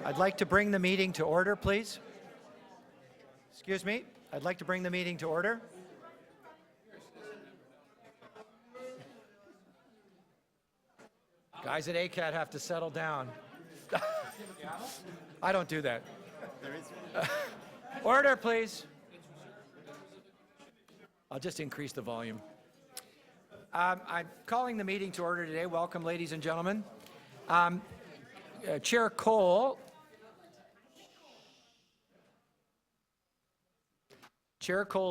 I'd like to bring the meeting to order, please. Excuse me. I'd like to bring the meeting to order. Guys at ACAT have to settle down. I don't do that. Order, please. I'll just increase the volume. I'm calling the meeting to order today. Welcome, ladies and gentlemen. Chair Cole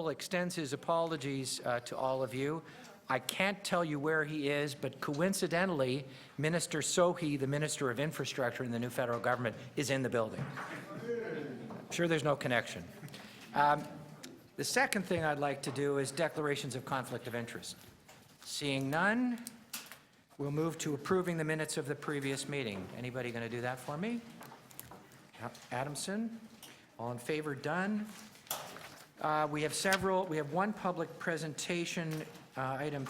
extends his apologies to all of you. I can't tell you where he is, but coincidentally, Minister Sohi, the Minister of Infrastructure in the new federal government, is in the building. I'm sure there's no connection. The second thing I'd like to do is declarations of conflict of interest. Seeing none, we'll move to approving the minutes of the previous meeting. Anybody going to do that for me? Adamson? All in favor? Done. We have one public presentation, in item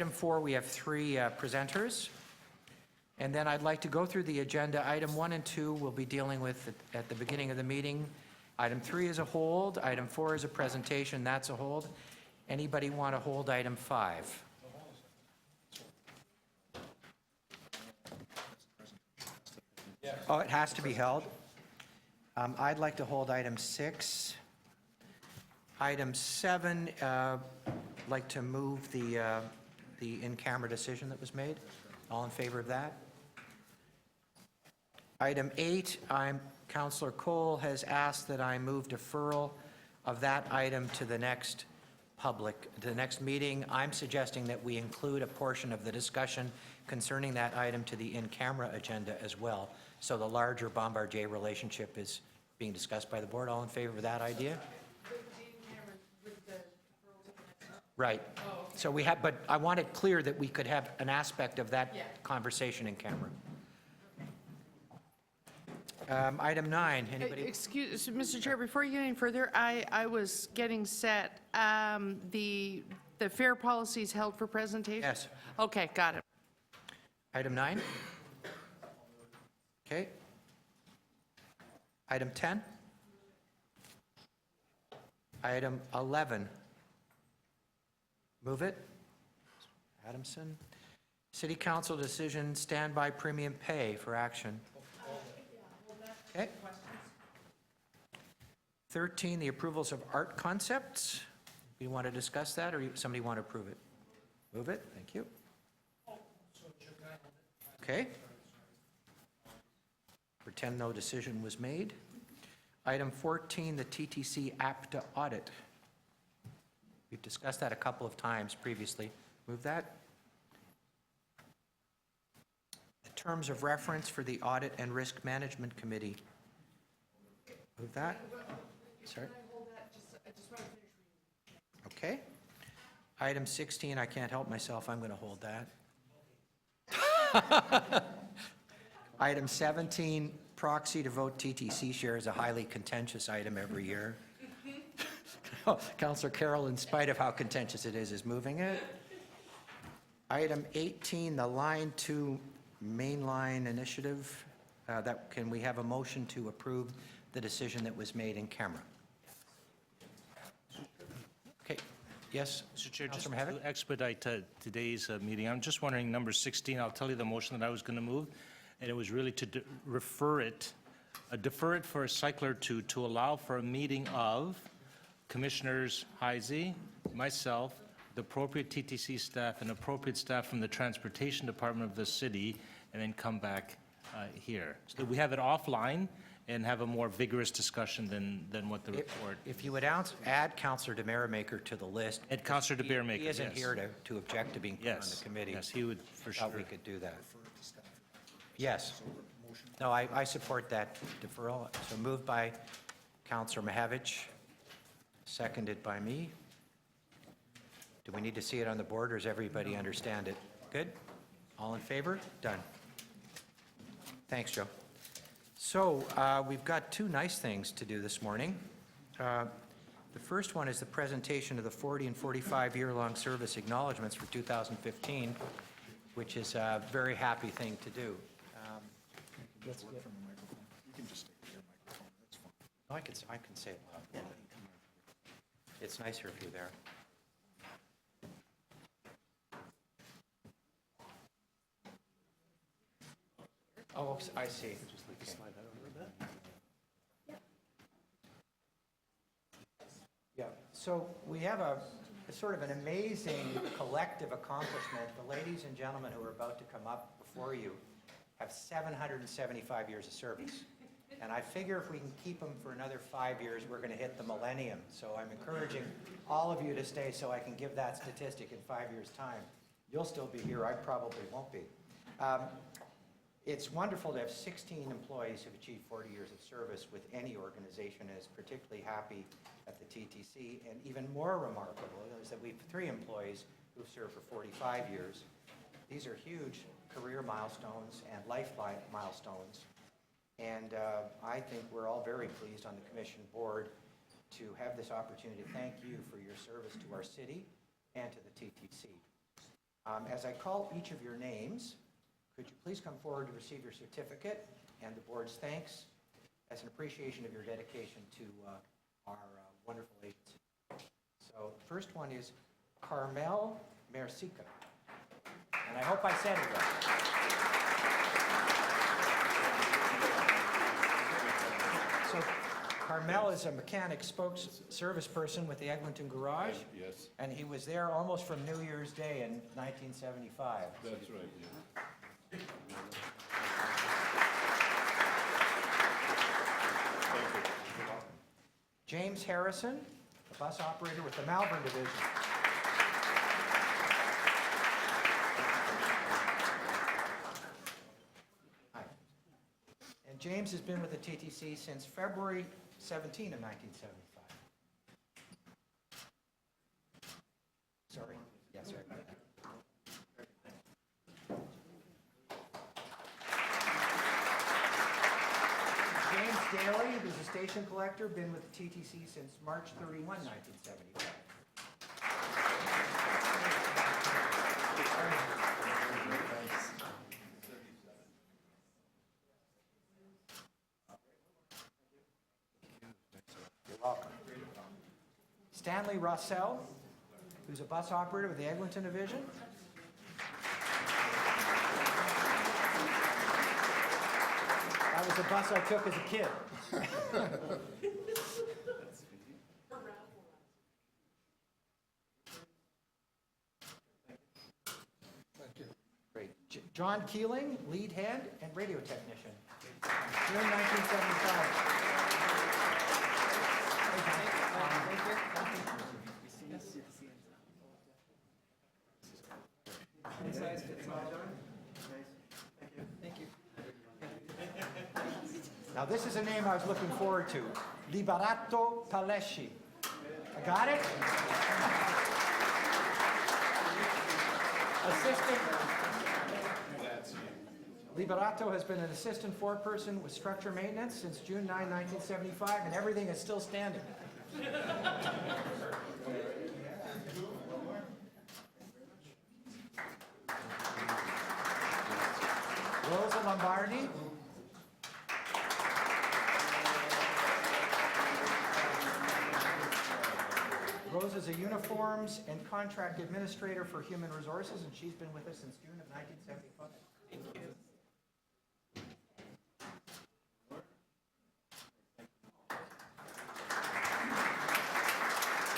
4 we have 3 presenters. And then I'd like to go through the agenda. Item 1 and 2 we'll be dealing with at the beginning of the meeting. Item 3 is a hold. Item 4 is a presentation. That's a hold. Anybody want to hold item 5? Oh, it has to be held. I'd like to hold item 6. Item 7, like to move the in-camera decision that was made. All in favor of that? Item 8, Councillor Cole has asked that I move deferral of that item to the next meeting. I'm suggesting that we include a portion of the discussion concerning that item to the in-camera agenda as well. So the larger Bombardier relationship is being discussed by the board. All in favor of that idea? Right. Oh, okay. So we have, but I want it clear that we could have an aspect of that conversation in camera. Item 9, anybody? Excuse, Mr. Chair, before you get any further, I was getting set. The fair policy is held for presentation? Yes. Okay, got it. Item 9? Okay. Item 10? Item 11? Move it. Adamson. City Council decision, standby premium pay for action. Okay. 13, the approvals of art concepts. You want to discuss that, or somebody want to approve it? Move it. Thank you. Okay. Pretend no decision was made. Item 14, the TTC APTA audit. We've discussed that a couple of times previously. Move that. The terms of reference for the Audit and Risk Management Committee. Move that. Sorry. Okay. Item 16, I can't help myself. I'm going to hold that. Item 17, proxy to vote TTC share is a highly contentious item every year. Councillor Carroll, in spite of how contentious it is moving it. Item 18, the Line 2 mainline initiative. Can we have a motion to approve the decision that was made in camera? Okay. Yes, Mr. Chair, just Councillor to expedite today's meeting, I'm just wondering, number 16, I'll tell you the motion that I was going to move, and it was really to defer it for a cycle or two to allow for a meeting of Commissioners Heisey, myself, the appropriate TTC staff, and appropriate staff from the Transportation Department of the city, and then come back here. So that we have it offline and have a more vigorous discussion than what the report. If you would add Councillor DeMeramaker to the list. And Councillor DeMeramaker, He isn't yes. here to object to being put on the committee. Yes, he would for sure. Thought we could do that. Yes. No, I support that deferral. So moved by Councillor Mahavich, seconded by me. Do we need to see it on the board, or does everybody understand it? Good? All in favor? Done. Thanks, Joe. So we've got 2 nice things to do this morning. The first one is the presentation of the 40 and 45-year-long service acknowledgments for 2015, which is a very happy thing to do. let's get. You can just stay with your microphone, that's fine. No, I can say it loud. It's nicer if you're there. Oh, I see. Okay. Yeah, so we have a sort of an amazing collective accomplishment. The ladies and gentlemen who are about to come up before you have 775 years of service. And I figure if we can keep them for another 5 years, we're going to hit the millennium. So I'm encouraging all of you to stay so I can give that statistic in 5 years' time. You'll still be here. I probably won't be. It's wonderful to have 16 employees who've achieved 40 years of service with any organization, and is particularly happy at the TTC. And even more remarkable is that we have 3 employees who've served for 45 years. These are huge career milestones and life milestones. And I think we're all very pleased on the Commission board to have this opportunity to thank you for your service to our city and to the TTC. As I call each of your names, could you please come forward to receive your certificate and the board's thanks as an appreciation of your dedication to our wonderful agency. So the first one is Carmel Mercica. And I hope I said it right. So Carmel is a mechanic service person with the Eglinton Garage. Yes, And he was there almost from New Year's Day in 1975. that's right, yeah. James Harrison, a bus operator with the Malvern Division. Hi. And James has been with the TTC since February 17 of 1975. Sorry. Yes, sorry about that. James Daly, who's a station collector, been with the TTC since March 31, 1975. You're welcome. Stanley Rossell, who's a bus operator with the Eglinton Division. That was a bus I took as a kid. Great. John Keeling, lead head and radio technician. June 1975. Now, this is a name I was looking forward to. Liberato Palesci. I got it? Assistant. Liberato has been an assistant foreperson with structure maintenance since June 9, 1975, and everything is still standing. Rosa Lombardi. Rose is a uniforms and contract administrator for human resources, and she's been with us since June of 1975. Thank you.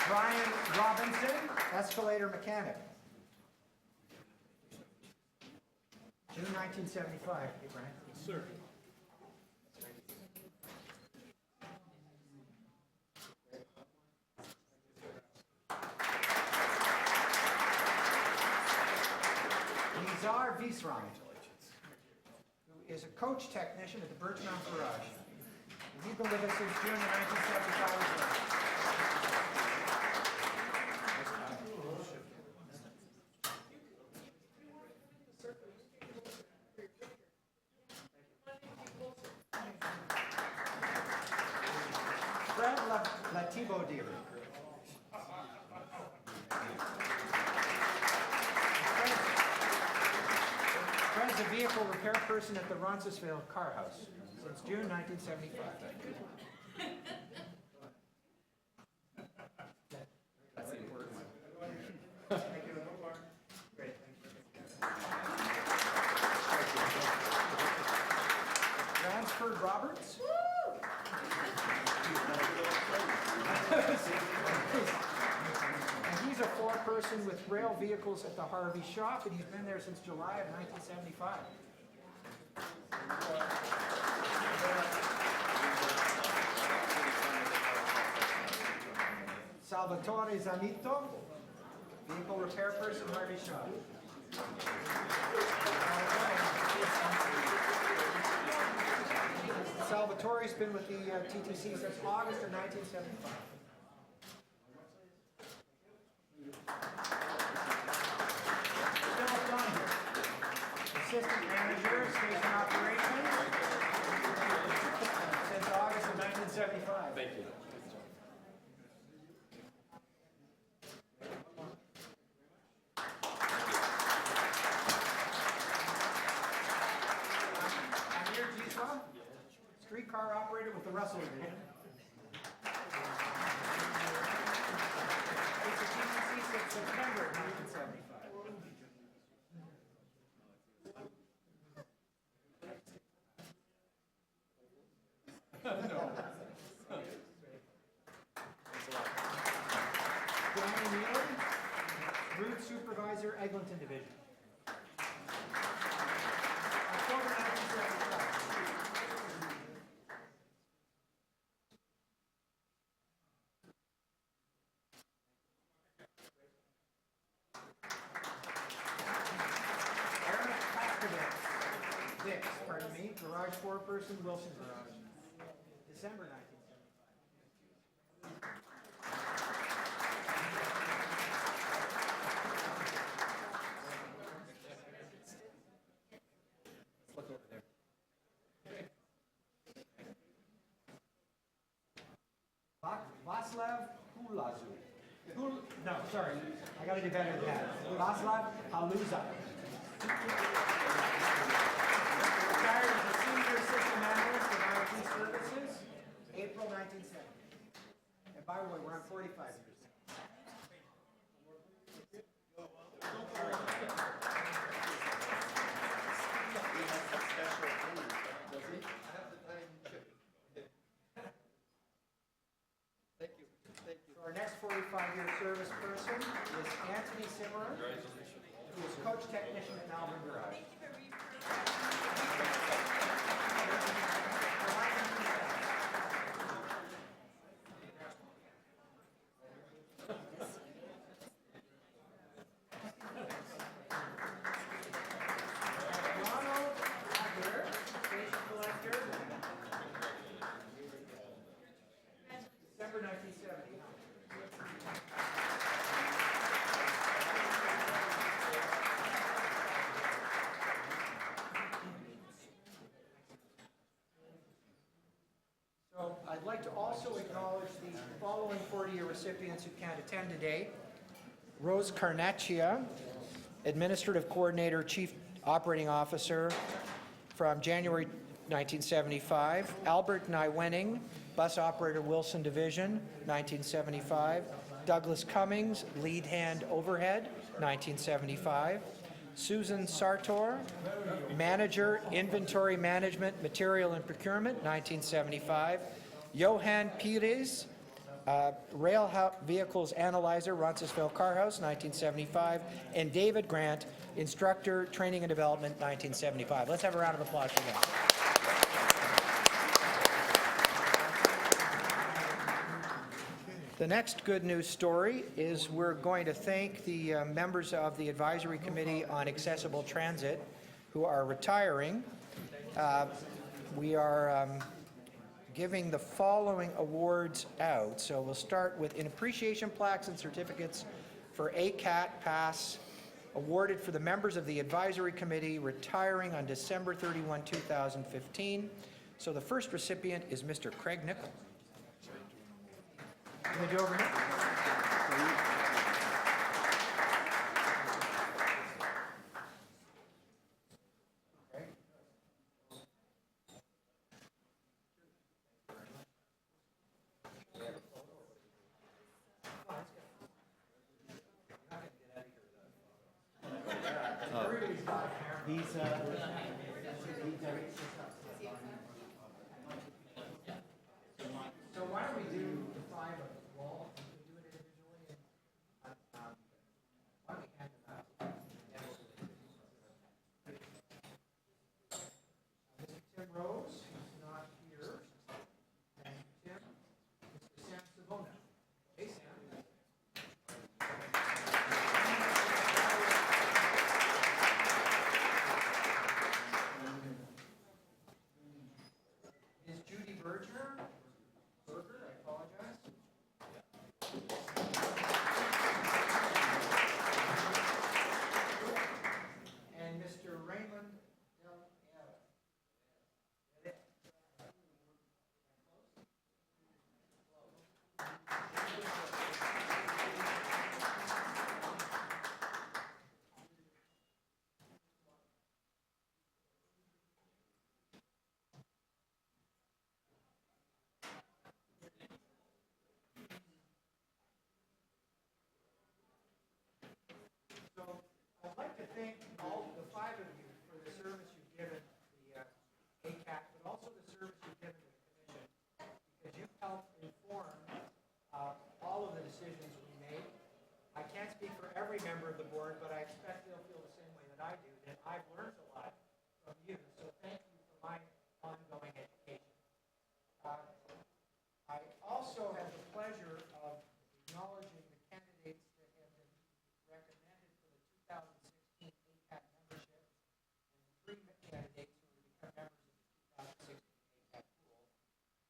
Brian Robinson, escalator mechanic. June 1975. Hey, Brian. Yes, sir. Nizar Visram, who is a coach technician at the Birchmount Garage. And he's been with us since June of 1975 as well. Fred Latibo dealer. Fred's a vehicle repair person at the Roncesvalles Car House since June 1975. Transferred Roberts. And he's a foreperson with rail vehicles at the Harvey shop, and he's been there since July of 1975. Salvatore Zanito, vehicle repair person, Harvey shop. Salvatore's been with the TTC since August of 1975. Philip Donahue, assistant manager, station operations, since August of 1975. Thank you. Amir Jiswa, streetcar operator with the Russell Division. It's a TTC since September of 1975. Danny Neal, route supervisor, Eglinton Division. October 1975. Eric Paskovitz, Dix, pardon me, garage foreperson, Wilson Garage. December 1975. Look over there. Vaslav Hulazu. No, sorry, I gotta do better than that. Vaslav Haluza. Retired as a senior system analyst in IT services, April 1970. And by the way, we're on 45 years. So our next 45-year service person is Anthony Simmerer, who is coach technician at Malvern Garage. Ronald Adler, station collector, December 1970. So I'd like to also acknowledge the following 40-year recipients who can't attend today. Rose Carnaccia, Administrative Coordinator, Chief Operating Officer from January 1975. Albert Nywenning, Bus Operator, Wilson Division, 1975. Douglas Cummings, Lead Hand Overhead, 1975. Susan Sartor, Manager, Inventory Management, Material and Procurement, 1975. Johan Pires, Rail Vehicles Analyzer, Roncesvalles Car House, 1975. And David Grant, Instructor, Training and Development, 1975. Let's have a round of applause for them. The next good news story is we're going to thank the members of the Advisory Committee on Accessible Transit who are retiring. We are giving the following awards out. So we'll start with an appreciation plaques and certificates for ACAT Pass awarded for the members of the Advisory Committee retiring on December 31, 2015. So the first recipient is Mr. Craig Nichol. Can we do over here? So why don't we do the five of us? Well, we can do it individually, and why don't we hand them out? Mr. Tim Rose, who's not here. Thank you, Tim. Mr. Sam Savona. Hey, Sam. Ms. Judy Berger. Berger, I apologize. And Mr. Raymond Del Eva. So I'd like to thank all the five of you for the service you've given the ACAT, but also the service you've given to the commission, because you've helped inform all of the decisions we make. I can't speak for every member of the board, but I expect they'll feel the same way that I do, that I've learned a lot from you. So thank you for my ongoing education. I also have the pleasure of acknowledging the candidates that have been recommended for the 2016 ACAT membership, and the three candidates who will become members of the 2016 ACAT pool.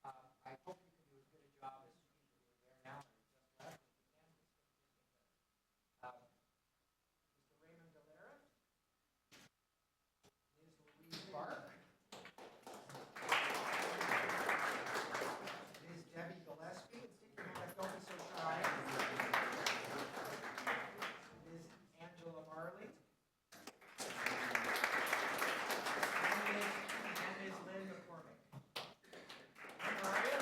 I hope you can do as good a job as people who are there now and are just left as you can. Mr. Raymond Valera, Ms. Louise Bark, Ms. Debbie Gillespie, and stick your hand up, don't be so shy. Ms. Angela Marley. And Ms. Lynn McCormick. How are you?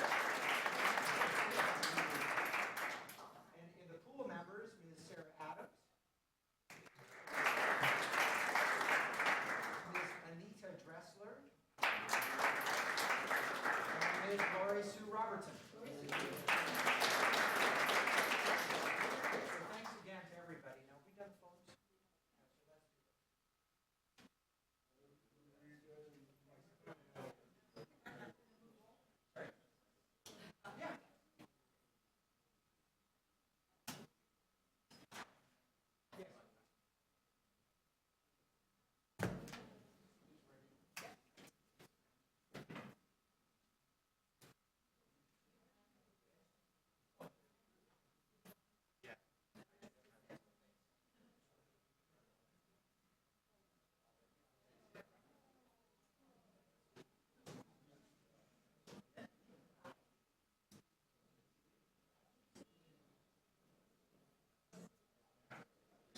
And in the pool members, Ms. Sarah Adams. Ms. Anita Dressler. And Ms. Lori Sue Robertson. So thanks again to everybody. Now, we done phones? Yeah,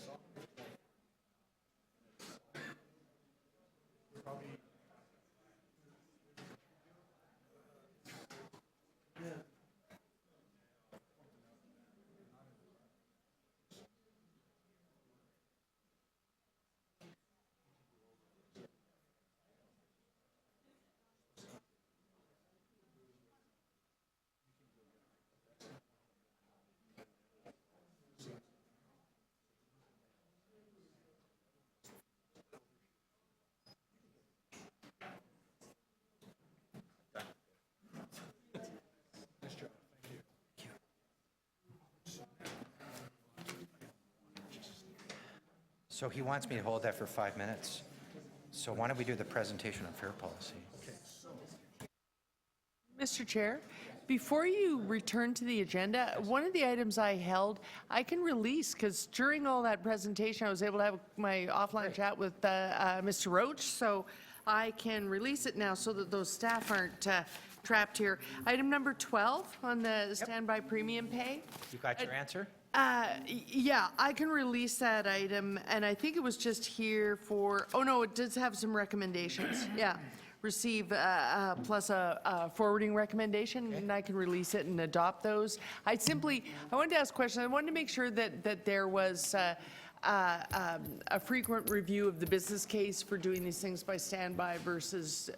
so that's good. Yeah. Yes. So he wants me to hold that for 5 minutes. So why don't we do the presentation on fair policy? Mr. Chair, before you return to the agenda, one of the items I held, I can release, because during all that presentation, I was able to have my offline chat with Mr. Roach, so I can release it now so that those staff aren't trapped here. Item number 12 on the standby premium pay. You got your answer? Yeah, I can release that item, and I think it was just here for, oh no, it does have some recommendations, yeah. Receive plus a forwarding recommendation, and I can release it and adopt those. I wanted to ask a question, I wanted to make sure that there was a frequent review of the business case for doing these things by standby versus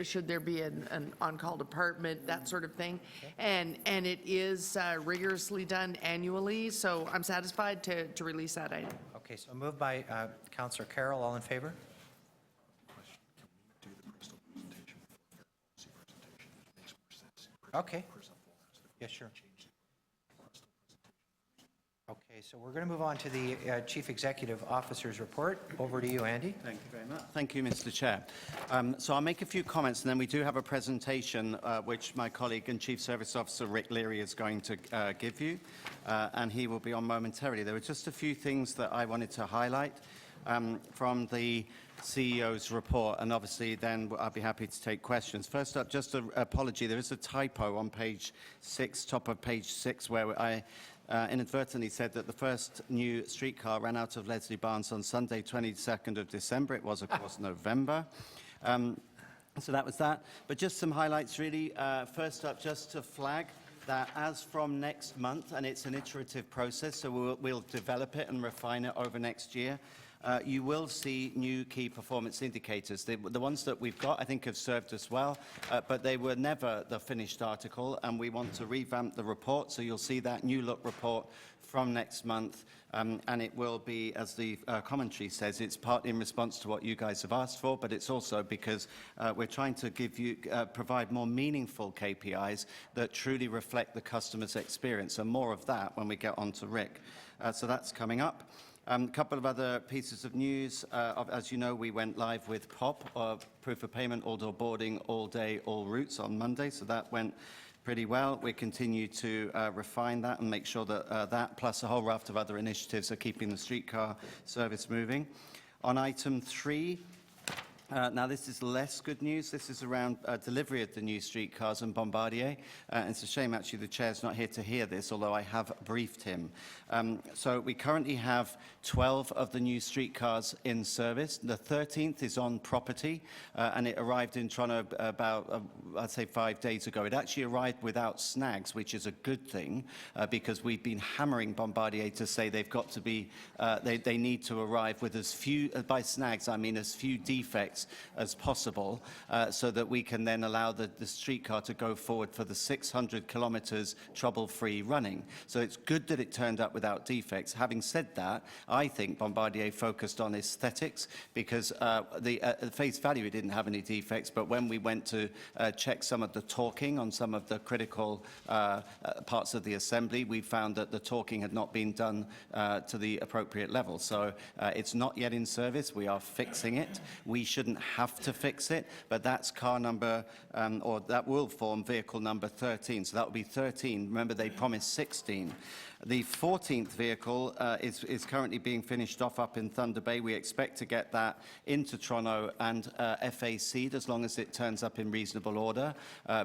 should there be an on-call department, that sort of thing. And it is rigorously done annually, so I'm satisfied to release that item. Okay, so moved by Councillor Carroll. All in favor? Do the Presto presentation before the policy presentation. It makes more sense. Okay. Yeah, sure. Okay, so we're going to move on to the Chief Executive Officer's report. Over to you, Andy. Thank you very much. Thank you, Mr. Chair. So I'll make a few comments, and then we do have a presentation which my colleague and Chief Service Officer Rick Leary is going to give you, and he will be on momentarily. There were just a few things that I wanted to highlight from the CEO's report, and obviously then I'll be happy to take questions. First up, just an apology. There is a typo on page 6, top of page 6, where I inadvertently said that the first new streetcar ran out of Leslie Barnes on Sunday, 22nd of December. It was, of course, November. So that was that. But just some highlights, really. First up, just to flag that as from next month, and it's an iterative process, so we'll develop it and refine it over next year, you will see new key performance indicators. The ones that we've got, I think, have served us well, but they were never the finished article, and we want to revamp the report. So you'll see that new look report from next month, and it will be, as the commentary says, it's partly in response to what you guys have asked for, but it's also because we're trying to give you, provide more meaningful KPIs that truly reflect the customer's experience, and more of that when we get on to Rick. So that's coming up. A couple of other pieces of news. As you know, we went live with POP, Proof of Payment, All-Door Boarding, All Day, All Routes on Monday, so that went pretty well. We continue to refine that and make sure that that, plus a whole raft of other initiatives, are keeping the streetcar service moving. On item 3, now, this is less good news. This is around delivery of the new streetcars and Bombardier. It's a shame, actually, the Chair's not here to hear this, although I have briefed him. So we currently have 12 of the new streetcars in service. The 13th is on property, and it arrived in Toronto about, I'd say, 5 days ago. It actually arrived without snags, which is a good thing, because we've been hammering Bombardier to say they've got to be, they need to arrive with as few, by snags, I mean as few defects as possible, so that we can then allow the streetcar to go forward for the 600 kilometres trouble-free running. So it's good that it turned up without defects. Having said that, I think Bombardier focused on aesthetics, because at face value it didn't have any defects, but when we went to check some of the torquing on some of the critical parts of the assembly, we found that the torquing had not been done to the appropriate level. So it's not yet in service. We are fixing it. We shouldn't have to fix it, but that's car number, or that will form vehicle number 13. So that will be 13. Remember, they promised 16. The 14th vehicle is currently being finished off up in Thunder Bay. We expect to get that into Toronto and FAC'd as long as it turns up in reasonable order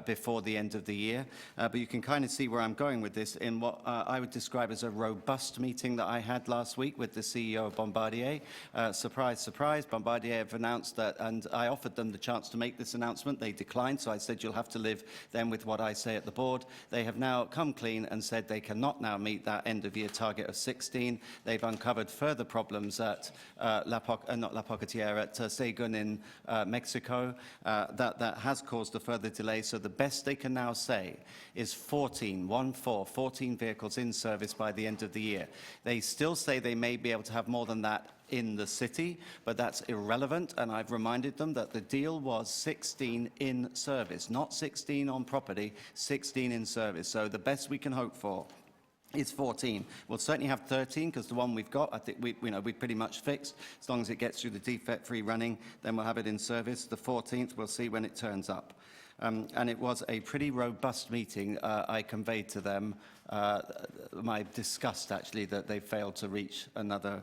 before the end of the year. But you can kind of see where I'm going with this in what I would describe as a robust meeting that I had last week with the CEO of Bombardier. Surprise, surprise, Bombardier have announced that, and I offered them the chance to make this announcement. They declined, so I said you'll have to live then with what I say at the board. They have now come clean and said they cannot now meet that end-of-year target of 16. They've uncovered further problems at not La Pocatière, at Segun in Mexico. That has caused a further delay. So the best they can now say is 14 vehicles in service by the end of the year. They still say they may be able to have more than that in the city, but that's irrelevant, and I've reminded them that the deal was 16 in service, not 16 on property, 16 in service. So the best we can hope for is 14. We'll certainly have 13, because the one we've got, I think we've pretty much fixed. As long as it gets through the defect-free running, then we'll have it in service. The 14th, we'll see when it turns up. And it was a pretty robust meeting. I conveyed to them my disgust, actually, that they failed to reach another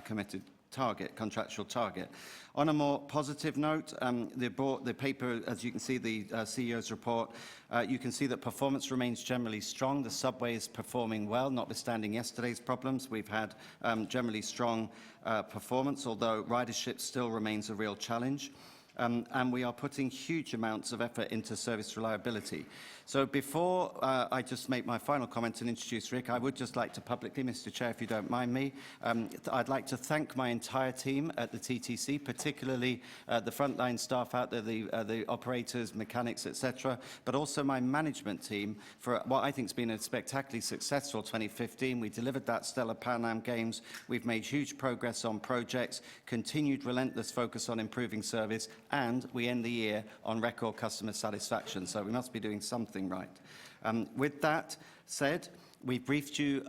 committed target, contractual target. On a more positive note, the paper, as you can see, the CEO's report, you can see that performance remains generally strong. The subway is performing well, notwithstanding yesterday's problems. We've had generally strong performance, although ridership still remains a real challenge. and we are putting huge amounts of effort into service reliability. So before I just make my final comment and introduce Rick, I would just like to publicly, Mr. Chair, if you don't mind me, I'd like to thank my entire team at the TTC, particularly the frontline staff out there, the operators, mechanics, etc., but also my management team for what I think has been a spectacularly successful 2015. We delivered that stellar Pan Am Games. We've made huge progress on projects, continued relentless focus on improving service, and we end the year on record customer satisfaction. So we must be doing something right. With that said, we briefed you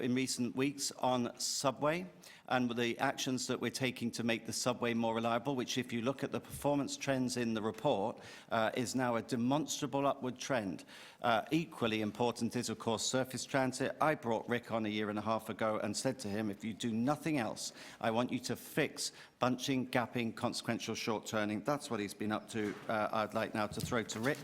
in recent weeks on subway and the actions that we're taking to make the subway more reliable, which, if you look at the performance trends in the report, is now a demonstrable upward trend. Equally important is, of course, surface transit. I brought Rick on a year and a half ago and said to him, if you do nothing else, I want you to fix bunching, gapping, consequential short-turning. That's what he's been up to. I'd like now to throw to Rick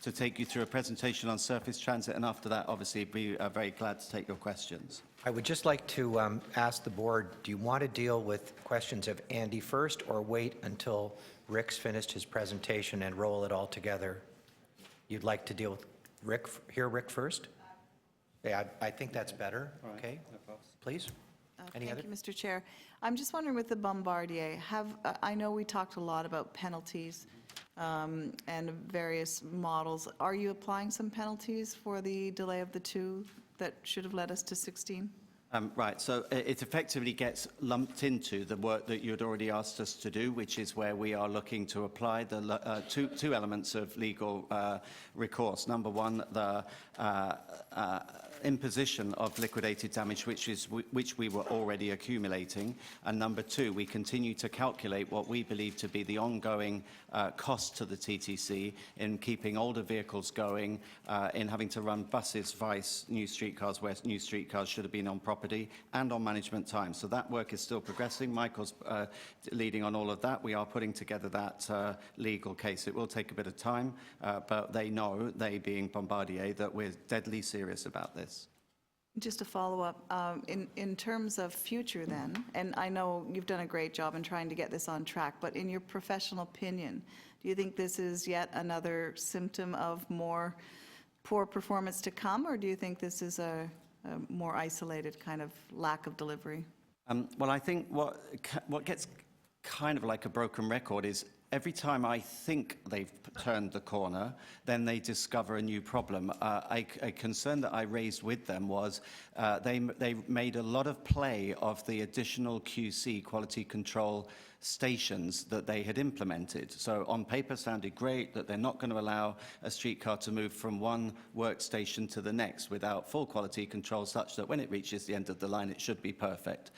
to take you through a presentation on surface transit, and after that, obviously, be very glad to take your questions. I would just like to ask the board, do you want to deal with questions of Andy first, or wait until Rick's finished his presentation and roll it all together? You'd like to deal with Rick, Rick first? Yeah, I think that's better. Right. Okay, please. Any Thank other? you, Mr. Chair. I'm just wondering with the Bombardier, I know we talked a lot about penalties and various models. Are you applying some penalties for the delay of the 2 that should have led us to 16? Right, so it effectively gets lumped into the work that you had already asked us to do, which is where we are looking to apply the two elements of legal recourse. Number one, the imposition of liquidated damage, which we were already accumulating, and number two, we continue to calculate what we believe to be the ongoing cost to the TTC in keeping older vehicles going, in having to run buses, vice new streetcars where new streetcars should have been on property, and on management time. So that work is still progressing. Michael's leading on all of that. We are putting together that legal case. It will take a bit of time, but they know, they being Bombardier, that we're deadly serious about this. Just a follow-up, in terms of future then, and I know you've done a great job in trying to get this on track, but in your professional opinion, do you think this is yet another symptom of more poor performance to come, or do you think this is a more isolated kind of lack of delivery? Well, I think what gets kind of like a broken record is every time I think they've turned the corner, then they discover a new problem. A concern that I raised with them was they made a lot of play of the additional QC, quality control, stations that they had implemented. So on paper sounded great that they're not going to allow a streetcar to move from one workstation to the next without full quality control such that when it reaches the end of the line it should be perfect.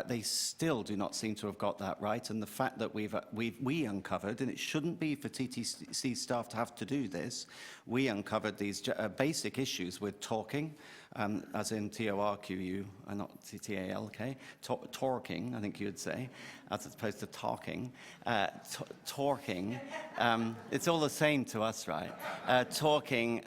They still do not seem to have got that right, and the fact that we uncovered, and it shouldn't be for TTC staff to have to do this, we uncovered these basic issues with torquing, as in T-O-R-Q-U, not T-A-L-K, torquing, I think you would say, as opposed to talking. Torquing, it's all the same to us, right? Torquing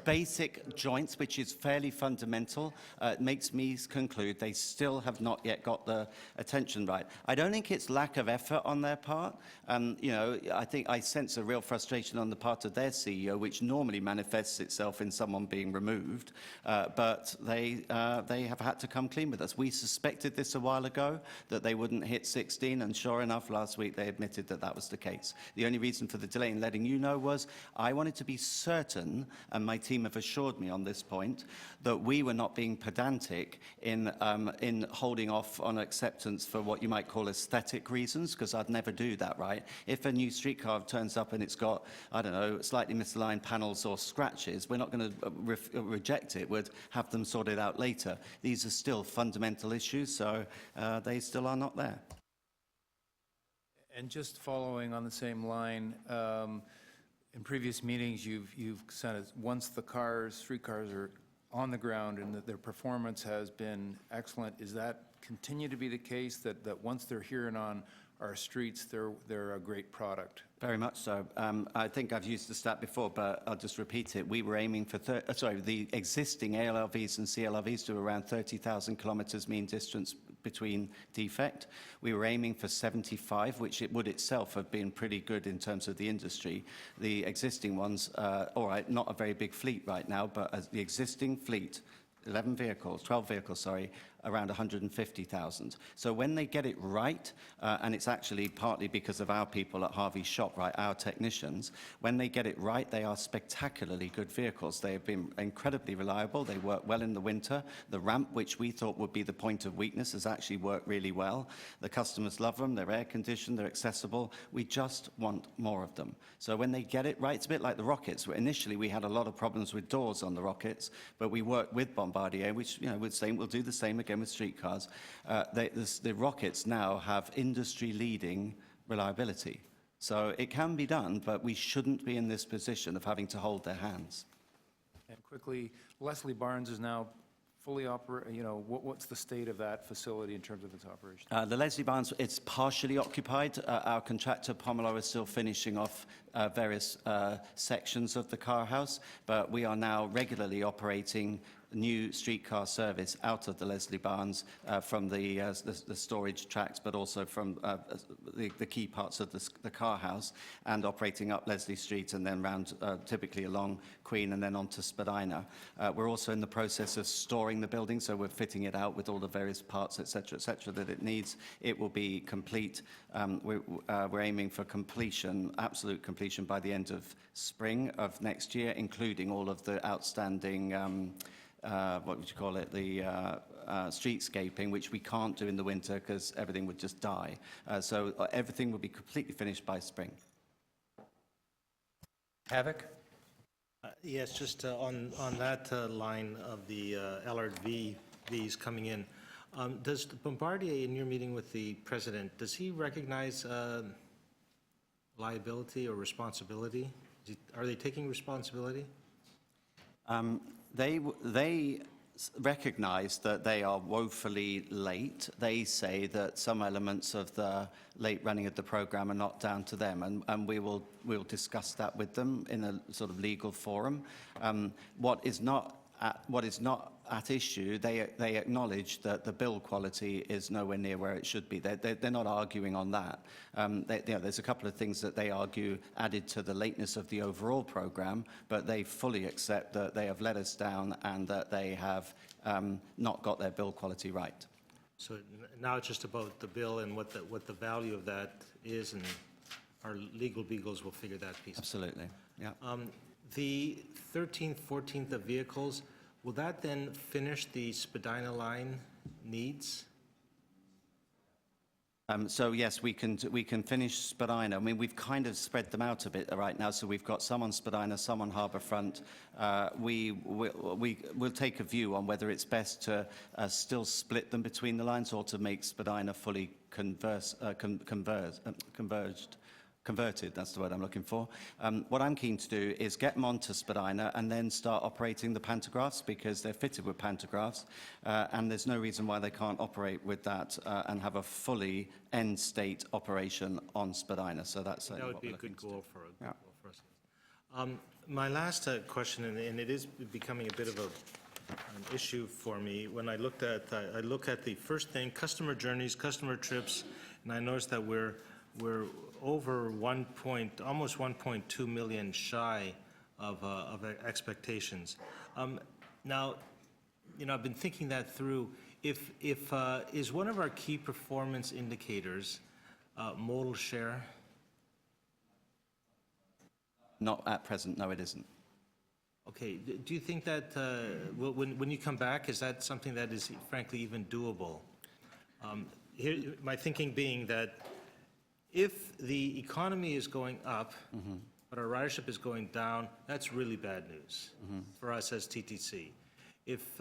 basic joints, which is fairly fundamental, makes me conclude they still have not yet got the attention right. I don't think it's lack of effort on their part. You know, I think I sense a real frustration on the part of their CEO, which normally manifests itself in someone being removed, but they have had to come clean with us. We suspected this a while ago, that they wouldn't hit 16, and sure enough, last week they admitted that that was the case. The only reason for the delay in letting you know was I wanted to be certain, and my team have assured me on this point, that we were not being pedantic in holding off on acceptance for what you might call aesthetic reasons, because I'd never do that, right? If a new streetcar turns up and it's got, I don't know, slightly misaligned panels or scratches, we're not going to reject it. We'd have them sorted out later. These are still fundamental issues, so they still are not there. And just following on the same line, in previous meetings, you've said once the streetcars are on the ground and that their performance has been excellent, is that continue to be the case, that once they're here and on our streets, they're a great product? Very much so. I think I've used the stat before, but I'll just repeat it. We were aiming for, the existing ALRVs and CLRVs to around 30,000 kilometers mean distance between defect. We were aiming for 75, which it would itself have been pretty good in terms of the industry. The existing ones, all right, not a very big fleet right now, but as the existing fleet, 12 vehicles, sorry, around 150,000. So when they get it right, and it's actually partly because of our people at Harvey's shop, right, our technicians, when they get it right, they are spectacularly good vehicles. They have been incredibly reliable. They work well in the winter. The ramp, which we thought would be the point of weakness, has actually worked really well. The customers love them. They're air conditioned. They're accessible. We just want more of them. So when they get it right, it's a bit like the rockets. Initially, we had a lot of problems with doors on the rockets, but we worked with Bombardier, which, you know, we'll do the same again with streetcars. The rockets now have industry-leading reliability. So it can be done, but we shouldn't be in this position of having to hold their hands. And quickly, Leslie Barnes is now fully what's the state of that facility in terms of its operation? The Leslie Barnes, it's partially occupied. Our contractor, Pomelo, is still finishing off various sections of the car house, but we are now regularly operating new streetcar service out of the Leslie Barnes from the storage tracks, but also from the key parts of the car house, and operating up Leslie Street and then round typically along Queen and then onto Spadina. We're also in the process of storing the building, so we're fitting it out with all the various parts, et cetera, that it needs. It will be complete. We're aiming for completion, absolute completion, by the end of spring of next year, including all of the outstanding what would you call it, the streetscaping, which we can't do in the winter because everything would just die. So everything will be completely finished by spring. Havoc? Yes, just on that line of the LRVs coming in, does Bombardier, in your meeting with the president, does he recognize liability or responsibility? Are they taking responsibility? They recognize that they are woefully late. They say that some elements of the late running of the program are not down to them, and we'll discuss that with them in a sort of legal forum. What is not at issue, they acknowledge that the build quality is nowhere near where it should be. They're not arguing on that. There's a couple of things that they argue added to the lateness of the overall program, but they fully accept that they have let us down and that they have not got their build quality right. So now it's just about the bill and what the value of that is, and our legal beagles will figure that piece out. Absolutely, yeah. The 13th, 14th of vehicles, will that then finish the Spadina line needs? So yes, we can finish Spadina. I mean, we've kind of spread them out a bit right now. So we've got some on Spadina, some on Harbourfront. We'll take a view on whether it's best to still split them between the lines or to make Spadina fully converted, that's the word I'm looking for. What I'm keen to do is get them onto Spadina and then start operating the pantographs, because they're fitted with pantographs, and there's no reason why they can't operate with that and have a fully end-state operation on Spadina. So that's That would be a good goal for Yeah. us. My last question, and it is becoming a bit of an issue for me, when I look at the first thing, customer journeys, customer trips, and I noticed that we're over almost 1.2 million shy of expectations. Now, I've been thinking that through. If is one of our key performance indicators modal share? Not at present, no, it isn't. Okay. Do you think that when you come back, is that something that is frankly even doable? My thinking being that if the economy is going up, but our ridership is going down, that's really bad news for us as TTC. If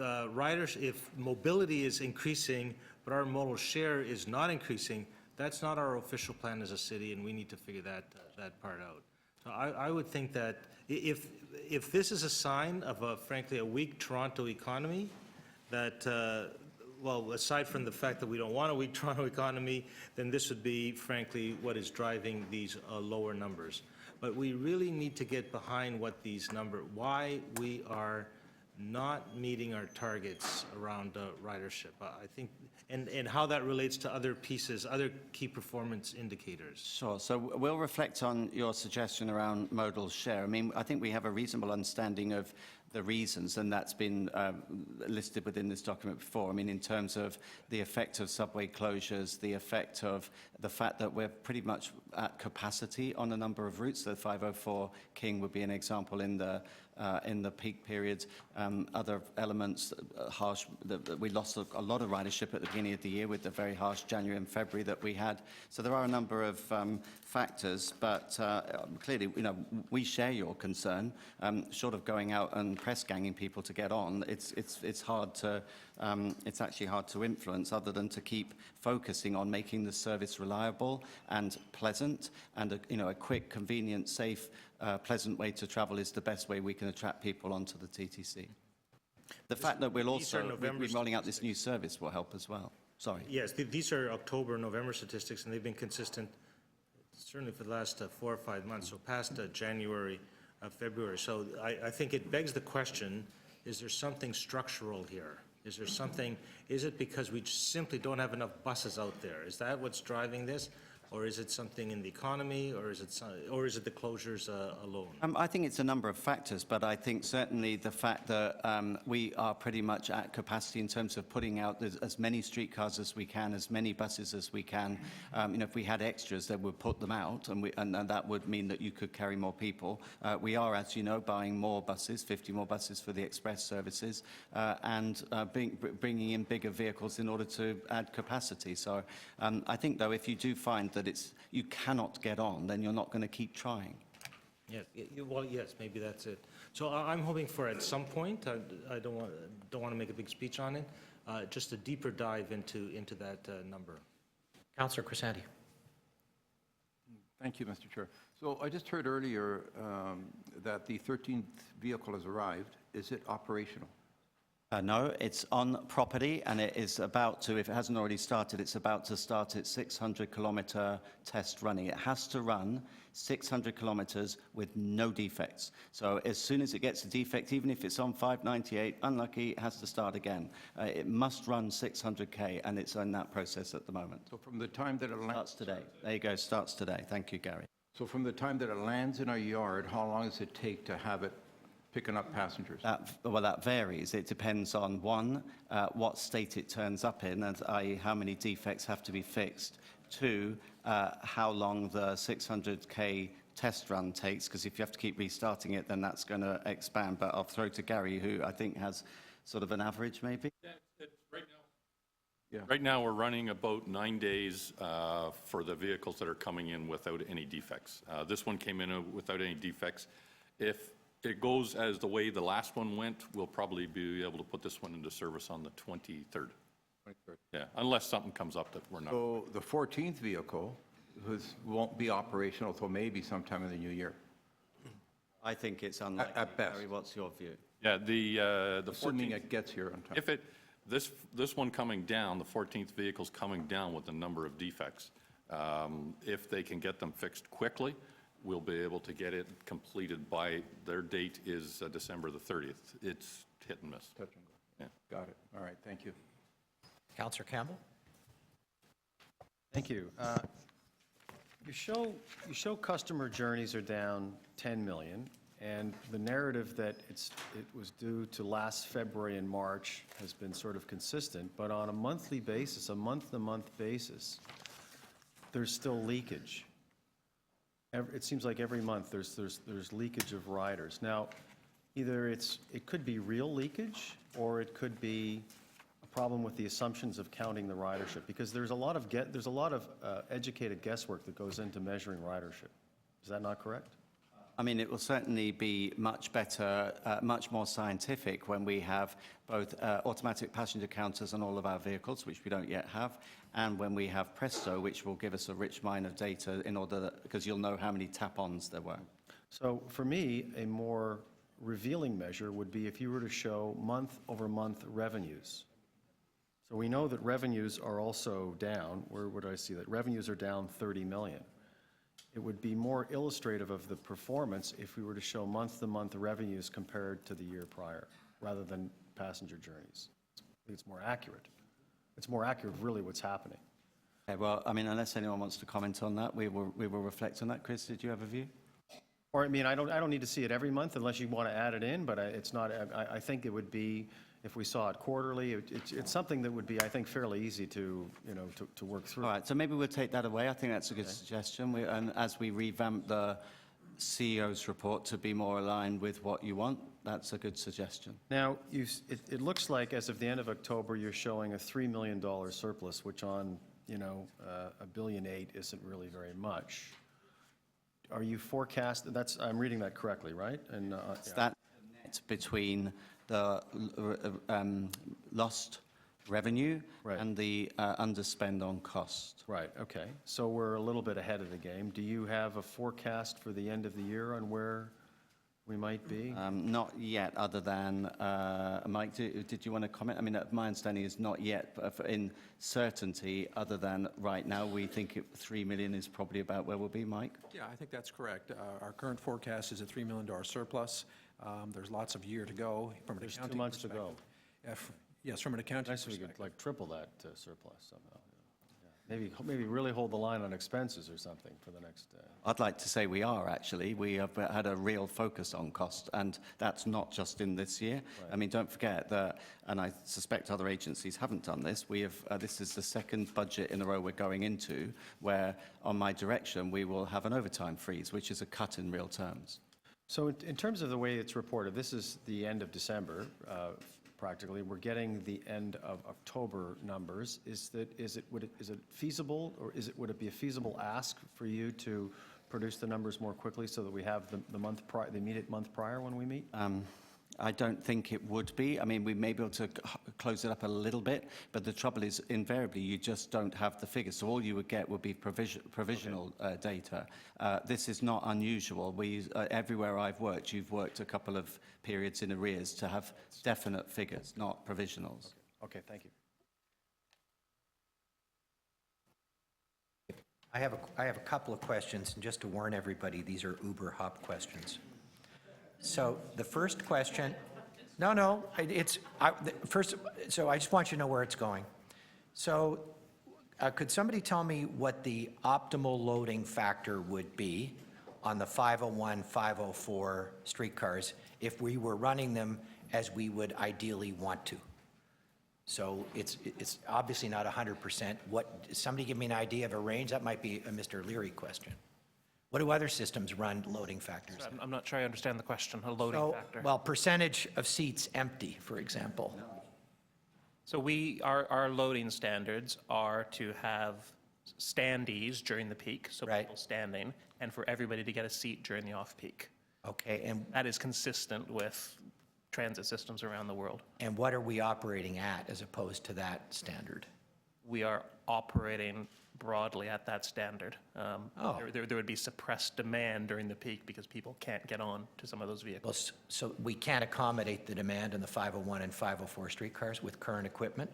mobility is increasing, but our modal share is not increasing, that's not our official plan as a city, and we need to figure that part out. So I would think that if this is a sign of frankly a weak Toronto economy, that well, aside from the fact that we don't want a weak Toronto economy, then this would be, frankly, what is driving these lower numbers. But we really need to get behind what these why we are not meeting our targets around ridership. I think, and how that relates to other pieces, other key performance indicators. Sure. So we'll reflect on your suggestion around modal share. I mean, I think we have a reasonable understanding of the reasons, and that's been listed within this document before. I mean, in terms of the effect of subway closures, the effect of the fact that we're pretty much at capacity on a number of routes. The 504 King would be an example in the peak periods. Other elements, we lost a lot of ridership at the beginning of the year with the very harsh January and February that we had. So there are a number of factors, but clearly, we share your concern. Short of going out and press ganging people to get on, it's hard to, it's actually hard to influence, other than to keep focusing on making the service reliable and pleasant, and a quick, convenient, safe, pleasant way to travel is the best way we can attract people onto the TTC. The fact that we'll also be rolling out this new service will help as well. Sorry. Yes, these are October, November statistics, and they've been consistent certainly for the last 4 or 5 months, so past January, February. So I think it begs the question, is there something structural here? Is there something, is it because we simply don't have enough buses out there? Is that what's driving this? Or is it something in the economy, or is it the closures alone? I think it's a number of factors, but I think certainly the fact that we are pretty much at capacity in terms of putting out as many streetcars as we can, as many buses as we can. If we had extras, then we'd put them out, and that would mean that you could carry more people. We are, as you know, buying more buses, 50 more buses for the express services, and bringing in bigger vehicles in order to add capacity. So I think, though, if you do find that you cannot get on, then you're not going to keep trying. Yeah, well, yes, maybe that's it. So I'm hoping for, at some point, I don't want to make a big speech on it, just a deeper dive into that number. Councillor Crescenty. Thank you, Mr. Chair. So I just heard earlier that the 13th vehicle has arrived. Is it operational? No, it's on property, and it is about to, if it hasn't already started, it's about to start its 600-kilometre test running. It has to run 600 kilometres with no defects. So as soon as it gets a defect, even if it's on 598, unlucky, it has to start again. It must run 600K, and it's in that process at the moment. So from the time that it Starts today. There you go, starts today. Thank you, Gary. So from the time that it lands in our yard, how long does it take to have it picking up passengers? That varies. It depends on, one, what state it turns up in, and i.e. how many defects have to be fixed. Two, how long the 600K test run takes, because if you have to keep restarting it, then that's going to expand. But I'll throw to Gary, who I think has sort of an average, maybe? Yeah, right now. Yeah. Right now, we're running about 9 days for the vehicles that are coming in without any defects. This one came in without any defects. If it goes as the way the last one went, we'll probably be able to put this one into service on the 23rd. 23rd. Yeah, unless something comes up that we're not. So the 14th vehicle won't be operational until maybe sometime in the new year. I think it's unlikely. At best. Gary, what's your view? Yeah, the Assuming 14th, it gets here on time. if this one coming down, the 14th vehicle's coming down with a number of defects. If they can get them fixed quickly, we'll be able to get it completed by, their date is December the 30th. It's hit and miss. Touch and go. Yeah. Got it. All right, thank you. Councillor Campbell. Thank you. You show customer journeys are down 10 million, and the narrative that it was due to last February and March has been sort of consistent, but on a monthly basis, a month-to-month basis, there's still leakage. It seems like every month there's leakage of riders. Now, either it could be real leakage, or it could be a problem with the assumptions of counting the ridership, because there's a lot of educated guesswork that goes into measuring ridership. Is that not correct? I mean, it will certainly be much better, much more scientific when we have both automatic passenger counters on all of our vehicles, which we don't yet have, and when we have Presto, which will give us a rich mine of data in order that, because you'll know how many tap-ons there were. So for me, a more revealing measure would be if you were to show month-over-month revenues. So we know that revenues are also down. Where would I see that? Revenues are down 30 million. It would be more illustrative of the performance if we were to show month-to-month revenues compared to the year prior. rather than passenger journeys. I think it's more accurate. It's more accurate, really, what's happening. Okay, well, I mean, unless anyone wants to comment on that, we will reflect on that. Chris, did you have a view? Or, I mean, I don't need to see it every month unless you want to add it in, but it's not, I think it would be, if we saw it quarterly, it's something that would be, I think, fairly easy to, to work through. All right, so maybe we'll take that away. I think that's a good suggestion. And as we revamp the CEO's report to be more aligned with what you want, that's a good suggestion. Now, it looks like as of the end of October, you're showing a $3 million surplus, which on, $1.8 billion isn't really very much. Are you forecast, I'm reading that correctly, right? And It's that net between the lost revenue Right. and the underspend on cost. Right, okay. So we're a little bit ahead of the game. Do you have a forecast for the end of the year on where we might be? Not yet, other than, Mike, did you want to comment? I mean, my understanding is not yet, but in certainty, other than right now, we think 3 million is probably about where we'll be, Mike? Yeah, I think that's correct. Our current forecast is a $3 million surplus. There's lots of year to go from an There's 2 accounting months to go. perspective. Yes, from an accounting Nice if we perspective. could like triple that surplus somehow. Yeah. Maybe really hold the line on expenses or something for the next. I'd like to say we are, actually. We have had a real focus on cost, and that's not just in this year. Right. I mean, don't forget that, and I suspect other agencies haven't done this, we have, this is the second budget in a row we're going into where, on my direction, we will have an overtime freeze, which is a cut in real terms. So in terms of the way it's reported, this is the end of December, practically. We're getting the end of October numbers. Is it feasible, or would it be a feasible ask for you to produce the numbers more quickly so that we have the immediate month prior when we meet? I don't think it would be. I mean, we may be able to close it up a little bit, but the trouble is, invariably, you just don't have the figures. So all you would get would be provisional data. This is not unusual. Everywhere I've worked, you've worked a couple of periods in arrears to have definite figures, not provisionals. Okay, thank you. I have a couple of questions, and just to warn everybody, these are Uber hop questions. So the first question, so I just want you to know where it's going. So could somebody tell me what the optimal loading factor would be on the 501, 504 streetcars if we were running them as we would ideally want to? So it's obviously not 100%. Somebody give me an idea of a range? That might be a Mr. Leary question. What do other systems run loading factors? I'm not sure I understand the question, a loading factor. Well, percentage of seats empty, for example. So our loading standards are to have standees during the peak, so Right. people standing, and for everybody to get a seat during the off-peak. Okay, and That is consistent with transit systems around the world. what are we operating at as opposed to that standard? We are operating broadly at that standard. Oh. There would be suppressed demand during the peak because people can't get on to some of those Well, vehicles. so we can't accommodate the demand in the 501 and 504 streetcars with current equipment?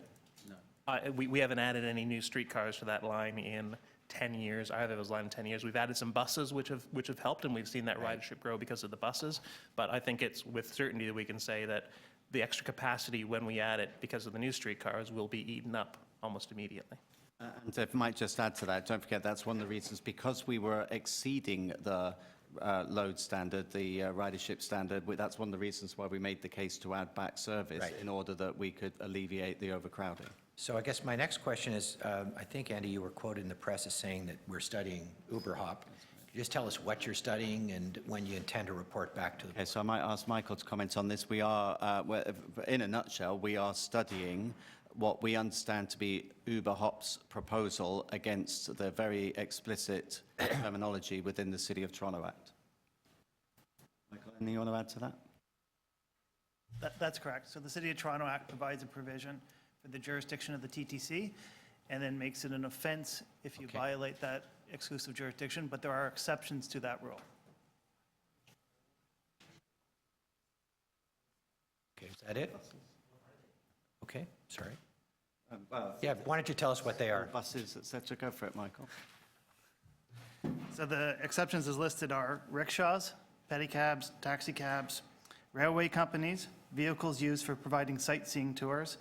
We haven't added any new streetcars to that line in 10 years, either of those lines in 10 years. We've added some buses which have helped, and we've seen that ridership grow because of the buses. But I think it's with certainty that we can say that the extra capacity when we add it because of the new streetcars will be eaten up almost immediately. And if I might just add to that, don't forget that's one of the reasons, because we were exceeding the load standard, the ridership standard, that's one of the reasons why we made the case to add back service Right. in order that we could alleviate the overcrowding. So I guess my next question is, I think, Andy, you were quoted in the press as saying that we're studying Uber hop. Could you just tell us what you're studying and when you intend to report back to the Okay, so I might ask Michael to comment on this. We are, in a nutshell, we are studying what we understand to be Uber Hop's proposal against the very explicit terminology within the City of Toronto Act. Michael, anything you want to add to that? That's correct. So the City of Toronto Act provides a provision for the jurisdiction of the TTC and then makes it an offense if you Okay. violate that exclusive jurisdiction, but there are exceptions to that rule. Okay, is that it? Okay, sorry. Yeah, why don't you tell us what they are? Buses, et cetera. Go for it, Michael. So the exceptions as listed are rickshaws, pedicabs, taxi cabs, railway companies, vehicles used for providing sightseeing tours,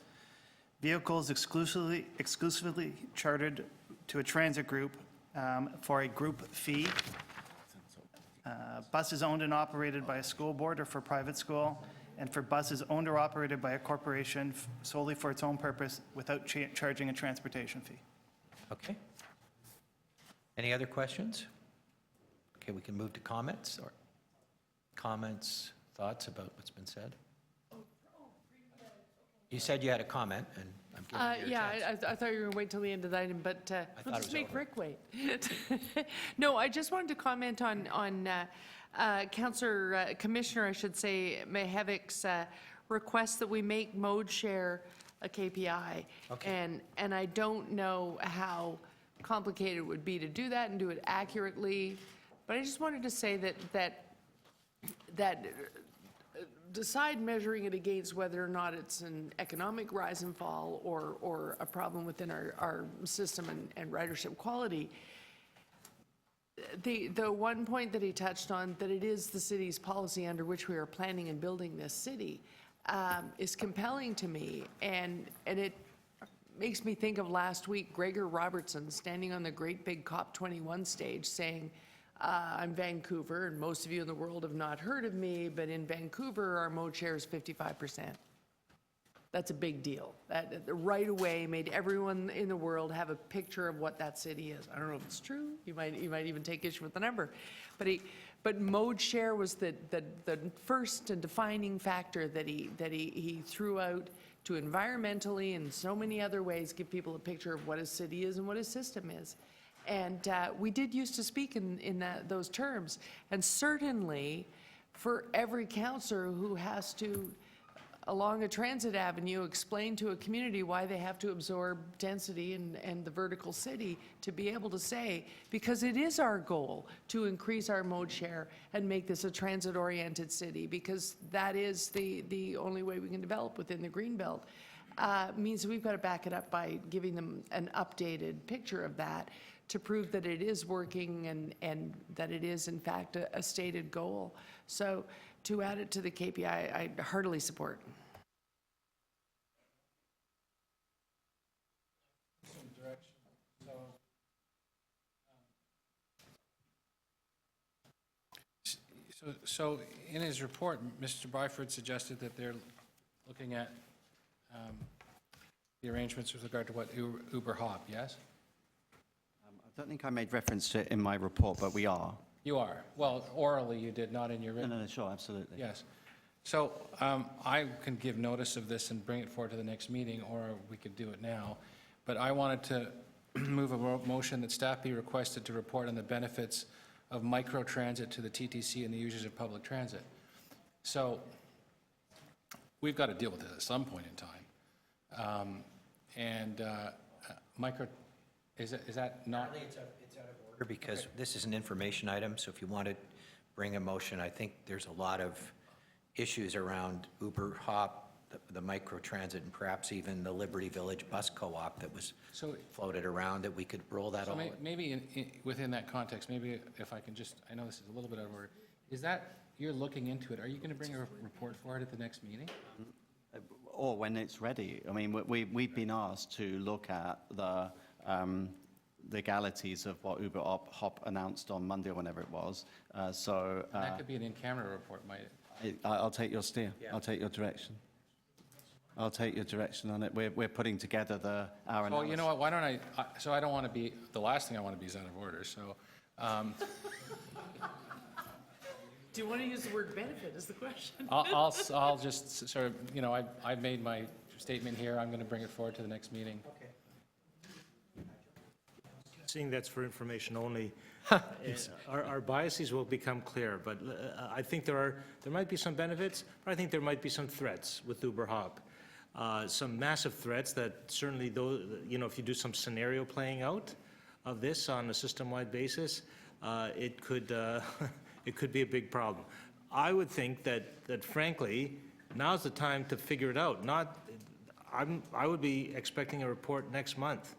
vehicles exclusively chartered to a transit group for a group fee, buses owned and operated by a school board or for private school, and for buses owned or operated by a corporation solely for its own purpose without charging a transportation fee. Okay. Any other questions? Okay, we can move to comments, or comments, thoughts about what's been said? You said you had a comment, and I'm giving you a chance. I thought you were going to wait till the end of the item, but we'll thought it just was make over. Rick wait. No, I just wanted to comment on Commissioner, I should say, Mihevic's request that we make mode share a KPI. Okay. And I don't know how complicated it would be to do that and do it accurately, but I just wanted to say that decide measuring it against whether or not it's an economic rise and fall or a problem within our system and ridership quality. The one point that he touched on, that it is the city's policy under which we are planning and building this city, is compelling to me, and it makes me think of last week, Gregor Robertson standing on the great big COP21 stage saying, I'm Vancouver, and most of you in the world have not heard of me, but in Vancouver, our mode share is 55%. That's a big deal. That right away made everyone in the world have a picture of what that city is. I don't know if it's true. You might even take issue with the number, but mode share was the first and defining factor that he threw out to environmentally and so many other ways give people a picture of what a city is and what a system is. And we did used to speak in those terms. And certainly, for every councillor who has to, along a transit avenue, explain to a community why they have to absorb density and the vertical city, to be able to say, because it is our goal to increase our mode share and make this a transit-oriented city, because that is the only way we can develop within the Greenbelt, means we've got to back it up by giving them an updated picture of that, to prove that it is working and that it is in fact a stated goal. So to add it to the KPI, I heartily support. So in his report, Mr. Byford suggested that they're looking at the arrangements with regard to what Uber Hop, yes? I don't think I made reference to it in my report, but we are. You are. Well, orally you did, not in your written. No, sure, absolutely. Yes. So I can give notice of this and bring it forward to the next meeting, or we could do it now. But I wanted to move a motion that staff be requested to report on the benefits of microtransit to the TTC and the users of public transit. So we've got to deal with it at some point in time. Is that not? Apparently it's out of order because this is an information item, so if you want to bring a motion, I think there's a lot of issues around Uber Hop, the microtransit, and perhaps even the Liberty Village Bus Co-op that was floated around, that we could roll that all. Maybe within that context, maybe if I can just, I know this is a little bit out of order, is that, you're looking into it, are you going to bring a report for it at the next meeting? Or when it's ready. I mean, we've been asked to look at the legalities of what Uber Hop announced on Monday or whenever it was. That could be an in-camera report, might it? I'll take your steer. Yeah. I'll take your direction. I'll take your direction on it. We're putting together our analysis. Well, you know what, why don't so I don't want to be, the last thing I want to be is out of order, so. Do you want to use the word benefit is the question? I'll just sort of, you know, I've made my statement here. I'm going to bring it forward to the next meeting. Okay. Seeing that's for information only, our biases will become clear, but I think there might be some benefits, but I think there might be some threats with Uber Hop. Some massive threats that certainly, those, you know, if you do some scenario playing out of this on a system-wide basis, it could be a big problem. I would think that frankly, now's the time to figure it out. I would be expecting a report next month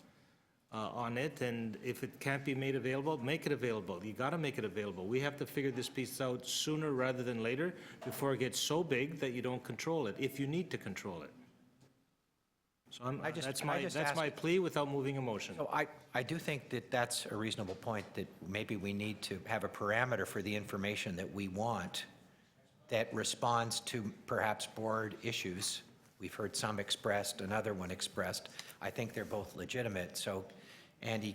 on it, and if it can't be made available, make it available. You got to make it available. We have to figure this piece out sooner rather than later before it gets so big that you don't control it, if you need to control it. So that's my plea without moving a motion. So I do think that that's a reasonable point, that maybe we need to have a parameter for the information that we want that responds to perhaps board issues. We've heard some expressed, another one expressed. I think they're both legitimate. So, Andy,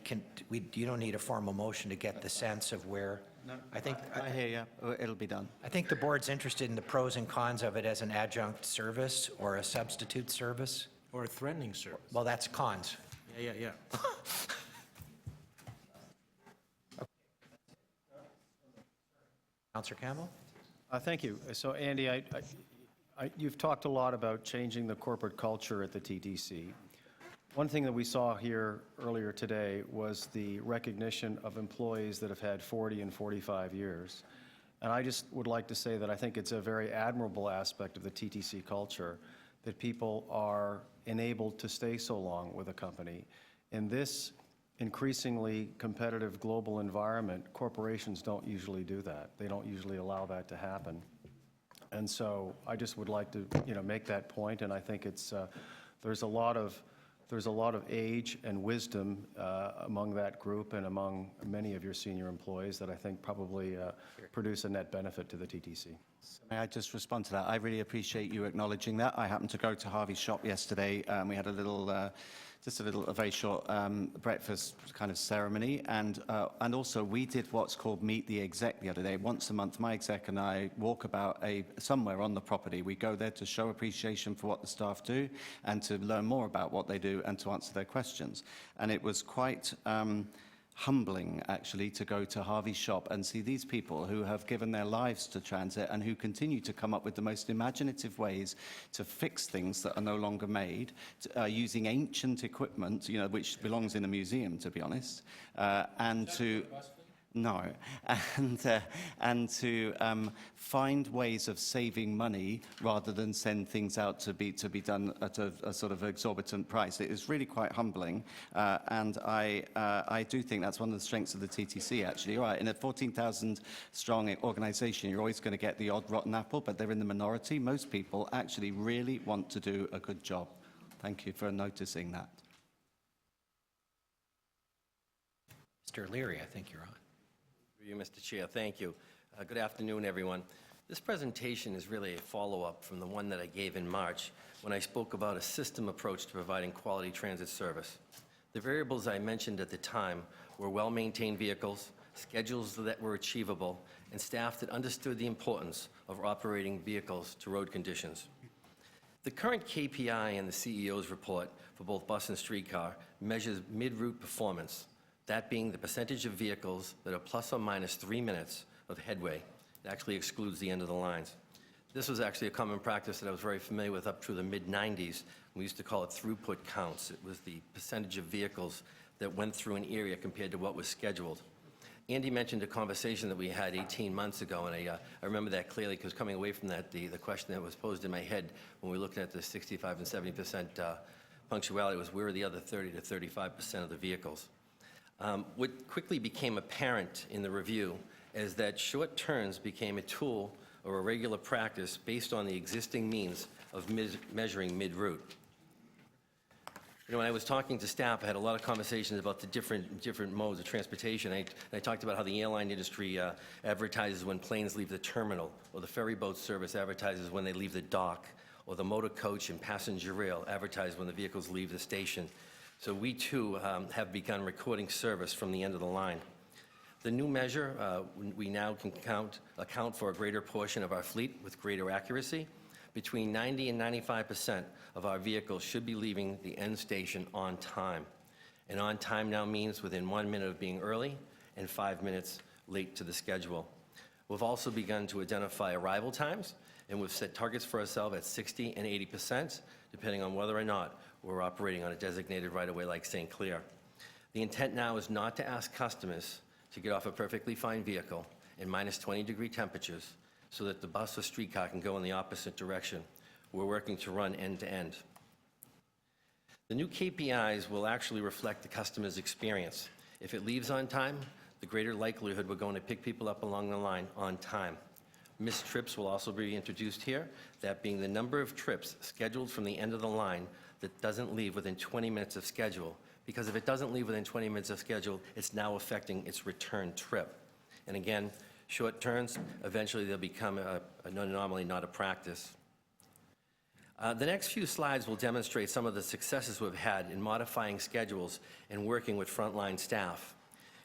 you don't need a formal motion to get the sense of where. No, I hear you. It'll be done. I think the board's interested in the pros and cons of it as an adjunct service or a substitute service. Or a threatening service. Well, that's cons. Yeah. Councillor Campbell? Thank you. So, Andy, you've talked a lot about changing the corporate culture at the TTC. One thing that we saw here earlier today was the recognition of employees that have had 40 and 45 years. And I just would like to say that I think it's a very admirable aspect of the TTC culture that people are enabled to stay so long with a company. In this increasingly competitive global environment, corporations don't usually do that. They don't usually allow that to happen. And so I just would like to, make that point, and I think it's there's a lot of age and wisdom among that group and among many of your senior employees that I think probably produce a net benefit to the TTC. May I just respond to that? I really appreciate you acknowledging that. I happened to go to Harvey's shop yesterday. We had a very short breakfast kind of ceremony, and also we did what's called Meet the Exec the other day. Once a month, my exec and I walk about somewhere on the property. We go there to show appreciation for what the staff do and to learn more about what they do and to answer their questions. And it was quite humbling, actually, to go to Harvey's shop and see these people who have given their lives to transit and who continue to come up with the most imaginative ways to fix things that are no longer made, using ancient equipment, which belongs in a museum, to be honest, and to... No, and to find ways of saving money rather than send things out to be done at a sort of exorbitant price. It is really quite humbling, and I do think that's one of the strengths of the TTC, actually. You're right, in a 14,000 strong organisation, you're always going to get the odd rotten apple, but they're in the minority. Most people actually really want to do a good job. Thank you for noticing that. Mr. Leary, I think you're on. You, Mr. Chair, thank you. Good afternoon, everyone. This presentation is really a follow-up from the one that I gave in March when I spoke about a system approach to providing quality transit service. The variables I mentioned at the time were well-maintained vehicles, schedules that were achievable, and staff that understood the importance of operating vehicles to road conditions. The current KPI in the CEO's report for both bus and streetcar measures mid-route performance, that being the percentage of vehicles that are plus or minus 3 minutes of headway. It actually excludes the end of the lines. This was actually a common practice that I was very familiar with up through the mid-90s. We used to call it throughput counts. It was the percentage of vehicles that went through an area compared to what was scheduled. Andy mentioned a conversation that we had 18 months ago, and I remember that clearly because coming away from that, the question that was posed in my head when we were looking at the 65 and 70% punctuality was where are the other 30 to 35% of the vehicles? What quickly became apparent in the review is that short turns became a tool or a regular practice based on the existing means of measuring mid-route. When I was talking to staff, I had a lot of conversations about the different modes of transportation. I talked about how the airline industry advertises when planes leave the terminal, or the ferry boat service advertises when they leave the dock, or the motor coach and passenger rail advertise when the vehicles leave the station. So we, too, have begun recording service from the end of the line. The new measure, we now can account for a greater portion of our fleet with greater accuracy. Between 90 and 95% of our vehicles should be leaving the end station on time. And on time now means within 1 minute of being early and 5 minutes late to the schedule. We've also begun to identify arrival times, and we've set targets for ourselves at 60 and 80%, depending on whether or not we're operating on a designated right-of-way like St. Clair. The intent now is not to ask customers to get off a perfectly fine vehicle in minus 20-degree temperatures so that the bus or streetcar can go in the opposite direction. We're working to run end-to-end. The new KPIs will actually reflect the customer's experience. If it leaves on time, the greater likelihood we're going to pick people up along the line on time. Missed trips will also be introduced here, that being the number of trips scheduled from the end of the line that doesn't leave within 20 minutes of schedule. Because if it doesn't leave within 20 minutes of schedule, it's now affecting its return trip. And again, short turns, eventually they'll become an anomaly, not a practice. The next few slides will demonstrate some of the successes we've had in modifying schedules and working with frontline staff.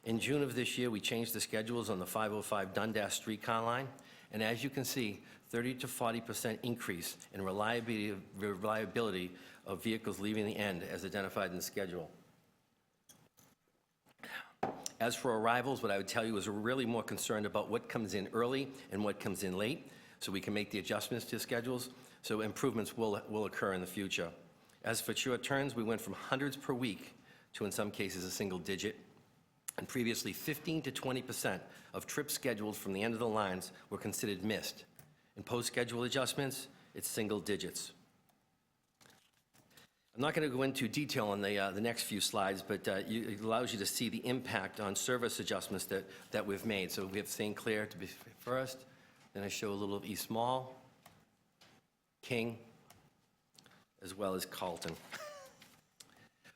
In June of this year, we changed the schedules on the 505 Dundas streetcar line, and as you can see, 30 to 40% increase in reliability of vehicles leaving the end as identified in the schedule. As for arrivals, what I would tell you is we're really more concerned about what comes in early and what comes in late, so we can make the adjustments to schedules, so improvements will occur in the future. As for short turns, we went from hundreds per week to, in some cases, a single digit. And previously, 15 to 20% of trips scheduled from the end of the lines were considered missed. In post-schedule adjustments, it's single digits. I'm not going to go into detail on the next few slides, but it allows you to see the impact on service adjustments that we've made. So we have St. Clair to be first, then I show a little of East Mall, King, as well as Carlton.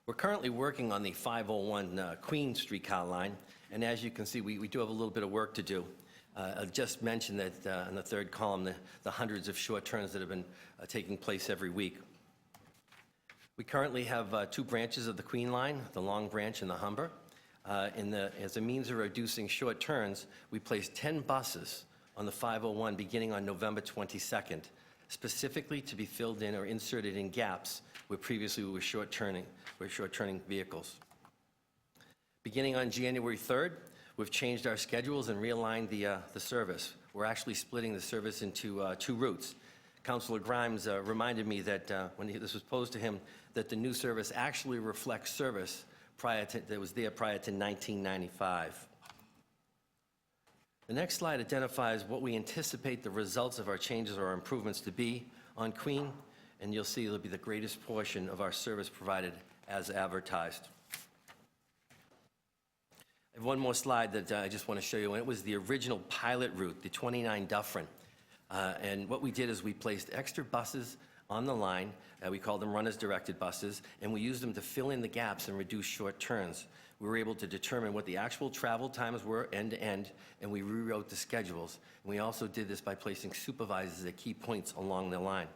We're currently working on the 501 Queen streetcar line, and as you can see, we do have a little bit of work to do. I'll just mention that in the third column, the hundreds of short turns that have been taking place every week. We currently have two branches of the Queen line, the Long Branch and the Humber. As a means of reducing short turns, we placed 10 buses on the 501 beginning on November 22nd, specifically to be filled in or inserted in gaps where previously we were short-turning vehicles. Beginning on January 3rd, we've changed our schedules and realigned the service. We're actually splitting the service into two routes. Councillor Grimes reminded me that when this was posed to him, that the new service actually reflects service that was there prior to 1995. The next slide identifies what we anticipate the results of our changes or our improvements to be on Queen, and you'll see it'll be the greatest portion of our service provided as advertised. I have one more slide that I just want to show you, and it was the original pilot route, the 29 Dufferin. And what we did is we placed extra buses on the line, we call them runners-directed buses, and we used them to fill in the gaps and reduce short turns. We were able to determine what the actual travel times were end-to-end, and we rewrote the schedules. And we also did this by placing supervisors at key points along the line.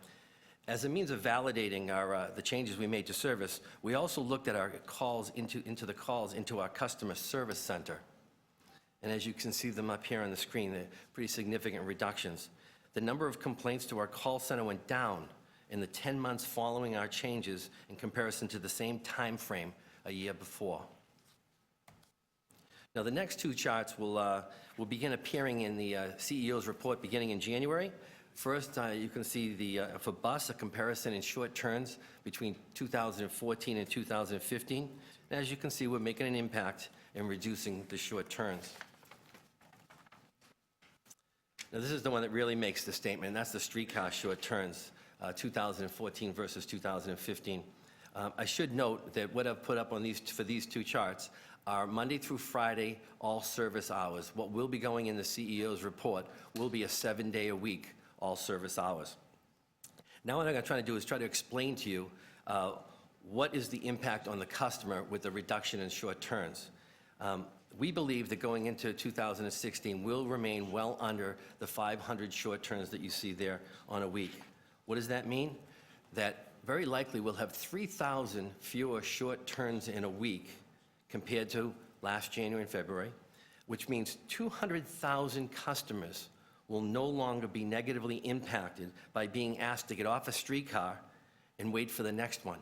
As a means of validating the changes we made to service, we also looked at our calls into our customer service center. And as you can see them up here on the screen, they're pretty significant reductions. The number of complaints to our call center went down in the 10 months following our changes in comparison to the same time frame a year before. Now, the next two charts will begin appearing in the CEO's report beginning in January. First, you can see for bus, a comparison in short turns between 2014 and 2015. And as you can see, we're making an impact in reducing the short turns. Now, this is the one that really makes the statement, and that's the streetcar short turns, 2014 versus 2015. I should note that what I've put up on for these two charts are Monday through Friday, all service hours. What will be going in the CEO's report will be a 7-day-a-week, all service hours. Now what I'm going to try to do is try to explain to you what is the impact on the customer with the reduction in short turns. We believe that going into 2016 will remain well under the 500 short turns that you see there on a week. What does that mean? That very likely we'll have 3,000 fewer short turns in a week compared to last January and February, which means 200,000 customers will no longer be negatively impacted by being asked to get off a streetcar and wait for the next one.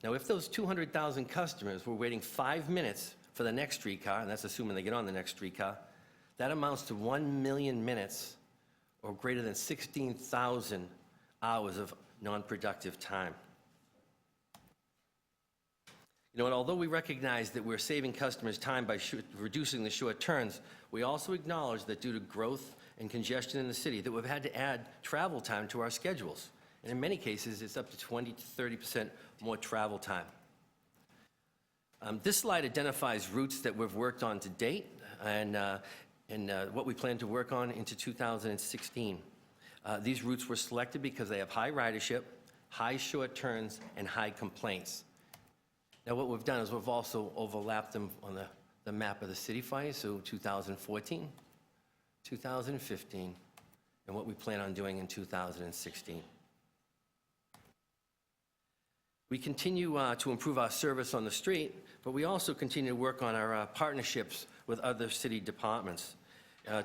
Now, if those 200,000 customers were waiting 5 minutes for the next streetcar, and that's assuming they get on the next streetcar, that amounts to 1 million minutes or greater than 16,000 hours of non-productive time. You know, and although we recognize that we're saving customers time by reducing the short turns, we also acknowledge that due to growth and congestion in the city, that we've had to add travel time to our schedules. And in many cases, it's up to 20 to 30% more travel time. This slide identifies routes that we've worked on to date and what we plan to work on into 2016. These routes were selected because they have high ridership, high short turns, and high complaints. Now, what we've done is we've also overlapped them on the map of the city fire, so 2014, 2015, and what we plan on doing in 2016. We continue to improve our service on the street, but we also continue to work on our partnerships with other city departments.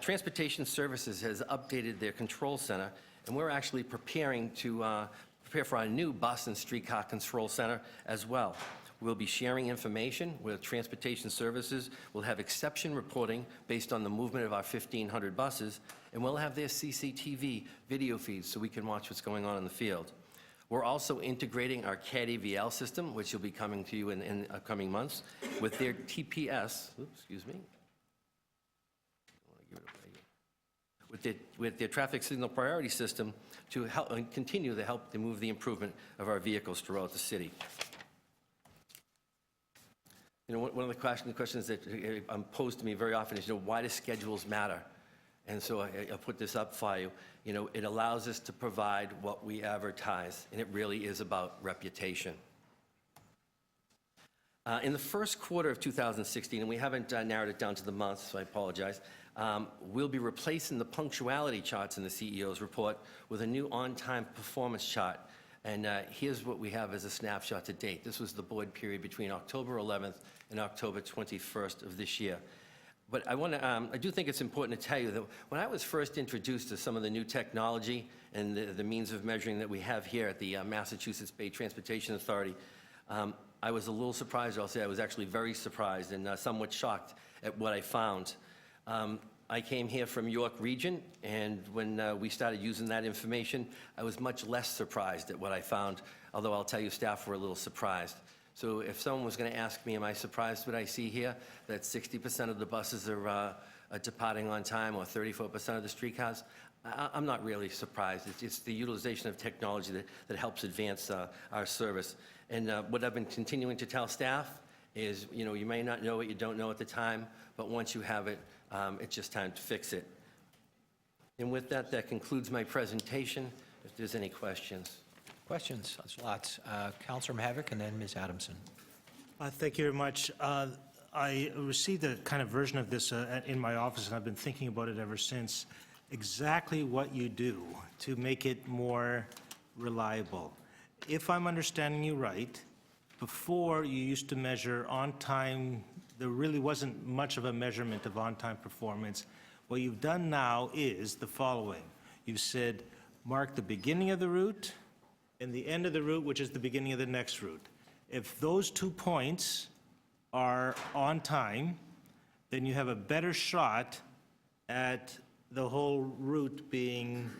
Transportation Services has updated their control center, and we're actually preparing to prepare for our new bus and streetcar control center as well. We'll be sharing information with Transportation Services. We'll have exception reporting based on the movement of our 1,500 buses, and we'll have their CCTV video feeds so we can watch what's going on in the field. We're also integrating our CAD AVL system, which will be coming to you in upcoming months, with their TPS, with their traffic signal priority system to help and continue to help to move the improvement of our vehicles throughout the city. You know, one of the questions that posed to me very often is, why do schedules matter? And so I'll put this up for you. You know, it allows us to provide what we advertise, and it really is about reputation. In the first quarter of 2016, and we haven't narrowed it down to the months, so I apologize, we'll be replacing the punctuality charts in the CEO's report with a new on-time performance chart. And here's what we have as a snapshot to date. This was the board period between October 11th and October 21st of this year. But I do think it's important to tell you that when I was first introduced to some of the new technology and the means of measuring that we have here at the Massachusetts Bay Transportation Authority, I was a little surprised. I'll say I was actually very surprised and somewhat shocked at what I found. I came here from York Region, and when we started using that information, I was much less surprised at what I found, although I'll tell you staff were a little surprised. So if someone was going to ask me, am I surprised what I see here, that 60% of the buses are departing on time or 34% of the streetcars, I'm not really surprised. It's the utilization of technology that helps advance our service. And what I've been continuing to tell staff is, you may not know what you don't know at the time, but once you have it, it's just time to fix it. And with that, that concludes my presentation. If there's any questions. Questions? That's lots. Councillor Mahevik and then Ms. Adamson. Thank you very much. I received a kind of version of this in my office, and I've been thinking about it ever since. Exactly what you do to make it more reliable. If I'm understanding you right, before you used to measure on time, there really wasn't much of a measurement of on-time performance. What you've done now is the following. You've said, mark the beginning of the route and the end of the route, which is the beginning of the next route. If those 2 points are on time, then you have a better shot at the whole route being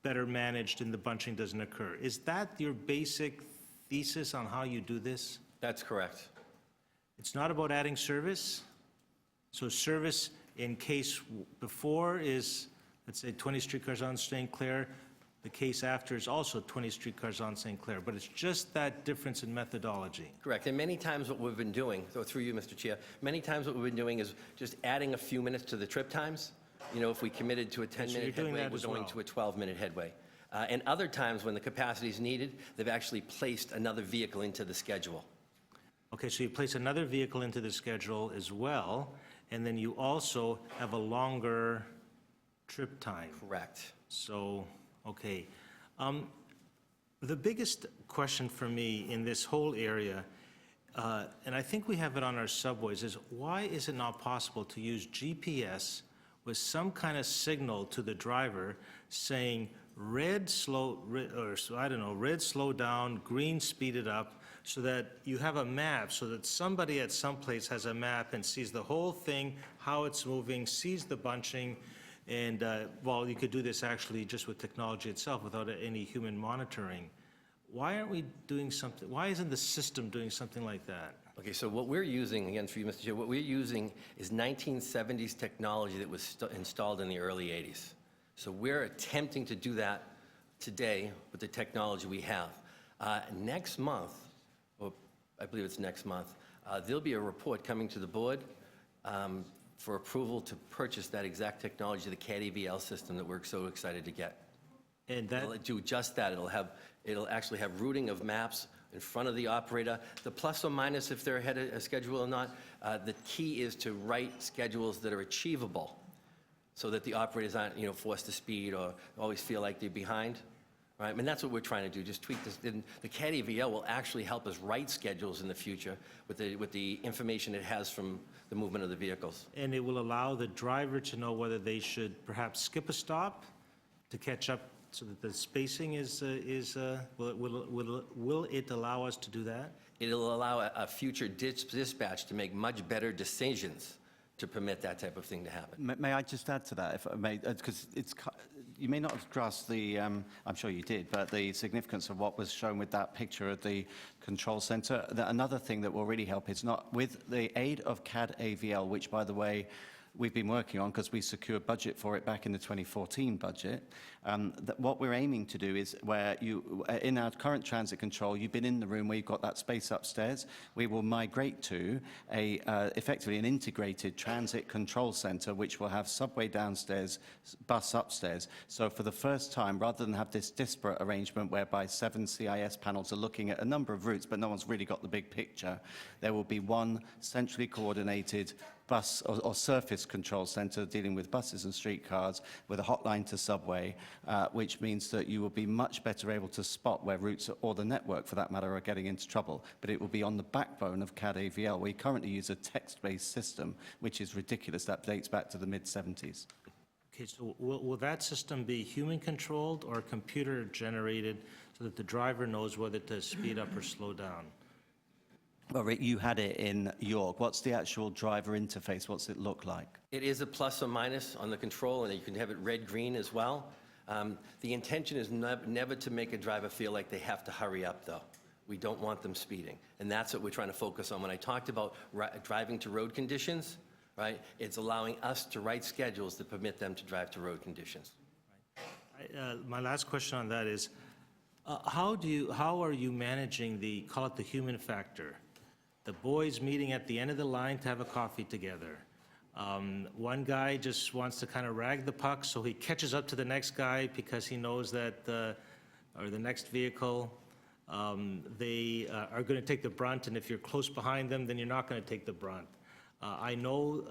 better managed and the bunching doesn't occur. Is that your basic thesis on how you do this? That's correct. It's not about adding service? So service in case before is, let's say, 20 streetcars on St. Clair. The case after is also 20 streetcars on St. Clair, but it's just that difference in methodology. Correct. And many times what we've been doing, so through you, Mr. Chair, many times what we've been doing is just adding a few minutes to the trip times. If we committed to a 10-minute headway, we're going to a 12-minute headway. And other times when the capacity is needed, they've actually placed another vehicle into the schedule. Okay, so you place another vehicle into the schedule as well, and then you also have a longer trip time. Correct. So, okay. The biggest question for me in this whole area, and I think we have it on our subways, is why is it not possible to use GPS with some kind of signal to the driver saying red slow down, green speed it up, so that you have a map, so that somebody at some place has a map and sees the whole thing, how it's moving, sees the bunching, and well, you could do this actually just with technology itself without any human monitoring. Why aren't we doing something, why isn't the system doing something like that? Okay, so what we're using, again for you, Mr. Chair, what we're using is 1970s technology that was installed in the early 80s. So we're attempting to do that today with the technology we have. Next month, or I believe it's next month, there'll be a report coming to the board for approval to purchase that exact technology, the CAD AVL system that we're so excited to get. And that, It'll do just that. It'll actually have routing of maps in front of the operator. The plus or minus if they're ahead of a schedule or not, the key is to write schedules that are achievable so that the operators aren't, forced to speed or always feel like they're behind. Right? I mean, that's what we're trying to do, just tweak this. And the CAD AVL will actually help us write schedules in the future with the information it has from the movement of the vehicles. and it will allow the driver to know whether they should perhaps skip a stop to catch up so that the spacing will it allow us to do that? It'll allow a future dispatch to make much better decisions to permit that type of thing to happen. May I just add to that, if I may, because you may not have grasped the, I'm sure you did, but the significance of what was shown with that picture of the control center. Another thing that will really help is not with the aid of CAD AVL, which, by the way, we've been working on because we secured budget for it back in the 2014 budget. What we're aiming to do is where in our current transit control, you've been in the room where you've got that space upstairs. We will migrate to effectively an integrated transit control center, which will have subway downstairs, bus upstairs. So for the first time, rather than have this disparate arrangement whereby 7 CIS panels are looking at a number of routes, but no one's really got the big picture, there will be one centrally coordinated bus or surface control center dealing with buses and streetcars with a hotline to subway, which means that you will be much better able to spot where routes or the network, for that matter, are getting into trouble. But it will be on the backbone of CAD AVL. We currently use a text-based system, which is ridiculous. That dates back to the mid-70s. Okay, so will that system be human-controlled or computer-generated so that the driver knows whether to speed up or slow down? Well, Rick, you had it in York. What's the actual driver interface? What's it look like? It is a plus or minus on the control, and you can have it red-green as well. The intention is never to make a driver feel like they have to hurry up, though. We don't want them speeding, and that's what we're trying to focus on. When I talked about driving to road conditions, right, it's allowing us to write schedules that permit them to drive to road conditions. My last question on that is, how are you managing call it the human factor? The boys meeting at the end of the line to have a coffee together. One guy just wants to kind of rag the puck, so he catches up to the next guy because he knows that, or the next vehicle, they are going to take the brunt, and if you're close behind them, then you're not going to take the brunt. I know,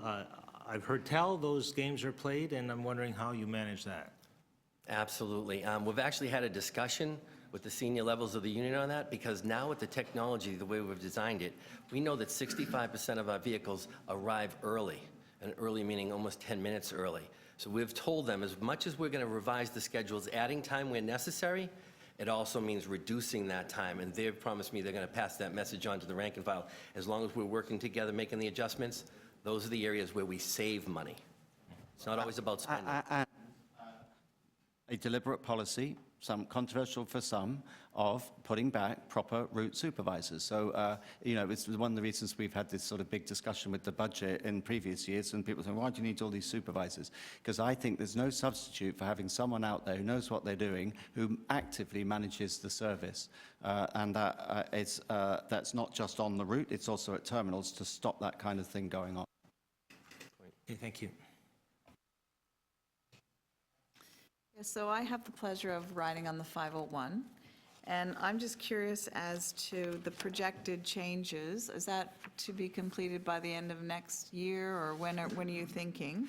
I've heard tell those games are played, and I'm wondering how you manage that. Absolutely. We've actually had a discussion with the senior levels of the union on that, because now with the technology, the way we've designed it, we know that 65% of our vehicles arrive early, and early meaning almost 10 minutes early. So we've told them, as much as we're going to revise the schedules, adding time where necessary, it also means reducing that time, and they've promised me they're going to pass that message on to the rank and file. As long as we're working together, making the adjustments, those are the areas where we save money. It's not always about spending. A deliberate policy, some controversial for some, of putting back proper route supervisors. So, it's one of the reasons we've had this sort of big discussion with the budget in previous years, and people say, why do you need all these supervisors? Because I think there's no substitute for having someone out there who knows what they're doing, who actively manages the service. And that's not just on the route, it's also at terminals to stop that kind of thing going on. Okay, thank you. So I have the pleasure of riding on the 501, and I'm just curious as to the projected changes. Is that to be completed by the end of next year, or when are you thinking?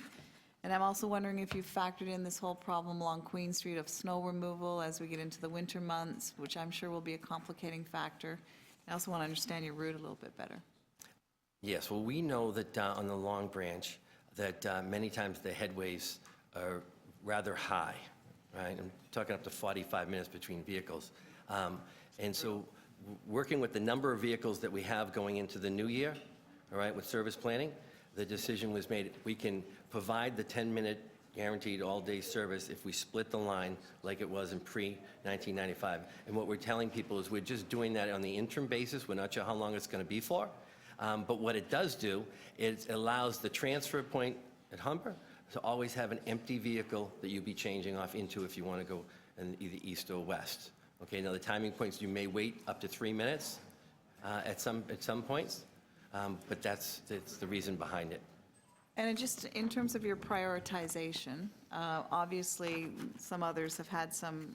And I'm also wondering if you've factored in this whole problem along Queen Street of snow removal as we get into the winter months, which I'm sure will be a complicating factor. I also want to understand your route a little bit better. Yes, well, we know that on the Long Branch, that many times the headways are rather high. Right, I'm talking up to 45 minutes between vehicles. And so working with the number of vehicles that we have going into the new year, all right, with service planning, the decision was made, we can provide the 10-minute guaranteed all-day service if we split the line like it was in pre-1995. And what we're telling people is we're just doing that on the interim basis. We're not sure how long it's going to be for. But what it does do is it allows the transfer point at Humber to always have an empty vehicle that you'll be changing off into if you want to go and either east or west. Okay, now the timing points, you may wait up to 3 minutes at some points, but that's the reason behind it. And just in terms of your prioritization, obviously, some others have had some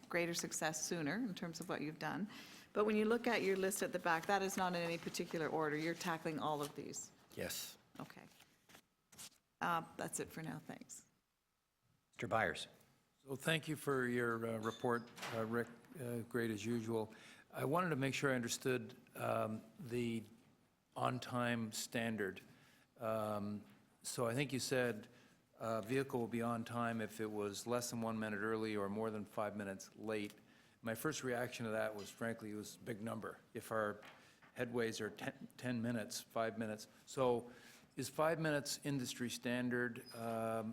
greater success sooner in terms of what you've done. But when you look at your list at the back, that is not in any particular order. You're tackling all of these. Yes. Okay. That's it for now. Thanks. Mr. Byers. So thank you for your report, Rick. Great as usual. I wanted to make sure I understood the on-time standard. So I think you said a vehicle will be on time if it was less than 1 minute early or more than 5 minutes late. My first reaction to that was, frankly, it was a big number. If our headways are 10 minutes, 5 minutes. So is 5 minutes industry standard,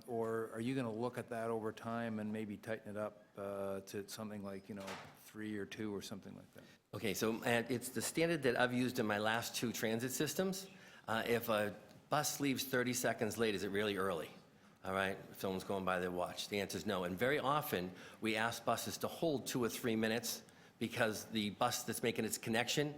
or are you going to look at that over time and maybe tighten it up to something like, 3 or 2 or something like that? Okay, so it's the standard that I've used in my last 2 transit systems. If a bus leaves 30 seconds late, is it really early? All right, if someone's going by their watch. The answer is no. And very often, we ask buses to hold 2 or 3 minutes because the bus that's making its connection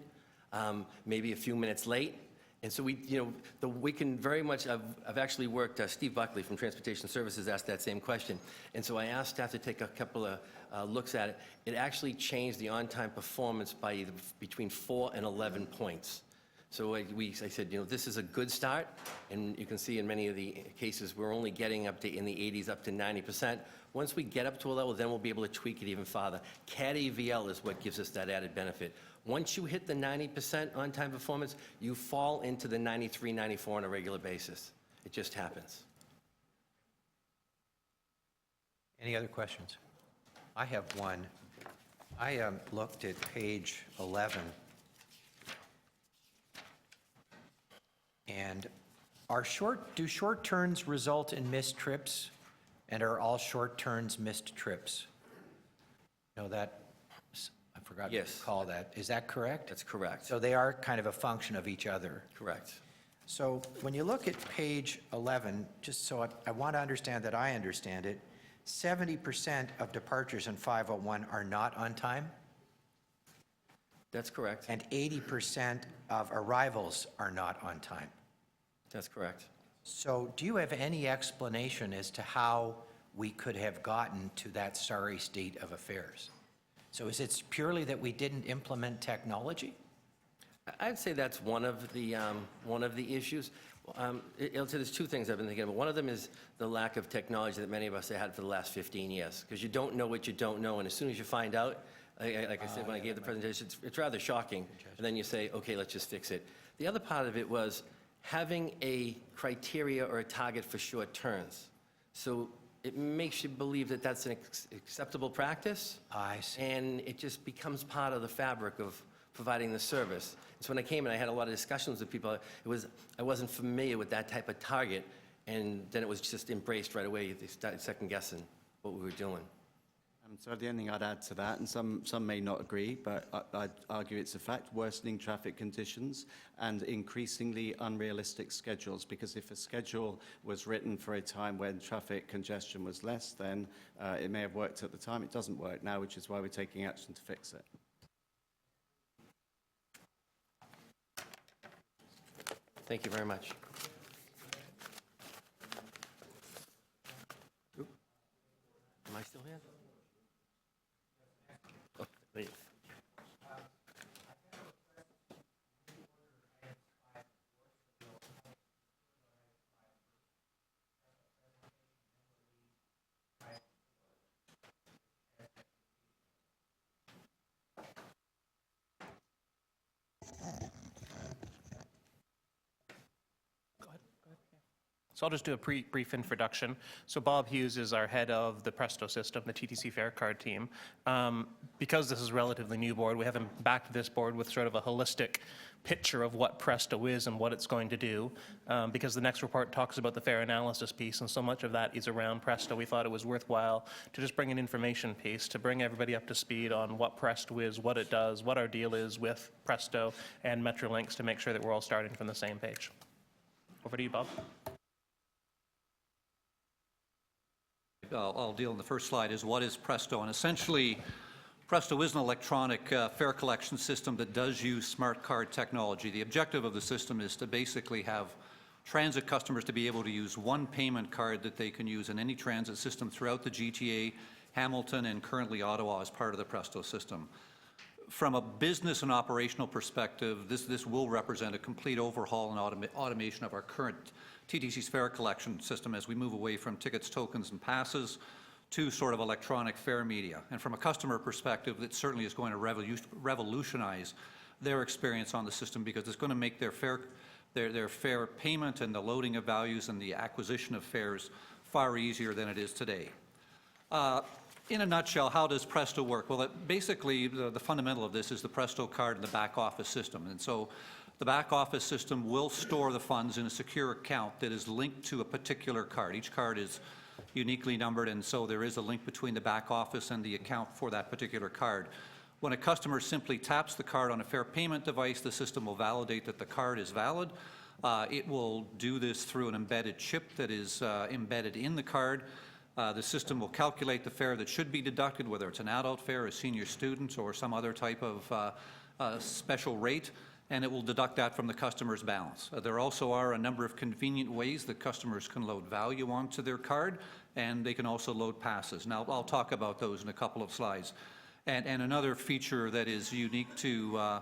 may be a few minutes late. And so we can very much, I've actually worked, Steve Buckley from Transportation Services asked that same question. And so I asked staff to take a couple of looks at it. It actually changed the on-time performance by between 4 and 11 points. So I said, this is a good start, and you can see in many of the cases, we're only getting up to, in the 80s, up to 90%. Once we get up to a level, then we'll be able to tweak it even farther. CAT AVL is what gives us that added benefit. Once you hit the 90% on-time performance, you fall into the 93, 94 on a regular basis. It just happens. Any other questions? I have one. I looked at page 11. And do short turns result in missed trips? And are all short turns missed trips? That, I forgot to call that. Is that correct? That's correct. So they are kind of a function of each other. Correct. So when you look at page 11, just so I want to understand that I understand it, 70% of departures in 501 are not on time? That's correct. And 80% of arrivals are not on time? That's correct. So do you have any explanation as to how we could have gotten to that sorry state of affairs? So is it purely that we didn't implement technology? I'd say that's one of the issues. There's 2 things I've been thinking about. One of them is the lack of technology that many of us have had for the last 15 years, because you don't know what you don't know, and as soon as you find out, like I said when I gave the presentation, it's rather shocking, and then you say, okay, let's just fix it. The other part of it was having a criteria or a target for short turns. So it makes you believe that that's an acceptable practice. I see. And it just becomes part of the fabric of providing the service. So when I came in, I had a lot of discussions with people. I wasn't familiar with that type of target, and then it was just embraced right away. They started second guessing what we were doing. So the only thing I'd add to that, and some may not agree, but I'd argue it's a fact, worsening traffic conditions and increasingly unrealistic schedules, because if a schedule was written for a time when traffic congestion was less, then it may have worked at the time. It doesn't work now, which is why we're taking action to fix it. Thank you very much. Oop. Am I still here? Oh, wait. So I'll just do a brief introduction. So Bob Hughes is our head of the Presto system, the TTC fare card team. Because this is a relatively new board, we haven't backed this board with sort of a holistic picture of what Presto is and what it's going to do. Because the next report talks about the fare analysis piece, and so much of that is around Presto, we thought it was worthwhile to just bring an information piece to bring everybody up to speed on what Presto is, what it does, what our deal is with Presto and Metrolinx, to make sure that we're all starting from the same page. Over to you, Bob. I'll deal in the first slide, is what is Presto? And essentially, Presto is an electronic fare collection system that does use smart card technology. The objective of the system is to basically have transit customers to be able to use one payment card that they can use in any transit system throughout the GTA, Hamilton, and currently Ottawa as part of the Presto system. From a business and operational perspective, this will represent a complete overhaul and automation of our current TTC's fare collection system as we move away from tickets, tokens, and passes to sort of electronic fare media. And from a customer perspective, it certainly is going to revolutionize their experience on the system because it's going to make their fare payment and the loading of values and the acquisition of fares far easier than it is today. In a nutshell, how does Presto work? Well, basically, the fundamental of this is the Presto card and the back office system. And so the back office system will store the funds in a secure account that is linked to a particular card. Each card is uniquely numbered, and so there is a link between the back office and the account for that particular card. When a customer simply taps the card on a fare payment device, the system will validate that the card is valid. It will do this through an embedded chip that is embedded in the card. The system will calculate the fare that should be deducted, whether it's an adult fare, a senior student, or some other type of special rate, and it will deduct that from the customer's balance. There also are a number of convenient ways that customers can load value onto their card, and they can also load passes. Now, I'll talk about those in a couple of slides. And another feature that is unique to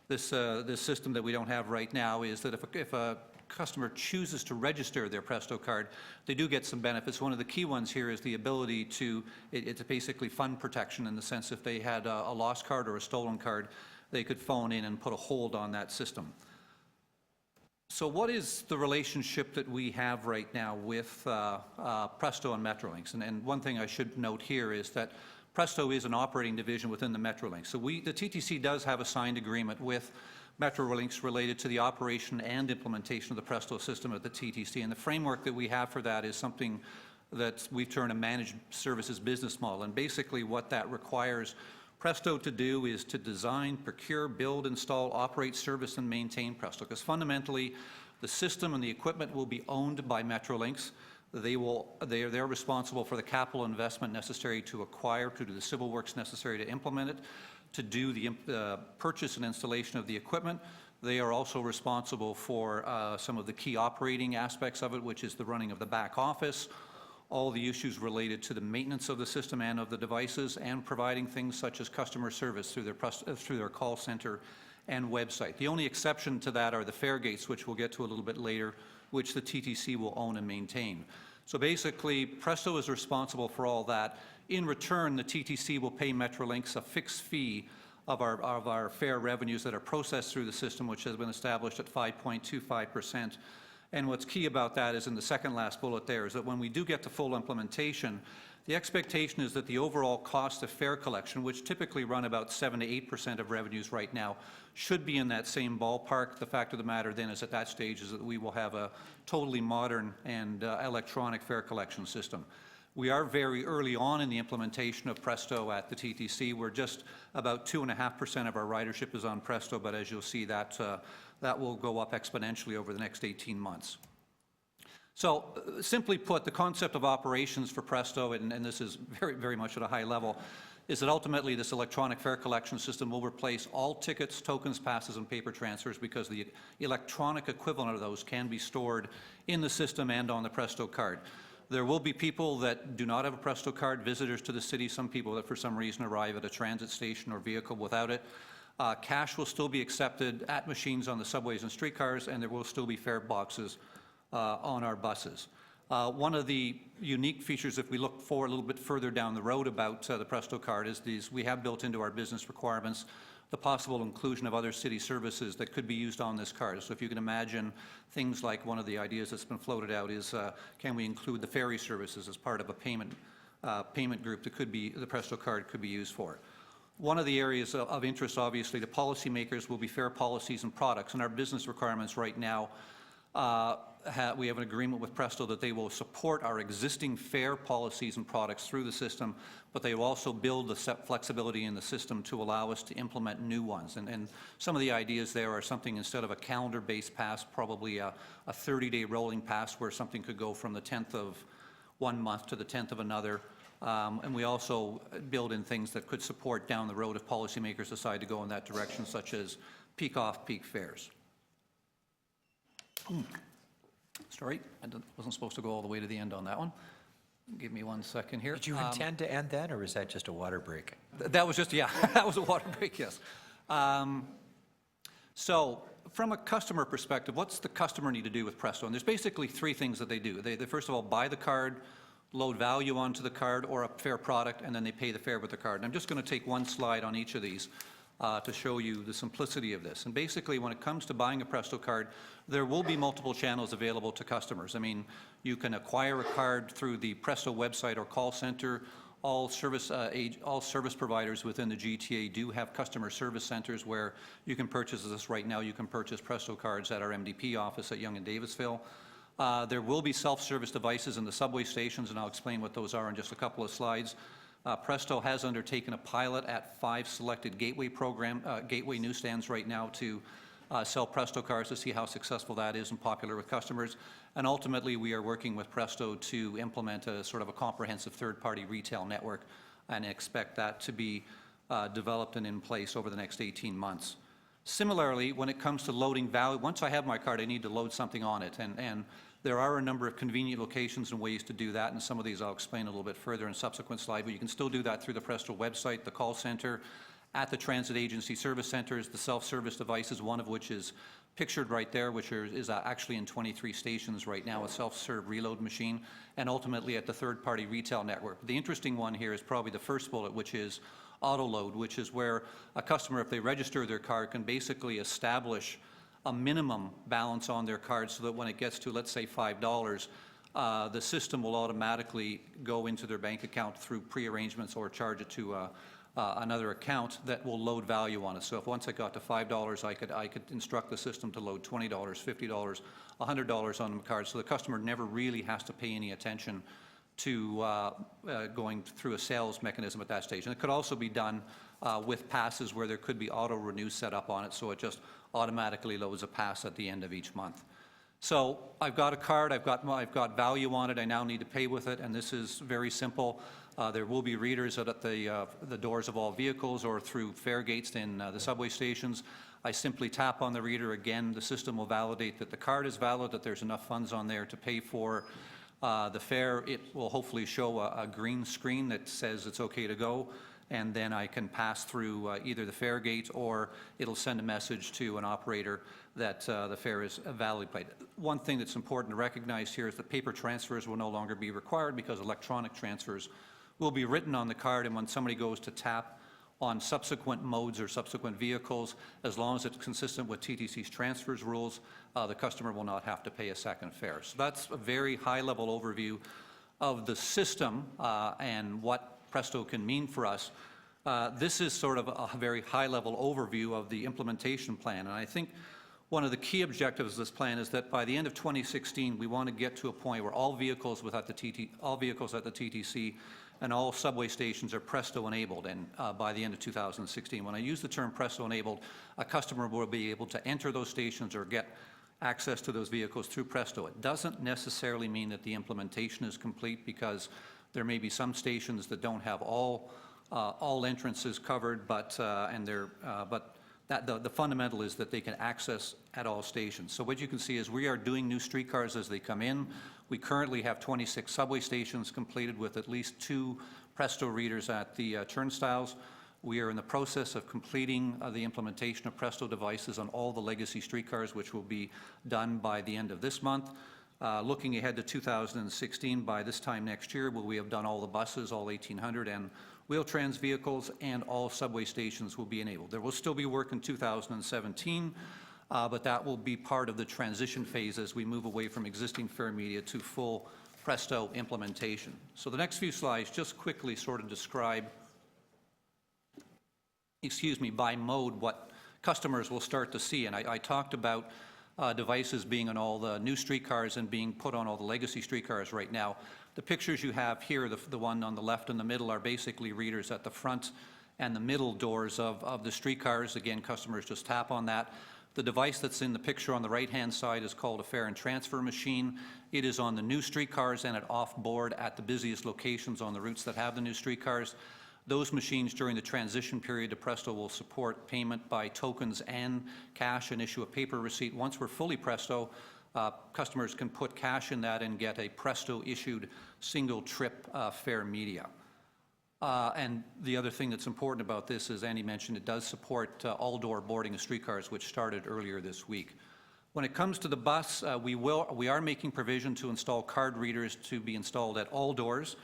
this system that we don't have right now is that if a customer chooses to register their Presto card, they do get some benefits. One of the key ones here is the ability to, it's basically fund protection in the sense if they had a lost card or a stolen card, they could phone in and put a hold on that system. So what is the relationship that we have right now with Presto and Metrolinx? And one thing I should note here is that Presto is an operating division within the Metrolinx. So the TTC does have a signed agreement with Metrolinx related to the operation and implementation of the Presto system at the TTC. And the framework that we have for that is something that we've termed a managed services business model. And basically what that requires Presto to do is to design, procure, build, install, operate, service, and maintain Presto. Because fundamentally, the system and the equipment will be owned by Metrolinx. They're responsible for the capital investment necessary to acquire, to do the civil works necessary to implement it, to do the purchase and installation of the equipment. They are also responsible for some of the key operating aspects of it, which is the running of the back office, all the issues related to the maintenance of the system and of the devices, and providing things such as customer service through their call center and website. The only exception to that are the fare gates, which we'll get to a little bit later, which the TTC will own and maintain. So basically, Presto is responsible for all that. In return, the TTC will pay Metrolinx a fixed fee of our fare revenues that are processed through the system, which has been established at 5.25%. And what's key about that is in the second last bullet there, is that when we do get to full implementation, the expectation is that the overall cost of fare collection, which typically run about 7 to 8% of revenues right now, should be in that same ballpark. The fact of the matter then is at that stage is that we will have a totally modern and electronic fare collection system. We are very early on in the implementation of Presto at the TTC. We're just about 2.5% of our ridership is on Presto, but as you'll see, that will go up exponentially over the next 18 months. So simply put, the concept of operations for Presto, and this is very, very much at a high level, is that ultimately this electronic fare collection system will replace all tickets, tokens, passes, and paper transfers because the electronic equivalent of those can be stored in the system and on the Presto card. There will be people that do not have a Presto card, visitors to the city, some people that for some reason arrive at a transit station or vehicle without it. Cash will still be accepted at machines on the subways and streetcars, and there will still be fare boxes on our buses. One of the unique features, if we look forward a little bit further down the road about the Presto card, is we have built into our business requirements the possible inclusion of other city services that could be used on this card. So if you can imagine things like one of the ideas that's been floated out is can we include the ferry services as part of a payment group that could be, the Presto card could be used for. One of the areas of interest, obviously, to policymakers will be fare policies and products. And our business requirements right now, we have an agreement with Presto that they will support our existing fare policies and products through the system, but they will also build the flexibility in the system to allow us to implement new ones. And some of the ideas there are something instead of a calendar-based pass, probably a 30-day rolling pass where something could go from the 10th of one month to the 10th of another. And we also build in things that could support down the road if policymakers decide to go in that direction, such as peak off-peak fares. Sorry, I wasn't supposed to go all the way to the end on that one. Give me 1 second here. Did you intend to end then, or was that just a water break? That was just, yeah, that was a water break, yes. So from a customer perspective, what's the customer need to do with Presto? And there's basically three things that they do. They first of all buy the card, load value onto the card or a fare product, and then they pay the fare with the card. And I'm just going to take one slide on each of these to show you the simplicity of this. And basically, when it comes to buying a Presto card, there will be multiple channels available to customers. I mean, you can acquire a card through the Presto website or call center. All service providers within the GTA do have customer service centers where you can purchase this. Right now, you can purchase Presto cards at our MDP office at Yonge and Davisville. There will be self-service devices in the subway stations, and I'll explain what those are in just a couple of slides. Presto has undertaken a pilot at 5 selected gateway newsstands right now to sell Presto cards to see how successful that is and popular with customers. And ultimately, we are working with Presto to implement a sort of a comprehensive third-party retail network and expect that to be developed and in place over the next 18 months. Similarly, when it comes to loading value, once I have my card, I need to load something on it. And there are a number of convenient locations and ways to do that, and some of these I'll explain a little bit further in subsequent slide, but you can still do that through the Presto website, the call center, at the transit agency service centers, the self-service devices, one of which is pictured right there, which is actually in 23 stations right now, a self-serve reload machine, and ultimately at the third-party retail network. The interesting one here is probably the first bullet, which is auto load, which is where a customer, if they register their card, can basically establish a minimum balance on their card so that when it gets to, let's say, $5, the system will automatically go into their bank account through pre-arrangements or charge it to another account that will load value on it. So if once it got to $5, I could instruct the system to load $20, $50, $100 on the card. So the customer never really has to pay any attention to going through a sales mechanism at that stage. And it could also be done with passes where there could be auto renew set up on it, so it just automatically loads a pass at the end of each month. So I've got a card, I've got value on it, I now need to pay with it, and this is very simple. There will be readers at the doors of all vehicles or through fare gates in the subway stations. I simply tap on the reader. Again, the system will validate that the card is valid, that there's enough funds on there to pay for the fare. It will hopefully show a green screen that says it's okay to go, and then I can pass through either the fare gate or it'll send a message to an operator that the fare is validly paid. One thing that's important to recognize here is that paper transfers will no longer be required because electronic transfers will be written on the card, and when somebody goes to tap on subsequent modes or subsequent vehicles, as long as it's consistent with TTC's transfers rules, the customer will not have to pay a second fare. So that's a very high-level overview of the system and what Presto can mean for us. This is sort of a very high-level overview of the implementation plan, and I think one of the key objectives of this plan is that by the end of 2016, we want to get to a point where all vehicles at the TTC and all subway stations are Presto enabled, and by the end of 2016. When I use the term Presto enabled, a customer will be able to enter those stations or get access to those vehicles through Presto. It doesn't necessarily mean that the implementation is complete, because there may be some stations that don't have all entrances covered, but the fundamental is that they can access at all stations. So what you can see is we are doing new streetcars as they come in. We currently have 26 subway stations completed with at least 2 Presto readers at the turnstiles. We are in the process of completing the implementation of Presto devices on all the legacy streetcars, which will be done by the end of this month. Looking ahead to 2016, by this time next year, we have done all the buses, all 1,800, and Wheel-Trans vehicles, and all subway stations will be enabled. There will still be work in 2017, but that will be part of the transition phase as we move away from existing fare media to full Presto implementation. So the next few slides just quickly sort of describe, by mode what customers will start to see. And I talked about devices being on all the new streetcars and being put on all the legacy streetcars right now. The pictures you have here, the one on the left and the middle, are basically readers at the front and the middle doors of the streetcars. Again, customers just tap on that. The device that's in the picture on the right-hand side is called a fare and transfer machine. It is on the new streetcars and at off-board at the busiest locations on the routes that have the new streetcars. Those machines during the transition period to Presto will support payment by tokens and cash and issue a paper receipt. Once we're fully Presto, customers can put cash in that and get a Presto-issued single-trip fare media. And the other thing that's important about this, as Andy mentioned, it does support all-door boarding of streetcars, which started earlier this week. When it comes to the bus, we are making provision to install card readers to be installed at all doors.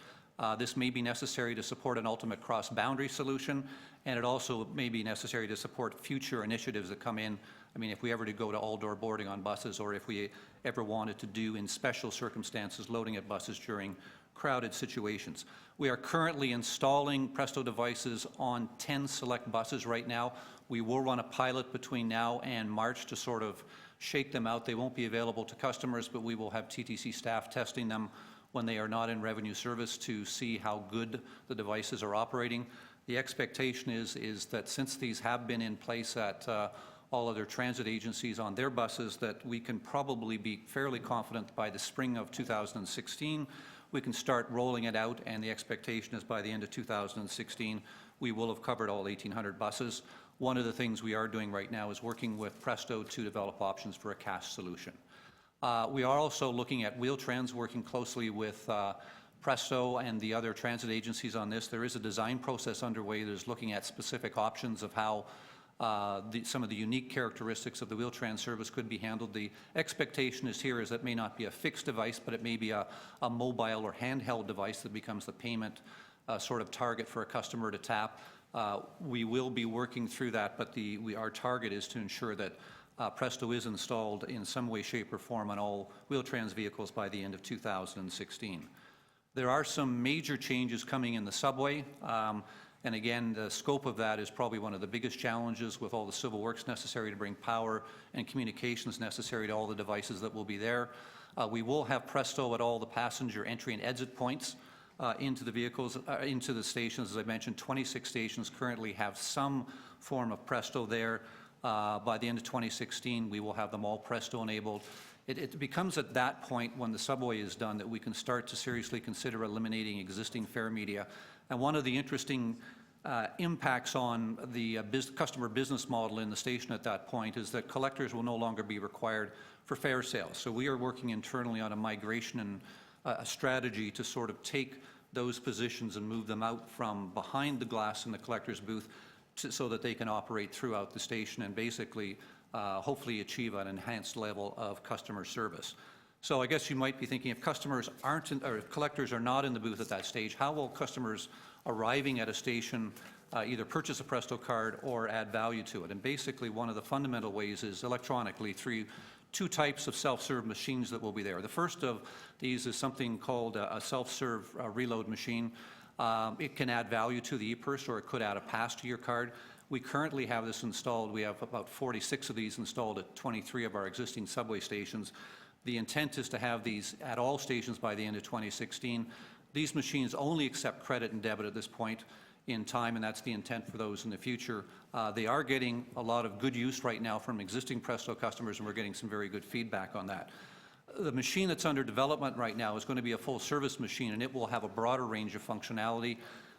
This may be necessary to support an ultimate cross-boundary solution, and it also may be necessary to support future initiatives that come in. I mean, if we ever to go to all-door boarding on buses, or if we ever wanted to do, in special circumstances, loading at buses during crowded situations. We are currently installing Presto devices on 10 select buses right now. We will run a pilot between now and March to sort of shake them out. They won't be available to customers, but we will have TTC staff testing them when they are not in revenue service to see how good the devices are operating. The expectation is that since these have been in place at all other transit agencies on their buses, that we can probably be fairly confident by the spring of 2016 we can start rolling it out, and the expectation is by the end of 2016 we will have covered all 1,800 buses. One of the things we are doing right now is working with Presto to develop options for a cash solution. We are also looking at Wheel-Trans, working closely with Presto and the other transit agencies on this. There is a design process underway that is looking at specific options of how some of the unique characteristics of the Wheel-Trans service could be handled. The expectation is here is that it may not be a fixed device, but it may be a mobile or handheld device that becomes the payment sort of target for a customer to tap. We will be working through that, but our target is to ensure that Presto is installed in some way, shape, or form on all Wheel-Trans vehicles by the end of 2016. There are some major changes coming in the subway. And again, the scope of that is probably one of the biggest challenges, with all the civil works necessary to bring power and communications necessary to all the devices that will be there. We will have Presto at all the passenger entry and exit points into the vehicles, into the stations. As I mentioned, 26 stations currently have some form of Presto there. By the end of 2016, we will have them all Presto enabled. It becomes at that point, when the subway is done, that we can start to seriously consider eliminating existing fare media. And one of the interesting impacts on the customer business model in the station at that point is that collectors will no longer be required for fare sales. So we are working internally on a migration and a strategy to sort of take those positions and move them out from behind the glass in the collector's booth so that they can operate throughout the station and basically hopefully achieve an enhanced level of customer service. So I guess you might be thinking, if customers aren't or if collectors are not in the booth at that stage, how will customers arriving at a station either purchase a Presto card or add value to it? And basically, one of the fundamental ways is electronically through two types of self-serve machines that will be there. The first of these is something called a self-serve reload machine. It can add value to the e-purse, or it could add a pass to your card. We currently have this installed. We have about 46 of these installed at 23 of our existing subway stations. The intent is to have these at all stations by the end of 2016. These machines only accept credit and debit at this point in time, and that's the intent for those in the future. They are getting a lot of good use right now from existing Presto customers, and we're getting some very good feedback on that. The machine that's under development right now is going to be a full-service machine, and it will have a broader range of functionality.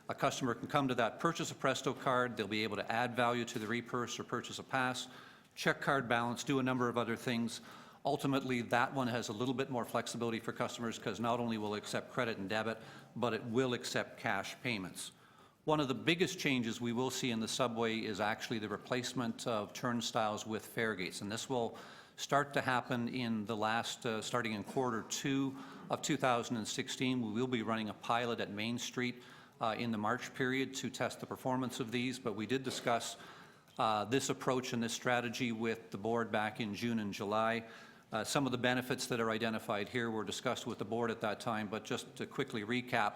A customer can come to that, purchase a Presto card, they'll be able to add value to the e-purse or purchase a pass, check card balance, do a number of other things. Ultimately, that one has a little bit more flexibility for customers, because not only will it accept credit and debit, but it will accept cash payments. One of the biggest changes we will see in the subway is actually the replacement of turnstiles with fare gates, and this will start to happen in the last, starting in Q2 of 2016. We will be running a pilot at Main Street in the March period to test the performance of these, but we did discuss this approach and this strategy with the board back in June and July. Some of the benefits that are identified here were discussed with the board at that time, but just to quickly recap,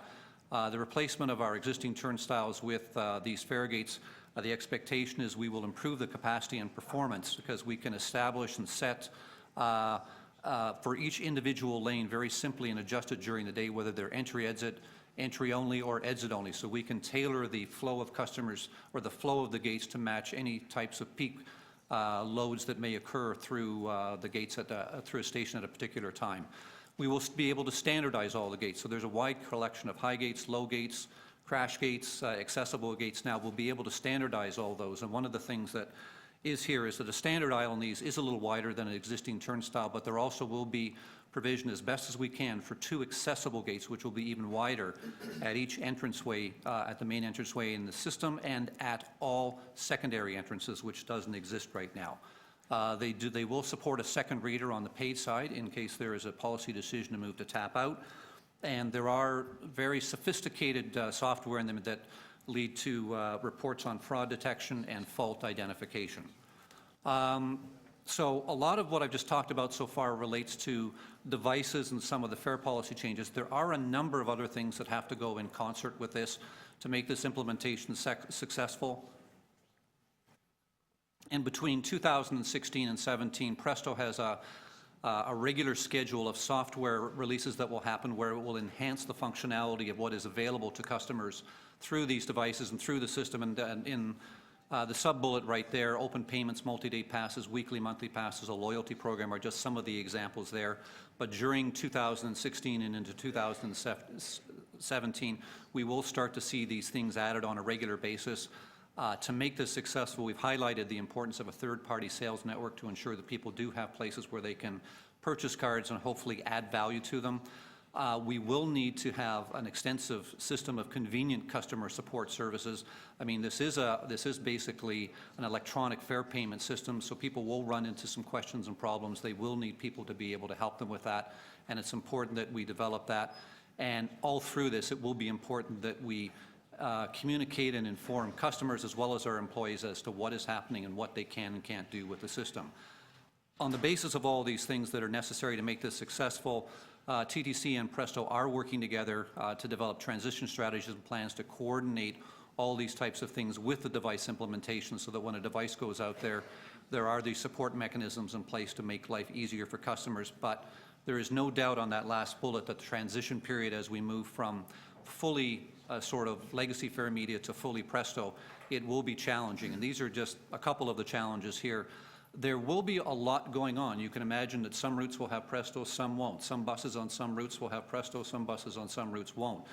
the replacement of our existing turnstiles with these fare gates, the expectation is we will improve the capacity and performance, because we can establish and set for each individual lane very simply and adjust it during the day, whether they're entry-exit, entry only, or exit only. So we can tailor the flow of customers or the flow of the gates to match any types of peak loads that may occur through the gates through a station at a particular time. We will be able to standardize all the gates. So there's a wide collection of high gates, low gates, crash gates, accessible gates. Now we'll be able to standardize all those. And one of the things that is here is that a standard aisle on these is a little wider than an existing turnstile, but there also will be provision as best as we can for 2 accessible gates, which will be even wider at each entranceway, at the main entranceway in the system and at all secondary entrances, which doesn't exist right now. They will support a second reader on the paid side in case there is a policy decision to move to tap out. And there are very sophisticated software in them that lead to reports on fraud detection and fault identification. So a lot of what I've just talked about so far relates to devices and some of the fare policy changes. There are a number of other things that have to go in concert with this to make this implementation successful. And between 2016 and 17, Presto has a regular schedule of software releases that will happen where it will enhance the functionality of what is available to customers through these devices and through the system. And in the sub-bullet right there, open payments, multi-day passes, weekly, monthly passes, a loyalty program are just some of the examples there. But during 2016 and into 2017, we will start to see these things added on a regular basis. To make this successful, we've highlighted the importance of a third-party sales network to ensure that people do have places where they can purchase cards and hopefully add value to them. We will need to have an extensive system of convenient customer support services. I mean, this is basically an electronic fare payment system, so people will run into some questions and problems. They will need people to be able to help them with that, and it's important that we develop that. And all through this, it will be important that we communicate and inform customers as well as our employees as to what is happening and what they can and can't do with the system. On the basis of all these things that are necessary to make this successful, TTC and Presto are working together to develop transition strategies and plans to coordinate all these types of things with the device implementation so that when a device goes out there, there are these support mechanisms in place to make life easier for customers. But there is no doubt on that last bullet that the transition period as we move from fully sort of legacy fare media to fully Presto, it will be challenging. And these are just a couple of the challenges here. There will be a lot going on. You can imagine that some routes will have Presto, some won't. Some buses on some routes will have Presto, some buses on some routes won't.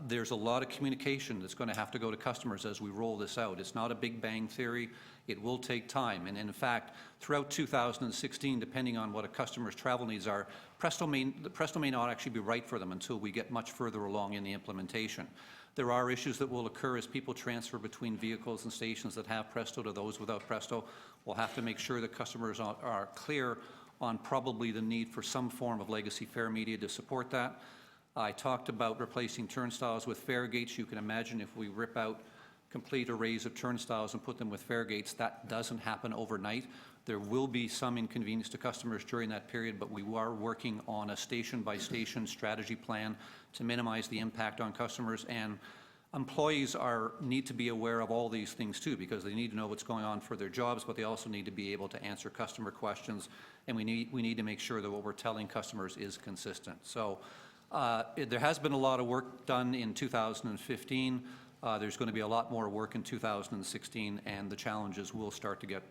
There's a lot of communication that's going to have to go to customers as we roll this out. It's not a big bang theory. It will take time. And in fact, throughout 2016, depending on what a customer's travel needs are, Presto may not actually be right for them until we get much further along in the implementation. There are issues that will occur as people transfer between vehicles and stations that have Presto to those without Presto. We'll have to make sure that customers are clear on probably the need for some form of legacy fare media to support that. I talked about replacing turnstiles with fare gates. You can imagine if we rip out complete arrays of turnstiles and put them with fare gates, that doesn't happen overnight. There will be some inconvenience to customers during that period, but we are working on a station-by-station strategy plan to minimize the impact on customers. And employees need to be aware of all these things too, because they need to know what's going on for their jobs, but they also need to be able to answer customer questions. And we need to make sure that what we're telling customers is consistent. So there has been a lot of work done in 2015. There's going to be a lot more work in 2016, and the challenges will start to get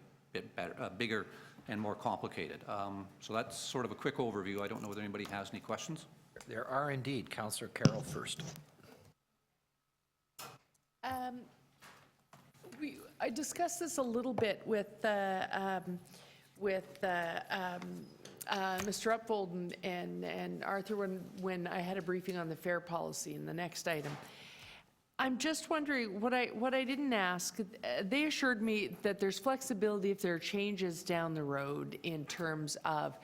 bigger and more complicated. So that's sort of a quick overview. I don't know whether anybody has any questions. There are indeed. Councillor Carroll first. I discussed this a little bit with Mr. Upfold and Arthur when I had a briefing on the fare policy in the next item. I'm just wondering, what I didn't ask, they assured me that there's flexibility if there are changes down the road in terms of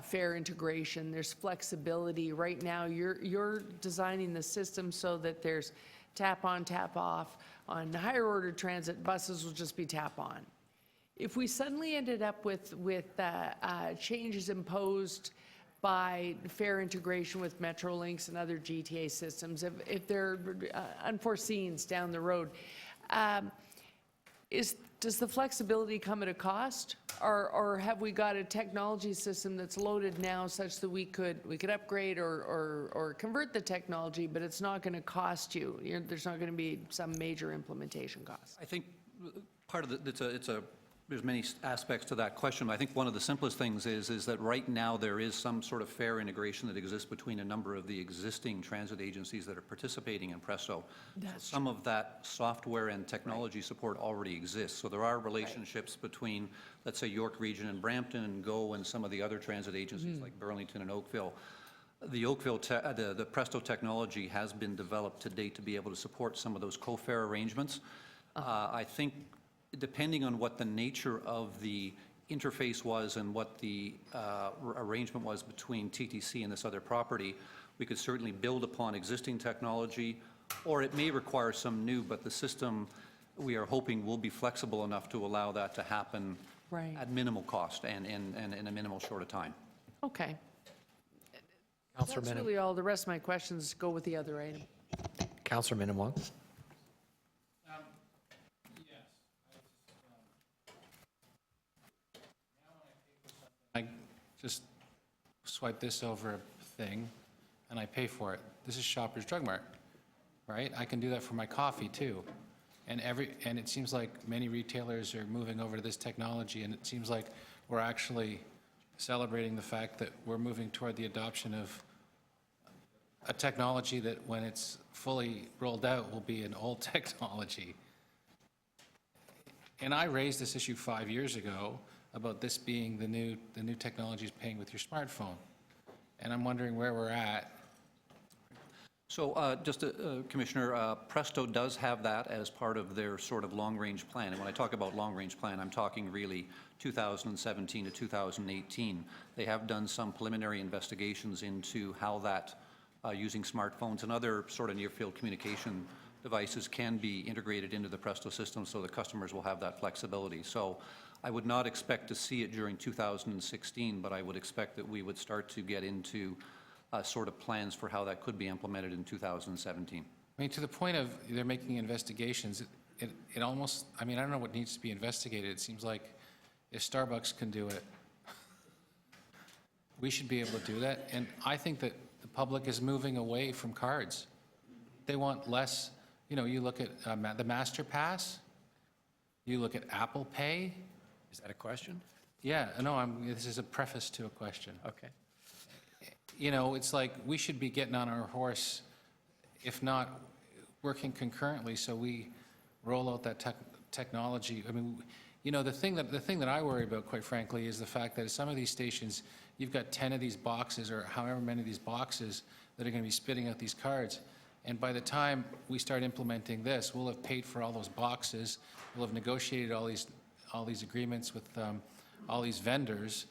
fare integration. There's flexibility. Right now, you're designing the system so that there's tap on, tap off. On higher order transit, buses will just be tap on. If we suddenly ended up with changes imposed by fare integration with Metrolinx and other GTA systems, if there are unforeseens down the road, does the flexibility come at a cost, or have we got a technology system that's loaded now such that we could upgrade or convert the technology, but it's not going to cost there's not going to be some major implementation cost? I think part of it's there's many aspects to that question. I think one of the simplest things is that right now there is some sort of fair integration that exists between a number of the existing transit agencies that are participating in Presto. So some of that software and technology support already exists. So there are relationships between, let's say, York Region and Brampton and GO and some of the other transit agencies like Burlington and Oakville. The Presto technology has been developed to date to be able to support some of those co-fare arrangements. I think depending on what the nature of the interface was and what the arrangement was between TTC and this other property, we could certainly build upon existing technology, or it may require some new, but the system, we are hoping, will be flexible enough to allow that to happen at minimal cost and in a minimal short of time. Okay. Councillor That's Minnan. really all. The rest of my questions go with the other item. Councillor Minnan. I just swipe this over a thing and I pay for it. This is Shoppers Drug Mart, right? I can do that for my coffee too. And it seems like many retailers are moving over to this technology, and it seems like we're actually celebrating the fact that we're moving toward the adoption of a technology that, when it's fully rolled out, will be an old technology. And I raised this issue 5 years ago about this being the new technology is paying with your smartphone. And I'm wondering where we're at. So Commissioner, Presto does have that as part of their sort of long-range plan. And when I talk about long-range plan, I'm talking really 2017 to 2018. They have done some preliminary investigations into how that using smartphones and other sort of near-field communication devices can be integrated into the Presto system so the customers will have that flexibility. So I would not expect to see it during 2016, but I would expect that we would start to get into sort of plans for how that could be implemented in 2017. I mean, to the point of they're making investigations, it almost, I mean, I don't know what needs to be investigated. It seems like if Starbucks can do it, we should be able to do that. And I think that the public is moving away from cards. They want less, you know, you look at the Master Pass, you look at Apple Pay. Is that a question? Yeah, no, this is a preface to a question. Okay. You know, it's like we should be getting on our horse, if not working concurrently, so we roll out that technology. I mean, you know, the thing that I worry about, quite frankly, is the fact that at some of these stations, you've got 10 of these boxes or however many of these boxes that are going to be spitting out these cards. And by the time we start implementing this, we'll have paid for all those boxes. We'll have negotiated all these agreements with all these vendors.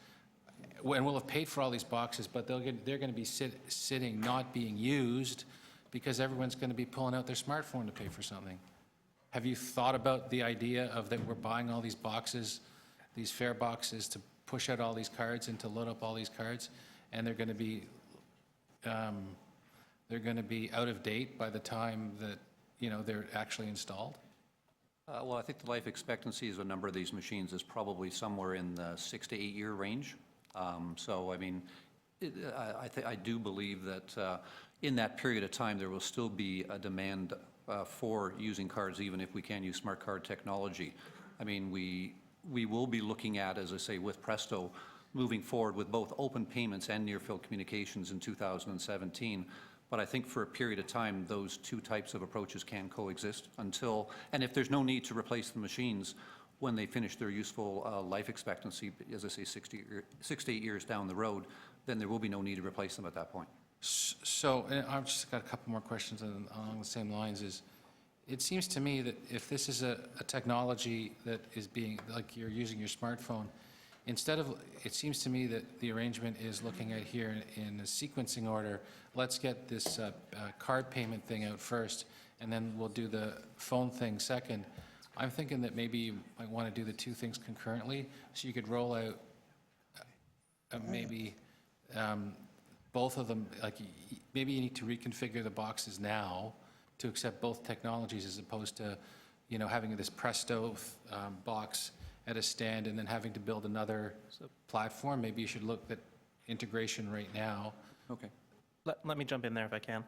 And we'll have paid for all these boxes, but they're going to be sitting not being used because everyone's going to be pulling out their smartphone to pay for something. Have you thought about the idea of that we're buying all these boxes, these fare boxes, to push out all these cards and to load up all these cards, and they're going to be out of date by the time that, you know, they're actually installed? Well, I think the life expectancy of a number of these machines is probably somewhere in the 6 to 8 year range. So, I mean, I do believe that in that period of time, there will still be a demand for using cards, even if we can use smart card technology. I mean, we will be looking at, as I say, with Presto, moving forward with both open payments and near-field communications in 2017. But I think for a period of time, those two types of approaches can coexist until, and if there's no need to replace the machines when they finish their useful life expectancy, as I say, 6 to 8 years down the road, then there will be no need to replace them at that point. So, and I've just got a couple more questions along the same lines. It seems to me that if this is a technology that is being, like you're using your smartphone, it seems to me that the arrangement is looking at here in a sequencing order. Let's get this card payment thing out first, and then we'll do the phone thing second. I'm thinking that maybe you might want to do the two things concurrently, so you could roll out maybe both of them. Like maybe you need to reconfigure the boxes now to accept both technologies, as opposed to, you know, having this Presto box at a stand and then having to build another platform. Maybe you should look at integration right now. Okay. Let me jump in there if I can.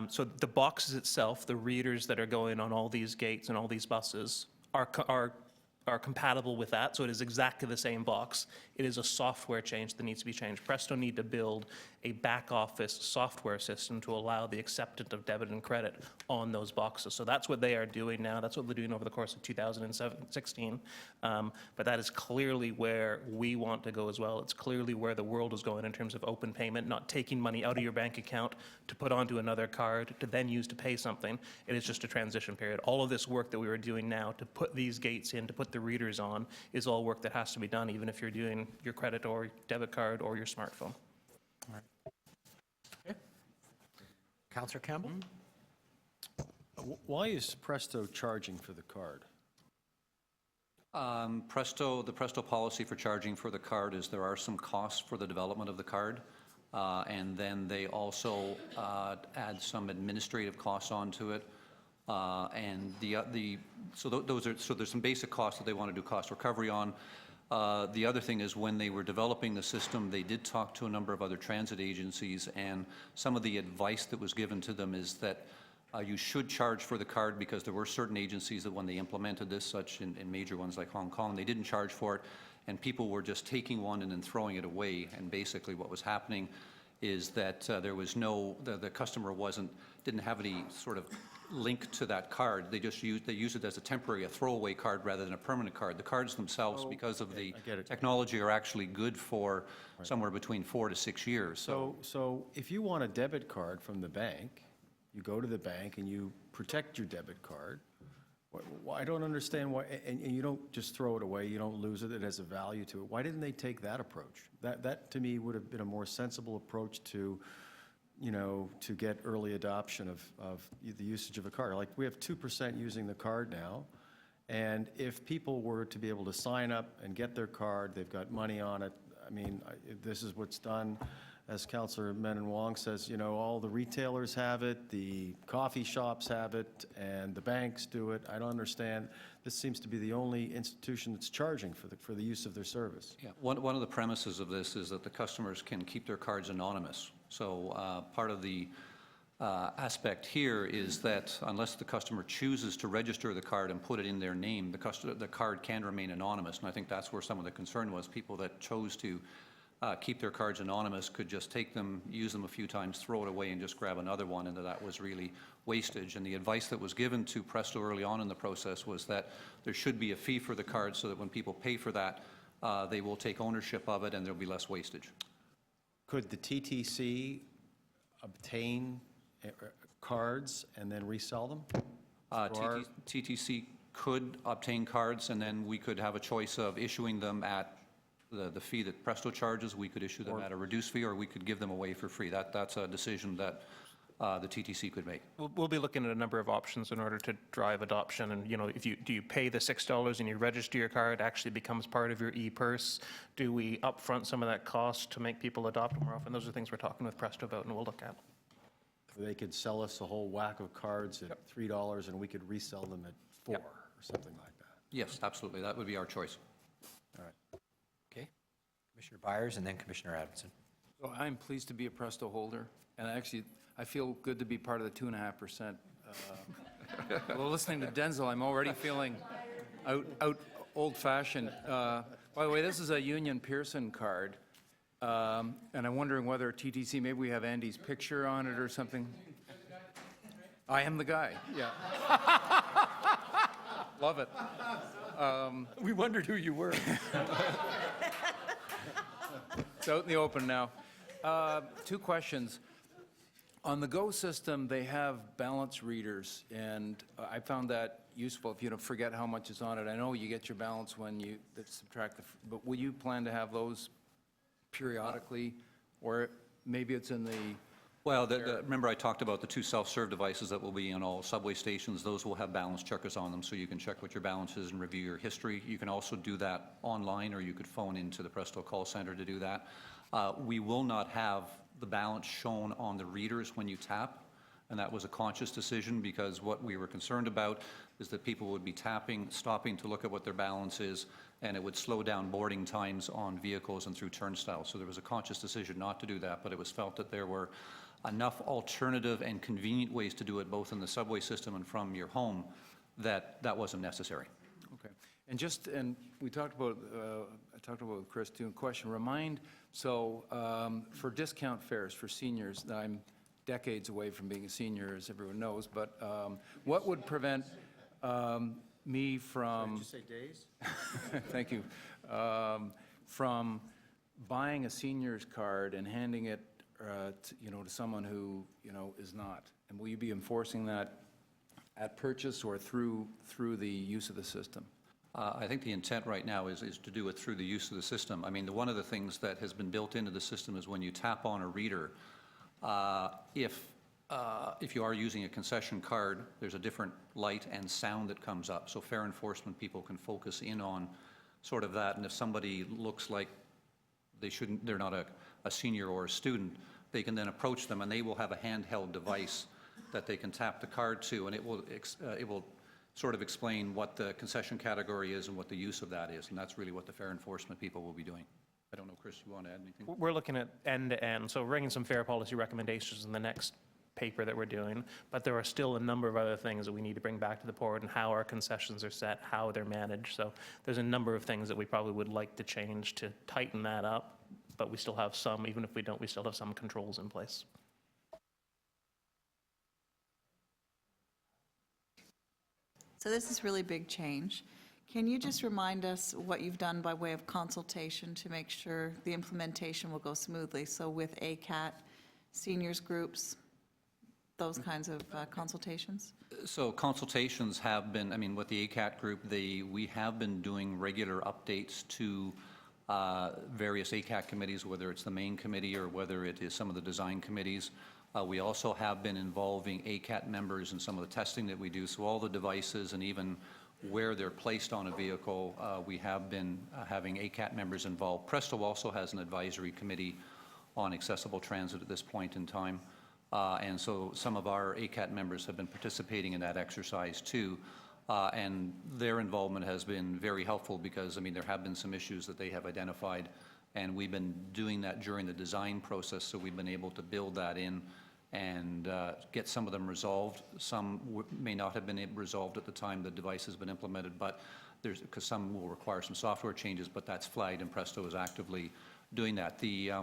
So the boxes itself, the readers that are going on all these gates and all these buses are are compatible with that, so it is exactly the same box. It is a software change that needs to be changed. Presto need to build a back office software system to allow the acceptance of debit and credit on those boxes. So that's what they are doing now. That's what they're doing over the course of 2016. But that is clearly where we want to go as well. It's clearly where the world is going in terms of open payment, not taking money out of your bank account to put onto another card to then use to pay something. It is just a transition period. All of this work that we are doing now to put these gates in, to put the readers on, is all work that has to be done, even if you're doing your credit or debit card or your smartphone. Councillor Campbell? Why is Presto charging for the card? The Presto policy for charging for the card is there are some costs for the development of the card, and then they also add some administrative costs onto it. And so there's some basic costs that they want to do cost recovery on. The other thing is when they were developing the system, they did talk to a number of other transit agencies, and some of the advice that was given to them is that you should charge for the card, because there were certain agencies that when they implemented this, such in major ones like Hong Kong, they didn't charge for it, and people were just taking one and then throwing it away. And basically what was happening is that there was the customer didn't have any sort of link to that card. They use it as a temporary, a throwaway card rather than a permanent card. The cards themselves, because of the technology, are actually good for somewhere between 4 to 6 years. So if you want a debit card from the bank, you go to the bank and you protect your debit card. I don't understand why, and you don't just throw it away, you don't lose it, it has a value to it. Why didn't they take that approach? That to me would have been a more sensible approach to get early adoption of the usage of a card. Like, we have 2% using the card now, and if people were to be able to sign up and get their card, they've got money on it. I mean, this is what's done. As Councillor Menon Wong says, all the retailers have it, the coffee shops have it, and the banks do it. I don't understand. This seems to be the only institution that's charging for the use of their service. Yeah, one of the premises of this is that the customers can keep their cards anonymous. So part of the aspect here is that unless the customer chooses to register the card and put it in their name, the card can remain anonymous. And I think that's where some of the concern was. People that chose to keep their cards anonymous could just take them, use them a few times, throw it away, and just grab another one, and that was really wastage. And the advice that was given to Presto early on in the process was that there should be a fee for the card, so that when people pay for that, they will take ownership of it and there'll be less wastage. Could the TTC obtain cards and then resell them? TTC could obtain cards, and then we could have a choice of issuing them at the fee that Presto charges. We could issue them at a reduced fee, or we could give them away for free. That's a decision that the TTC could make. We'll be looking at a number of options in order to drive adoption. And, do you pay the $6 and you register your card, actually becomes part of your e-purse? Do we upfront some of that cost to make people adopt more often? Those are things we're talking with Presto about, and we'll look at. They could sell us a whole whack of cards at $3, and we could resell them at $4 or something like that. Yes, absolutely. That would be our choice. All right. Okay. Commissioner Byers and then Commissioner Adamson. So I'm pleased to be a Presto holder, and actually, I feel good to be part of the 2.5%. Well, listening to Denzel, I'm already feeling out old-fashioned. By the way, this is a Union Pearson card, and I'm wondering whether TTC, maybe we have Andy's picture on it or something. I am the guy, yeah. Love it. We wondered who you were. It's out in the open now. 2 questions. On the Go system, they have balance readers, and I found that useful if you don't forget how much is on it. I know you get your balance when you subtract but will you plan to have those periodically, or maybe it's in the... Well, remember I talked about the 2 self-serve devices that will be in all subway stations. Those will have balance checkers on them, so you can check what your balance is and review your history. You can also do that online, or you could phone into the Presto call center to do that. We will not have the balance shown on the readers when you tap, and that was a conscious decision, because what we were concerned about is that people would be tapping, stopping to look at what their balance is, and it would slow down boarding times on vehicles and through turnstiles. So there was a conscious decision not to do that, but it was felt that there were enough alternative and convenient ways to do it, both in the subway system and from your home, that wasn't necessary. Okay. And we talked about, I talked about with Chris too, question, for discount fares for seniors, I'm decades away from being a senior, as everyone knows, but what would prevent me from... Did you say days? Thank you. From buying a senior's card and handing it, to someone who, is not? And will you be enforcing that at purchase or through the use of the system? I think the intent right now is to do it through the use of the system. I mean, one of the things that has been built into the system is when you tap on a reader, if you are using a concession card, there's a different light and sound that comes up. So fare enforcement people can focus in on sort of that. And if somebody looks like they're not a senior or a student, they can then approach them and they will have a handheld device that they can tap the card to, and it will sort of explain what the concession category is and what the use of that is. And that's really what the fare enforcement people will be doing. I don't know, Chris, you want to add anything? We're looking at end-to-end, so we're bringing some fare policy recommendations in the next paper that we're doing, but there are still a number of other things that we need to bring back to the board and how our concessions are set, how they're managed. So there's a number of things that we probably would like to change to tighten that up, but we still have some, even if we don't, we still have some controls in place. So this is really big change. Can you just remind us what you've done by way of consultation to make sure the implementation will go smoothly? So with ACAT, seniors groups, those kinds of consultations? So consultations have been, with the ACAT group, we have been doing regular updates to various ACAT committees, whether it's the main committee or whether it is some of the design committees. We also have been involving ACAT members in some of the testing that we do. So all the devices and even where they're placed on a vehicle, we have been having ACAT members involved. Presto also has an advisory committee on accessible transit at this point in time. And so some of our ACAT members have been participating in that exercise too. And their involvement has been very helpful because, there have been some issues that they have identified, and we've been doing that during the design process, so we've been able to build that in and get some of them resolved. Some may not have been resolved at the time the device has been implemented, but because some will require some software changes, but that's flagged, and Presto is actively doing that. The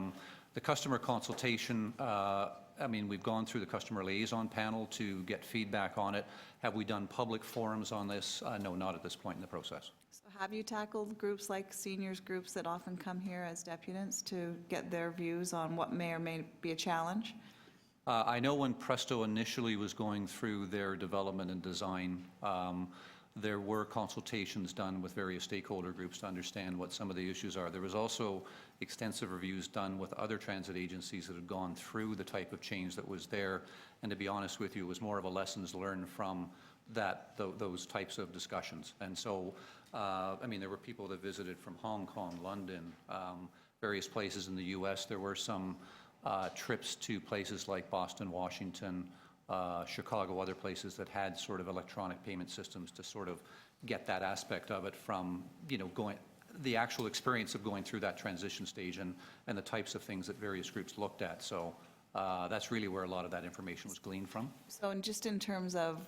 customer consultation, we've gone through the customer liaison panel to get feedback on it. Have we done public forums on this? No, not at this point in the process. So have you tackled groups like seniors groups that often come here as deputants to get their views on what may or may be a challenge? I know when Presto initially was going through their development and design, there were consultations done with various stakeholder groups to understand what some of the issues are. There was also extensive reviews done with other transit agencies that had gone through the type of change that was there. And to be honest with you, it was more of a lessons learned from those types of discussions. And so, there were people that visited from Hong Kong, London, various places in the U.S. There were some trips to places like Boston, Washington, Chicago, other places that had sort of electronic payment systems to sort of get that aspect of it from, the actual experience of going through that transition stage and the types of things that various groups looked at. So that's really where a lot of that information was gleaned from. So just in terms of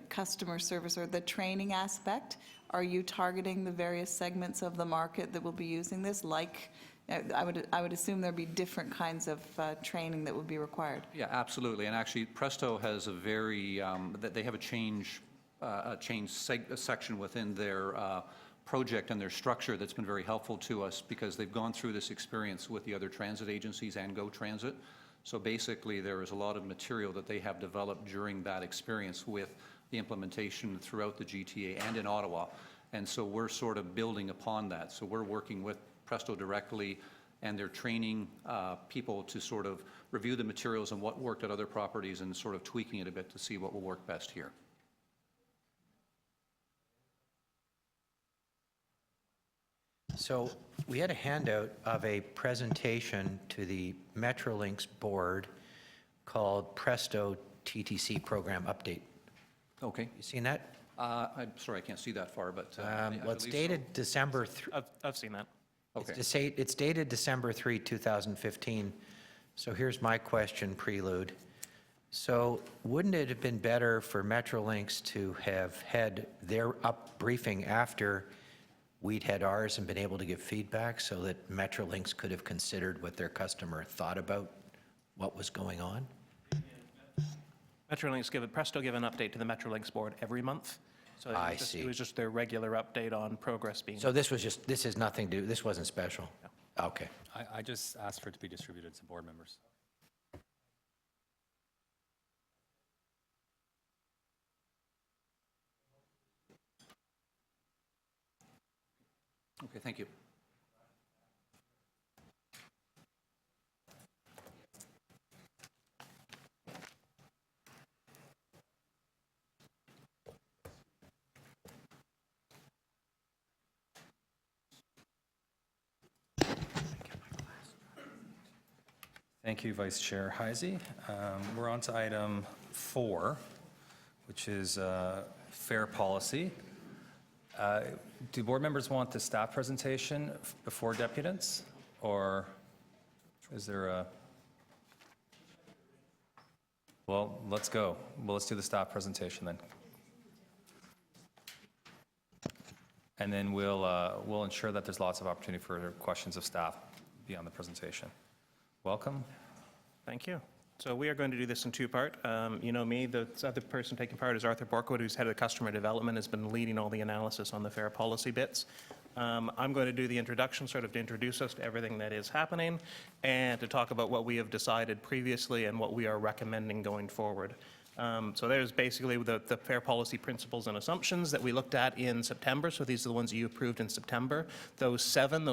customer service or the training aspect, are you targeting the various segments of the market that will be using this? Like, I would assume there'd be different kinds of training that would be required. Yeah, absolutely. And actually, Presto has a very, they have a change section within their project and their structure that's been very helpful to us because they've gone through this experience with the other transit agencies and Go Transit. So basically, there is a lot of material that they have developed during that experience with the implementation throughout the GTA and in Ottawa. And so we're sort of building upon that. So we're working with Presto directly, and they're training people to sort of review the materials and what worked at other properties and sort of tweaking it a bit to see what will work best here. So we had a handout of a presentation to the Metrolinx board called Presto TTC Program Update. Okay. You seen that? I'm sorry, I can't see that far, but Well, it's dated December. I've seen that. Okay. It's dated December 3, 2015. So here's my question prelude. So wouldn't it have been better for Metrolinx to have had their briefing after we'd had ours and been able to give feedback so that Metrolinx could have considered what their customer thought about what was going on? Presto give an update to the Metrolinx board every month. So I see. It was just their regular update on progress being. So this is nothing to, this wasn't special? No. Okay. I just asked for it to be distributed to board members. Okay, thank you. Thank you, Vice Chair Heisey. We're on to item 4, which is fair policy. Do board members want the staff presentation before deputants, or is there a... Well, let's go. Well, let's do the staff presentation then. And then we'll ensure that there's lots of opportunity for questions of staff beyond the presentation. Welcome. Thank you. So we are going to do this in two-part. You know me, the other person taking part is Arthur Borkwood, who's head of customer development, has been leading all the analysis on the fair policy bits. I'm going to do the introduction, sort of to introduce us to everything that is happening, and to talk about what we have decided previously and what we are recommending going forward. So there's basically the fair policy principles and assumptions that we looked at in September. So these are the ones that you approved in September. Those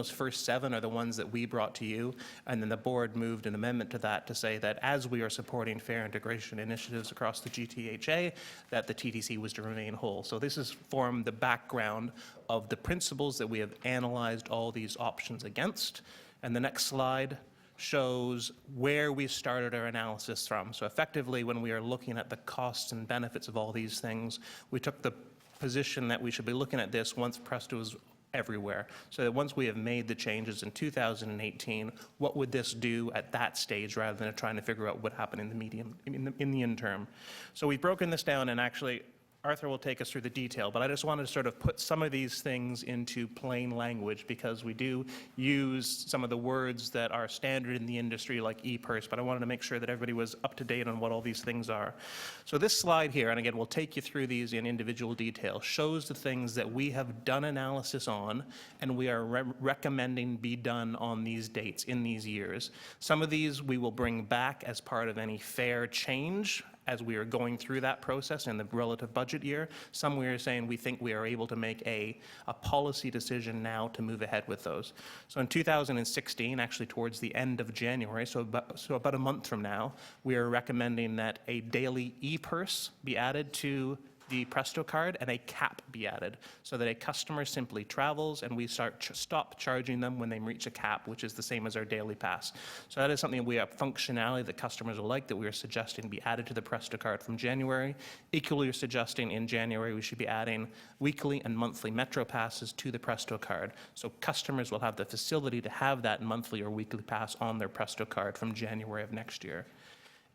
first seven are the ones that we brought to you. And then the board moved an amendment to that to say that as we are supporting fair integration initiatives across the GTHA, that the TTC was to remain whole. So this is formed the background of the principles that we have analyzed all these options against. And the next slide shows where we started our analysis from. So effectively, when we are looking at the costs and benefits of all these things, we took the position that we should be looking at this once Presto is everywhere. So that once we have made the changes in 2018, what would this do at that stage rather than trying to figure out what happened in the interim. So we've broken this down, and actually Arthur will take us through the detail, but I just wanted to sort of put some of these things into plain language because we do use some of the words that are standard in the industry like e-purse, but I wanted to make sure that everybody was up to date on what all these things are. So this slide here, and again, we'll take you through these in individual detail, shows the things that we have done analysis on and we are recommending be done on these dates in these years. Some of these we will bring back as part of any fair change as we are going through that process in the relative budget year. Some we are saying we think we are able to make a policy decision now to move ahead with those. So in 2016, actually towards the end of January, so about a month from now, we are recommending that a daily e-purse be added to the Presto card and a cap be added so that a customer simply travels and we stop charging them when they reach a cap, which is the same as our daily pass. So that is something we have functionality that customers will like that we are suggesting be added to the Presto card from January. Equally, we're suggesting in January we should be adding weekly and monthly Metro passes to the Presto card. So customers will have the facility to have that monthly or weekly pass on their Presto card from January of next year.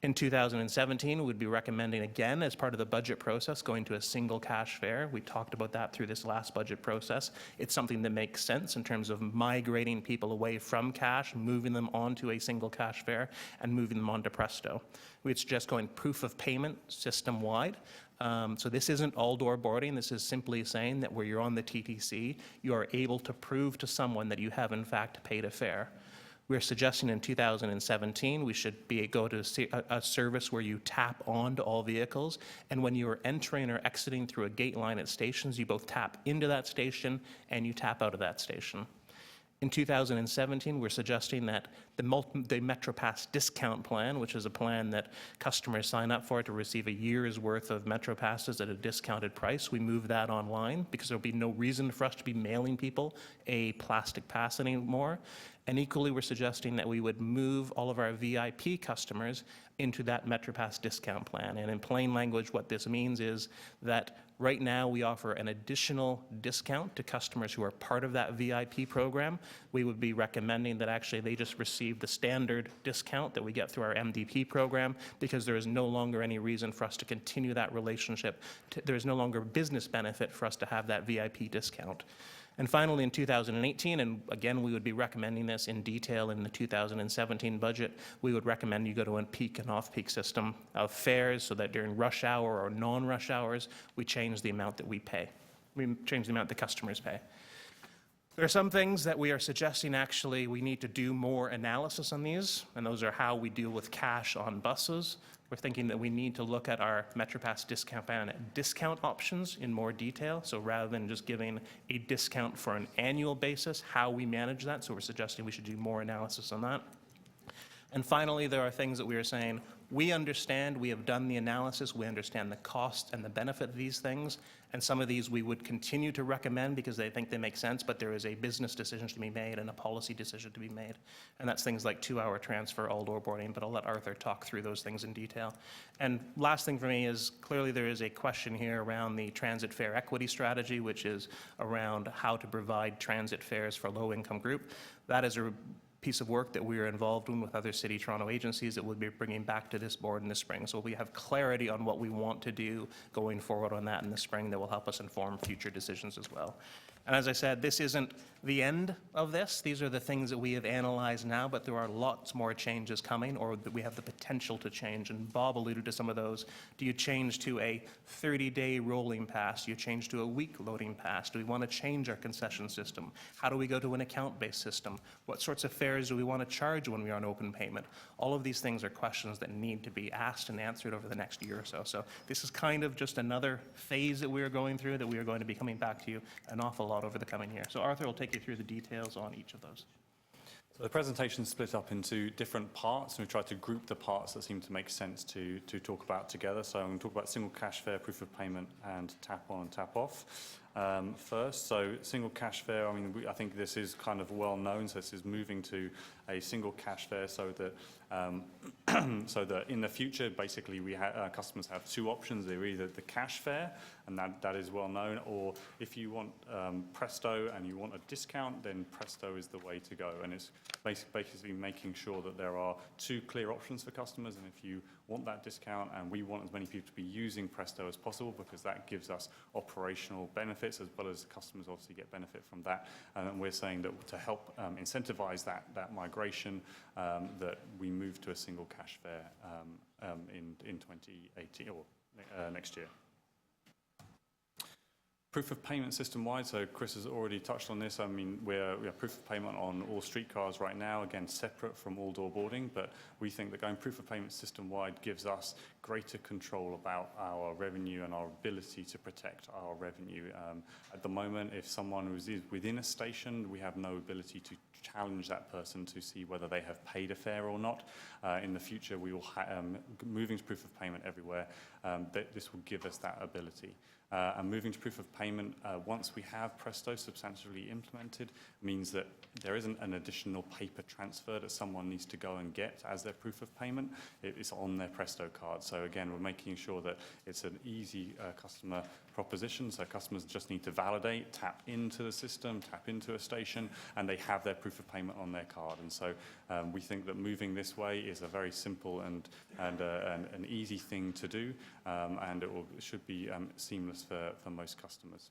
In 2017, we'd be recommending again, as part of the budget process, going to a single cash fare. We talked about that through this last budget process. It's something that makes sense in terms of migrating people away from cash, moving them onto a single cash fare, and moving them onto Presto. We'd suggest going proof of payment system-wide. So this isn't all-door boarding. This is simply saying that where you're on the TTC, you are able to prove to someone that you have, in fact, paid a fare. We're suggesting in 2017 we should go to a service where you tap onto all vehicles, and when you are entering or exiting through a gate line at stations, you both tap into that station and you tap out of that station. In 2017, we're suggesting that the MetroPass discount plan, which is a plan that customers sign up for to receive a year's worth of MetroPasses at a discounted price, we move that online because there'll be no reason for us to be mailing people a plastic pass anymore. And equally, we're suggesting that we would move all of our VIP customers into that MetroPass discount plan. And in plain language, what this means is that right now we offer an additional discount to customers who are part of that VIP program. We would be recommending that actually they just receive the standard discount that we get through our MDP program because there is no longer any reason for us to continue that relationship. There is no longer business benefit for us to have that VIP discount. And finally, in 2018, and again, we would be recommending this in detail in the 2017 budget, we would recommend you go to a peak and off-peak system of fares so that during rush hour or non-rush hours, we change the amount that we pay. We change the amount the customers pay. There are some things that we are suggesting actually we need to do more analysis on these, and those are how we deal with cash on buses. We're thinking that we need to look at our MetroPass discount plan discount options in more detail. So rather than just giving a discount for an annual basis, how we manage that. So we're suggesting we should do more analysis on that. And finally, there are things that we are saying, we understand, we have done the analysis, we understand the cost and the benefit of these things, and some of these we would continue to recommend because they think they make sense, but there is a business decision to be made and a policy decision to be made. And that's things like 2-hour transfer, all-door boarding, but I'll let Arthur talk through those things in detail. And last thing for me is, clearly there is a question here around the transit fare equity strategy, which is around how to provide transit fares for low-income group. That is a piece of work that we are involved in with other City Toronto agencies that we'll be bringing back to this board in the spring. So we have clarity on what we want to do going forward on that in the spring that will help us inform future decisions as well. And as I said, this isn't the end of this. These are the things that we have analyzed now, but there are lots more changes coming, or that we have the potential to change. And Bob alluded to some of those. Do you change to a 30-day rolling pass? Do you change to a week loading pass? Do we want to change our concession system? How do we go to an account-based system? What sorts of fares do we want to charge when we are on open payment? All of these things are questions that need to be asked and answered over the next year or so. So this is kind of just another phase that we are going through that we are going to be coming back to you an awful lot over the coming year. So Arthur will take you through the details on each of those. So the presentation is split up into different parts, and we've tried to group the parts that seem to make sense to talk about together. So I'm going to talk about single cash fare, proof of payment, and tap on and tap off first. So single cash fare, I mean, I think this is kind of well known. So this is moving to a single cash fare so that so that in the future, basically, customers have two options. They're either the cash fare, and that is well known, or if you want Presto and you want a discount, then Presto is the way to go. And it's basically making sure that there are two clear options for customers, and if you want that discount, and we want as many people to be using Presto as possible, because that gives us operational benefits, as well as customers obviously get benefit from that. And we're saying that to help incentivize that migration, that we move to a single cash fare in 2018 or next year. Proof of payment system-wide, so Chris has already touched on this. I mean, we have proof of payment on all streetcars right now, again, separate from all-door boarding, but we think that going proof of payment system-wide gives us greater control about our revenue and our ability to protect our revenue. At the moment, if someone is within a station, we have no ability to challenge that person to see whether they have paid a fare or not. In the future, we will moving to proof of payment everywhere. This will give us that ability. And moving to proof of payment, once we have Presto substantially implemented, means that there isn't an additional paper transfer that someone needs to go and get as their proof of payment. It's on their Presto card. So again, we're making sure that it's an easy customer proposition. So customers just need to validate, tap into the system, tap into a station, and they have their proof of payment on their card. And so we think that moving this way is a very simple and an easy thing to do, and it should be seamless for most customers.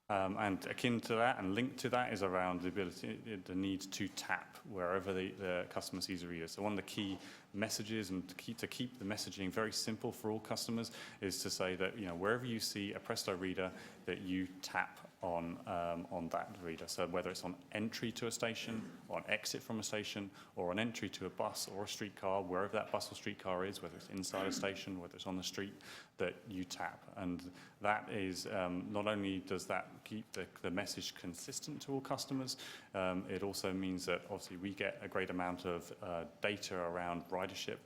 And akin to that and linked to that is around the need to tap wherever the customer sees a reader. So one of the key messages, and to keep the messaging very simple for all customers, is to say that wherever you see a Presto reader, that you tap on that reader. So whether it's on entry to a station, or on exit from a station, or on entry to a bus or a streetcar, wherever that bus or streetcar is, whether it's inside a station, whether it's on the street, that you tap. And that is, not only does that keep the message consistent to all customers, it also means that obviously we get a great amount of data around ridership,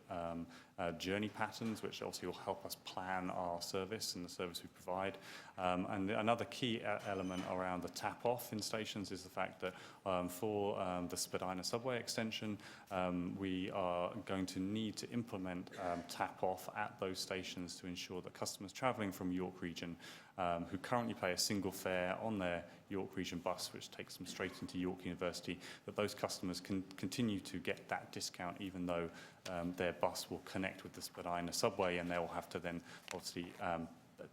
journey patterns, which obviously will help us plan our service and the service we provide. And another key element around the tap-off in stations is the fact that for the Spadina subway extension, we are going to need to implement tap-off at those stations to ensure that customers travelling from York Region who currently pay a single fare on their York Region bus, which takes them straight into York University, that those customers can continue to get that discount even though their bus will connect with the Spadina subway, and they will have to then obviously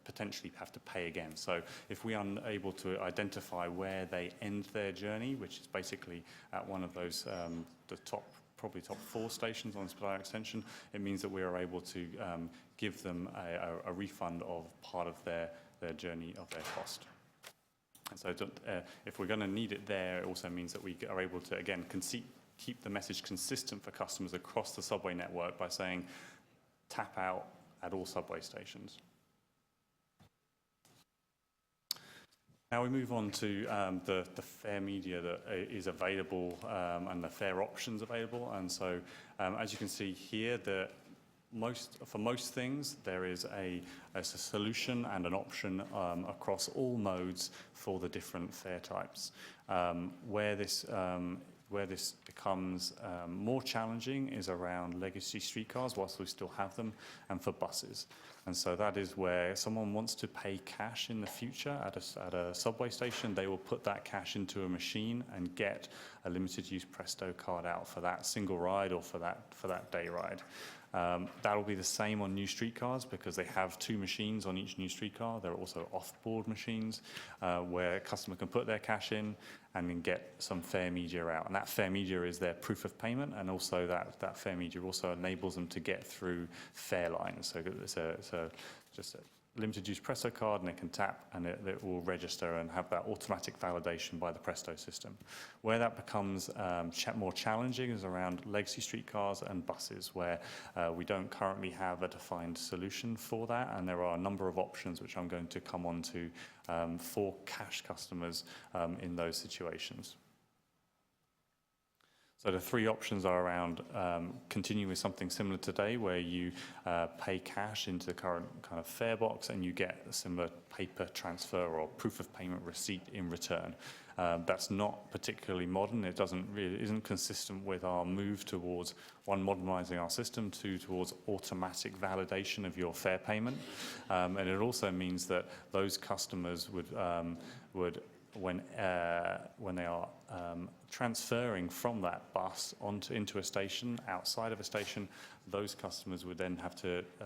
potentially have to pay again. So if we are able to identify where they end their journey, which is basically at one of those, probably top 4 stations on Spadina Extension, it means that we are able to give them a refund of part of their journey, of their cost. And so if we're going to need it there, it also means that we are able to, again, keep the message consistent for customers across the subway network by saying, tap out at all subway stations. Now we move on to the fare media that is available and the fare options available. And so, as you can see here, for most things, there is a solution and an option across all modes for the different fare types. Where this becomes more challenging is around legacy streetcars, whilst we still have them, and for buses. And so that is where someone wants to pay cash in the future at a subway station, they will put that cash into a machine and get a limited use Presto card out for that single ride or for that day ride. That'll be the same on new streetcars because they have 2 machines on each new streetcar. There are also off-board machines where a customer can put their cash in and then get some fare media out. And that fare media is their proof of payment, and also that fare media also enables them to get through fare lines. So it's just a limited use Presto card, and they can tap and it will register and have that automatic validation by the Presto system. Where that becomes more challenging is around legacy streetcars and buses, where we don't currently have a defined solution for that, and there are a number of options which I'm going to come on to for cash customers in those situations. So the 3 options are around continuing with something similar today, where you pay cash into the current kind of fare box and you get a similar paper transfer or proof of payment receipt in return. That's not particularly modern. It isn't consistent with our move towards, 1, modernising our system, 2, towards automatic validation of your fare payment. And it also means that those customers would when they are transferring from that bus into a station, outside of a station, those customers would then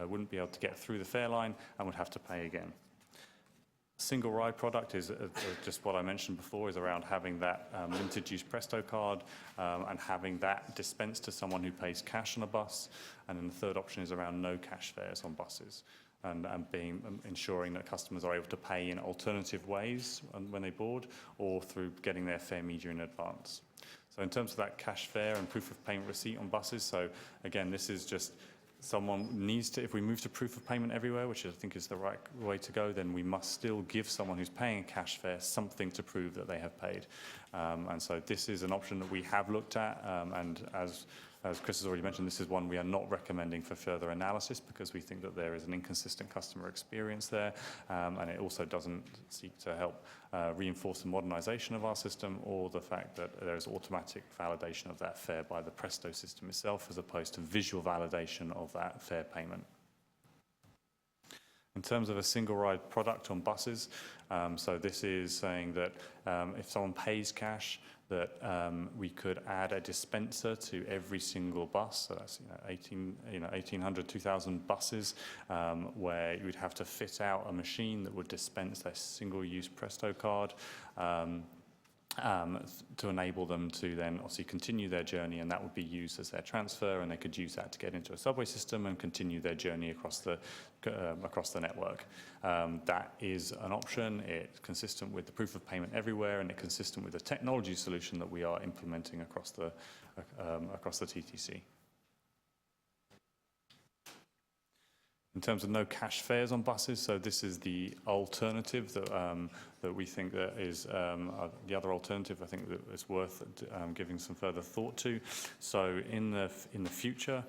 wouldn't be able to get through the fare line and would have to pay again. Single ride product is just what I mentioned before, is around having that limited use Presto card and having that dispensed to someone who pays cash on a bus. And then the 3rd option is around no cash fares on buses, and ensuring that customers are able to pay in alternative ways when they board, or through getting their fare media in advance. So in terms of that cash fare and proof of payment receipt on buses, so again, this is just someone needs to, if we move to proof of payment everywhere, which I think is the right way to go, then we must still give someone who's paying a cash fare something to prove that they have paid. And so this is an option that we have looked at, and as Chris has already mentioned, this is one we are not recommending for further analysis because we think that there is an inconsistent customer experience there, and it also doesn't seek to help reinforce the modernisation of our system, or the fact that there is automatic validation of that fare by the Presto system itself, as opposed to visual validation of that fare payment. In terms of a single ride product on buses, so this is saying that if someone pays cash, that we could add a dispenser to every single bus. So that's 1,800, 2,000 buses, where you would have to fit out a machine that would dispense their single-use Presto card to enable them to then obviously continue their journey, and that would be used as their transfer, and they could use that to get into a subway system and continue their journey across the network. That is an option. It's consistent with the proof of payment everywhere, and it's consistent with the technology solution that we are implementing across the TTC. In terms of no cash fares on buses, so this is the alternative that we think that is the other alternative. I think that is worth giving some further thought to. So in the future,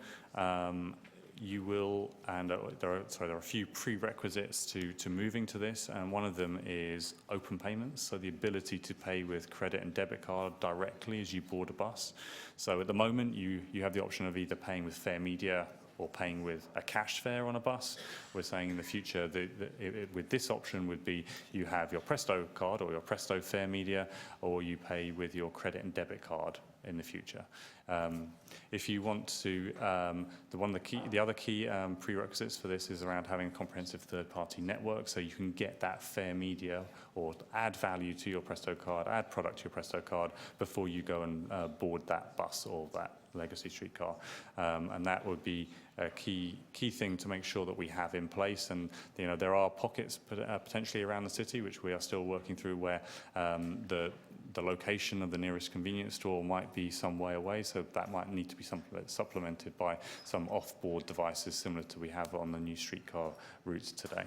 you will, and there are a few prerequisites to moving to this, and one of them is open payments, so the ability to pay with credit and debit card directly as you board a bus. So at the moment, you have the option of either paying with fare media or paying with a cash fare on a bus. We're saying in the future with this option would be you have your Presto card or your Presto fare media, or you pay with your credit and debit card in the future. If you want to, the other key prerequisites for this is around having a comprehensive third-party network, so you can get that fair media or add value to your Presto card, add product to your Presto card before you go and board that bus or that legacy streetcar. And that would be a key thing to make sure that we have in place. And there are pockets potentially around the city which we are still working through, where the location of the nearest convenience store might be some way away, so that might need to be supplemented by some off-board devices similar to we have on the new streetcar routes today.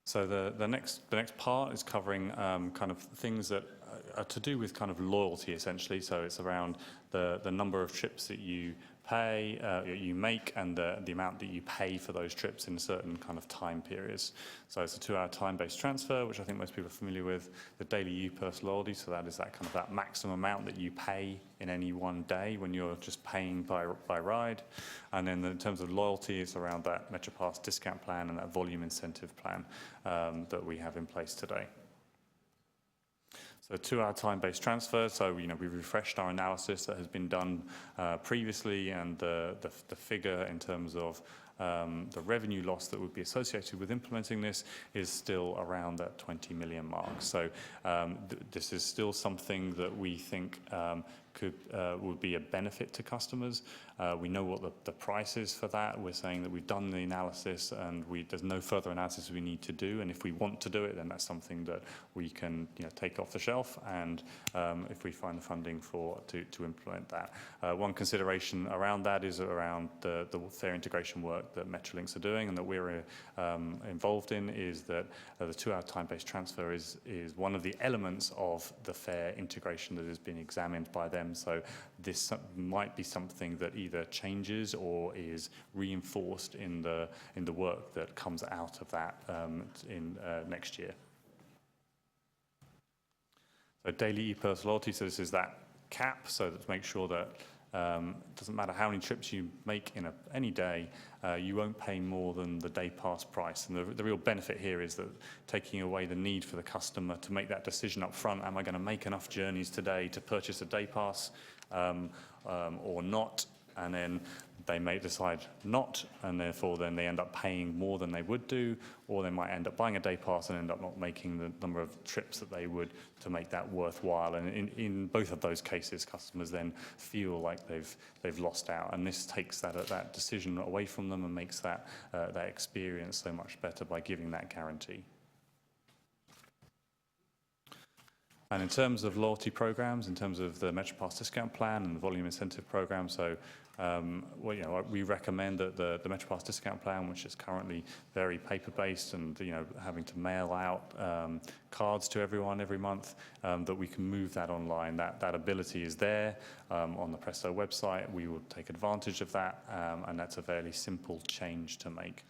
So the next part is covering kind of things that are to do with kind of loyalty, essentially. So it's around the number of trips that you you make, and the amount that you pay for those trips in certain kind of time periods. So it's a 2-hour time-based transfer, which I think most people are familiar with. The daily UPerse loyalty, so that is that maximum amount that you pay in any one day when you're just paying by ride. And then in terms of loyalty, it's around that MetroPass discount plan and that volume incentive plan that we have in place today. So 2-hour time-based transfer, so we refreshed our analysis that has been done previously, and the figure in terms of the revenue loss that would be associated with implementing this is still around that 20 million mark. So this is still something that we think would be a benefit to customers. We know what the price is for that. We're saying that we've done the analysis, and there's no further analysis we need to do. And if we want to do it, then that's something that we can take off the shelf. And if we find the funding to implement that, one consideration around that is around the fare integration work that Metrolinx are doing and that we're involved in. Is that the 2-hour time-based transfer is one of the elements of the fare integration that has been examined by them. So this might be something that either changes or is reinforced in the work that comes out of that in next year. So daily UPerse loyalty, so this is that cap, so to make sure that it doesn't matter how many trips you make in any day, you won't pay more than the day pass price. And the real benefit here is that taking away the need for the customer to make that decision up front, am I going to make enough journeys today to purchase a day pass or not? And then they may decide not, and therefore then they end up paying more than they would do, or they might end up buying a day pass and end up not making the number of trips that they would to make that worthwhile. And in both of those cases, customers then feel like they've lost out, and this takes that decision away from them and makes that experience so much better by giving that guarantee. And in terms of loyalty programs, in terms of the MetroPass discount plan and the volume incentive program, so we recommend that the MetroPass discount plan, which is currently very paper-based and having to mail out cards to everyone every month, that we can move that online. That ability is there on the Presto website. We will take advantage of that, and that's a fairly simple change to make.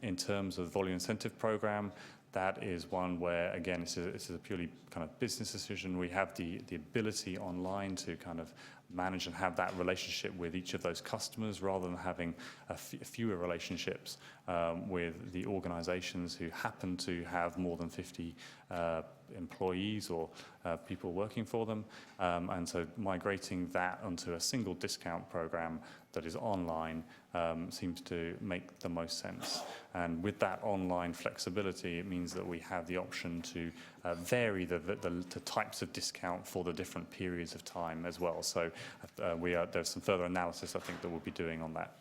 In terms of the volume incentive program, that is one where, again, this is a purely kind of business decision. We have the ability online to kind of manage and have that relationship with each of those customers, rather than having fewer relationships with the organizations who happen to have more than 50 employees or people working for them. And so migrating that onto a single discount program that is online seems to make the most sense. And with that online flexibility, it means that we have the option to vary the types of discount for the different periods of time as well. So there's some further analysis, I think, that we'll be doing on that.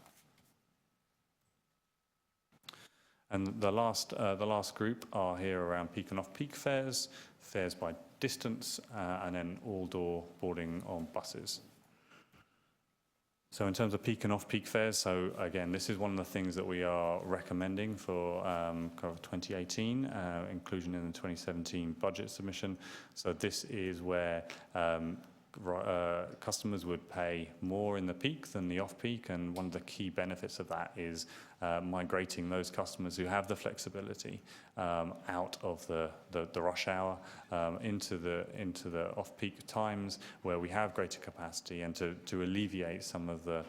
And the last group are here around peak and off-peak fares, fares by distance, and then all-door boarding on buses. So in terms of peak and off-peak fares, so again, this is one of the things that we are recommending for kind of 2018, inclusion in the 2017 budget submission. So this is where customers would pay more in the peak than the off-peak, and one of the key benefits of that is migrating those customers who have the flexibility out of the rush hour into the off-peak times where we have greater capacity, and to alleviate some of the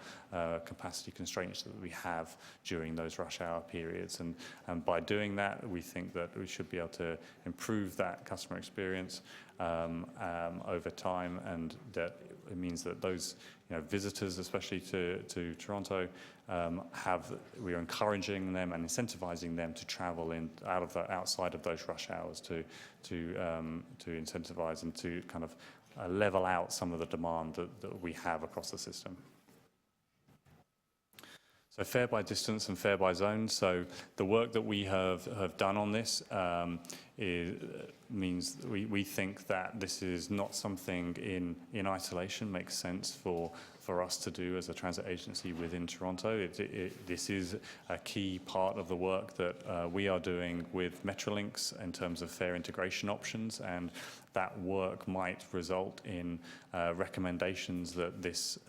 capacity constraints that we have during those rush hour periods. And by doing that, we think that we should be able to improve that customer experience over time, and that it means that those visitors, especially to Toronto, we are encouraging them and incentivizing them to travel outside of those rush hours to incentivize and to kind of level out some of the demand that we have across the system. So fare by distance and fare by zone. So the work that we have done on this means we think that this is not something in isolation, makes sense for us to do as a transit agency within Toronto. This is a key part of the work that we are doing with Metrolinx in terms of fare integration options, and that work might result in recommendations that this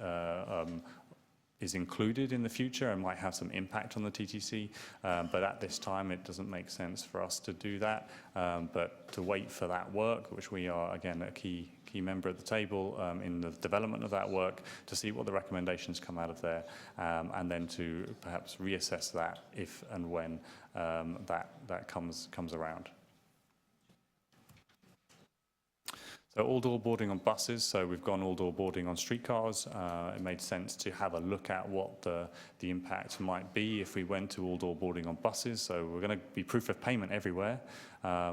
is included in the future and might have some impact on the TTC, but at this time it doesn't make sense for us to do that, but to wait for that work, which we are, again, a key member at the table in the development of that work, to see what the recommendations come out of there, and then to perhaps reassess that if and when that comes around. So all-door boarding on buses, so we've gone all-door boarding on streetcars. It made sense to have a look at what the impact might be if we went to all-door boarding on buses. So we're going to be proof of payment everywhere,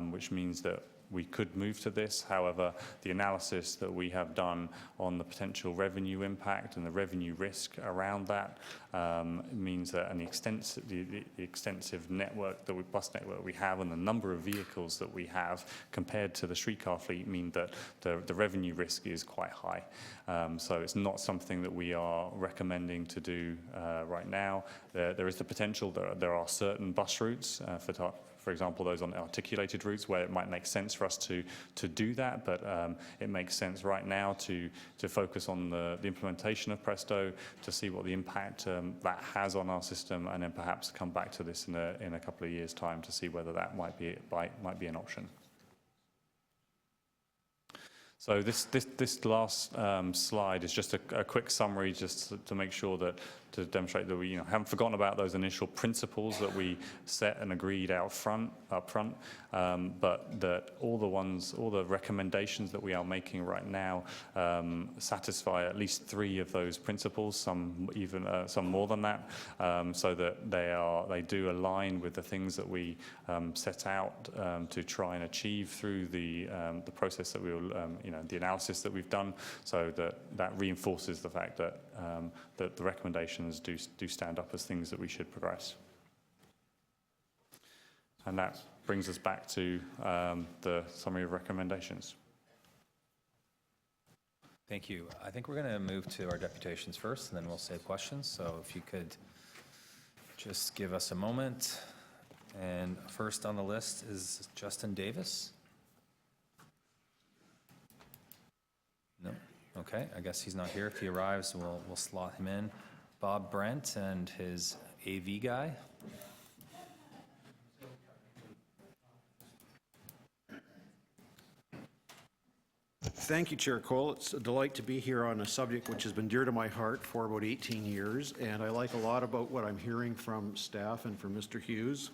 which means that we could move to this. However, the analysis that we have done on the potential revenue impact and the revenue risk around that means that the extensive network, bus network we have, and the number of vehicles that we have compared to the streetcar fleet mean that the revenue risk is quite high. So it's not something that we are recommending to do right now. There is the potential. There are certain bus routes for example, those on articulated routes where it might make sense for us to do that, but it makes sense right now to focus on the implementation of Presto, to see what the impact that has on our system, and then perhaps come back to this in a couple of years' time to see whether that might be an option. So this last slide is just a quick summary, just to make sure that, to demonstrate that we haven't forgotten about those initial principles that we set and agreed up front, but that all the recommendations that we are making right now satisfy at least 3 of those principles, some more than that, so that they do align with the things that we set out to try and achieve through the process that we will, the analysis that we've done, so that reinforces the fact that the recommendations do stand up as things that we should progress. And that brings us back to the summary of recommendations. Thank you. I think we're going to move to our deputations first, and then we'll save questions. So if you could just give us a moment. And first on the list is Justin Davis. No? Okay, I guess he's not here. If he arrives, we'll slot him in. Bob Brent and his AV guy. Thank you, Chair Cole. It's a delight to be here on a subject which has been dear to my heart for about 18 years, and I like a lot about what I'm hearing from staff and from Mr. Hughes.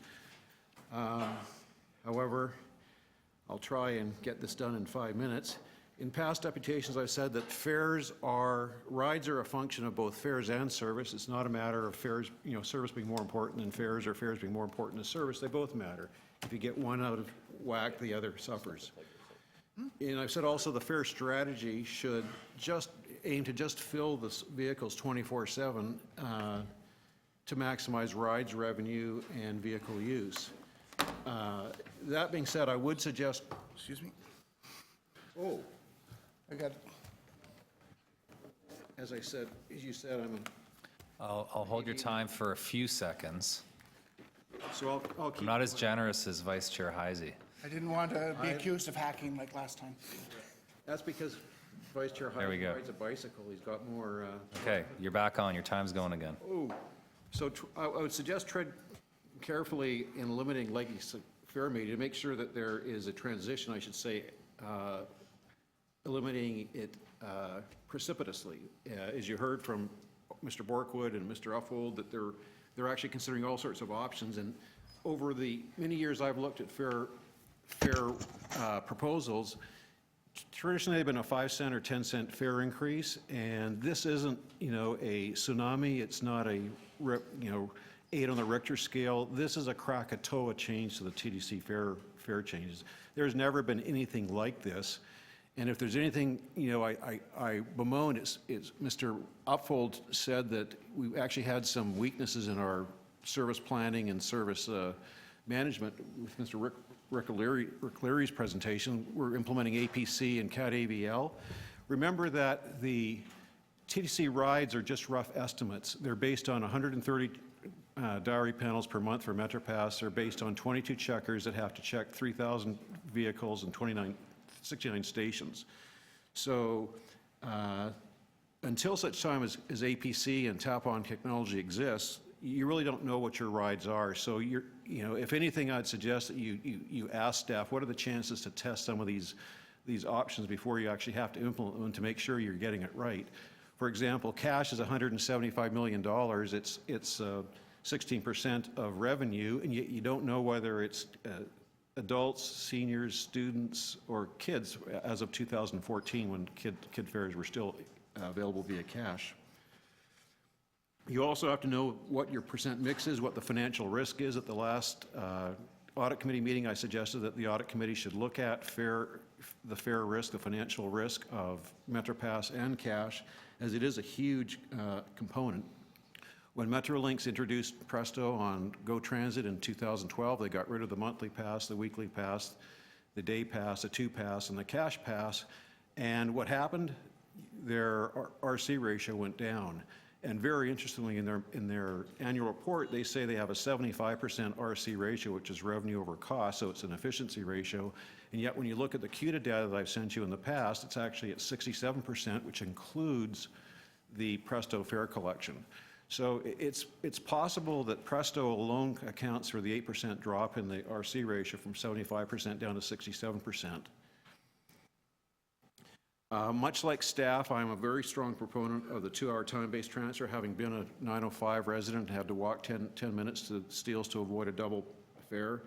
However, I'll try and get this done in 5 minutes. In past deputations, I've said that rides are a function of both fares and service. It's not a matter of fares, service being more important than fares, or fares being more important than service. They both matter. If you get one out of whack, the other suffers. And I've said also the fare strategy should just aim to just fill the vehicles 24/7 to maximize rides revenue and vehicle use. That being said, I would suggest. Excuse me. Oh, I got. As you said, I'll hold your time for a few seconds. So I'll keep. I'm not as generous as Vice Chair Heisey. I didn't want to be accused of hacking like last time. That's because Vice Chair Heisey rides a bicycle. He's got more. Okay, you're back on. Your time's going again. Oh, so I would suggest tread carefully in limiting legacy fare media to make sure that there is a transition, I should say, eliminating it precipitously. As you heard from Mr. Borkwood and Mr. Uffold, that they're actually considering all sorts of options. And over the many years I've looked at fare proposals, traditionally, they've been a 5-cent or 10-cent fare increase, and this isn't, a tsunami. It's not a, 8 on the Richter scale. This is a Krakatoa change to the TDC fare changes. There's never been anything like this. And if there's anything, I bemoan, it's Mr. Upfold said that we actually had some weaknesses in our service planning and service management with Mr. Rick O'Leary's presentation. We're implementing APC and CAT-AVL. Remember that the TDC rides are just rough estimates. They're based on 130 diary panels per month for MetroPass. They're based on 22 checkers that have to check 3,000 vehicles and 69 stations. So until such time as APC and tap-on technology exists, you really don't know what your rides are. So if anything, I'd suggest that you ask staff, what are the chances to test some of these options before you actually have to implement them to make sure you're getting it right. For example, cash is $175 million. It's 16% of revenue, and yet you don't know whether it's adults, seniors, students, or kids as of 2014 when kid fares were still available via cash. You also have to know what your percent mix is, what the financial risk is. At the last audit committee meeting, I suggested that the audit committee should look at the fair risk, the financial risk of MetroPass and cash, as it is a huge component. When Metrolinx introduced Presto on GO Transit in 2012, they got rid of the monthly pass, the weekly pass, the day pass, the 2 pass, and the cash pass. And what happened? Their RC ratio went down. And very interestingly, in their annual report, they say they have a 75% RC ratio, which is revenue over cost, so it's an efficiency ratio. And yet, when you look at the CUDA data that I've sent you in the past, it's actually at 67%, which includes the Presto fare collection. So it's possible that Presto alone accounts for the 8% drop in the RC ratio from 75% down to 67%. Much like staff, I'm a very strong proponent of the 2-hour time-based transfer, having been a 905 resident and had to walk 10 minutes to Steeles to avoid a double fare.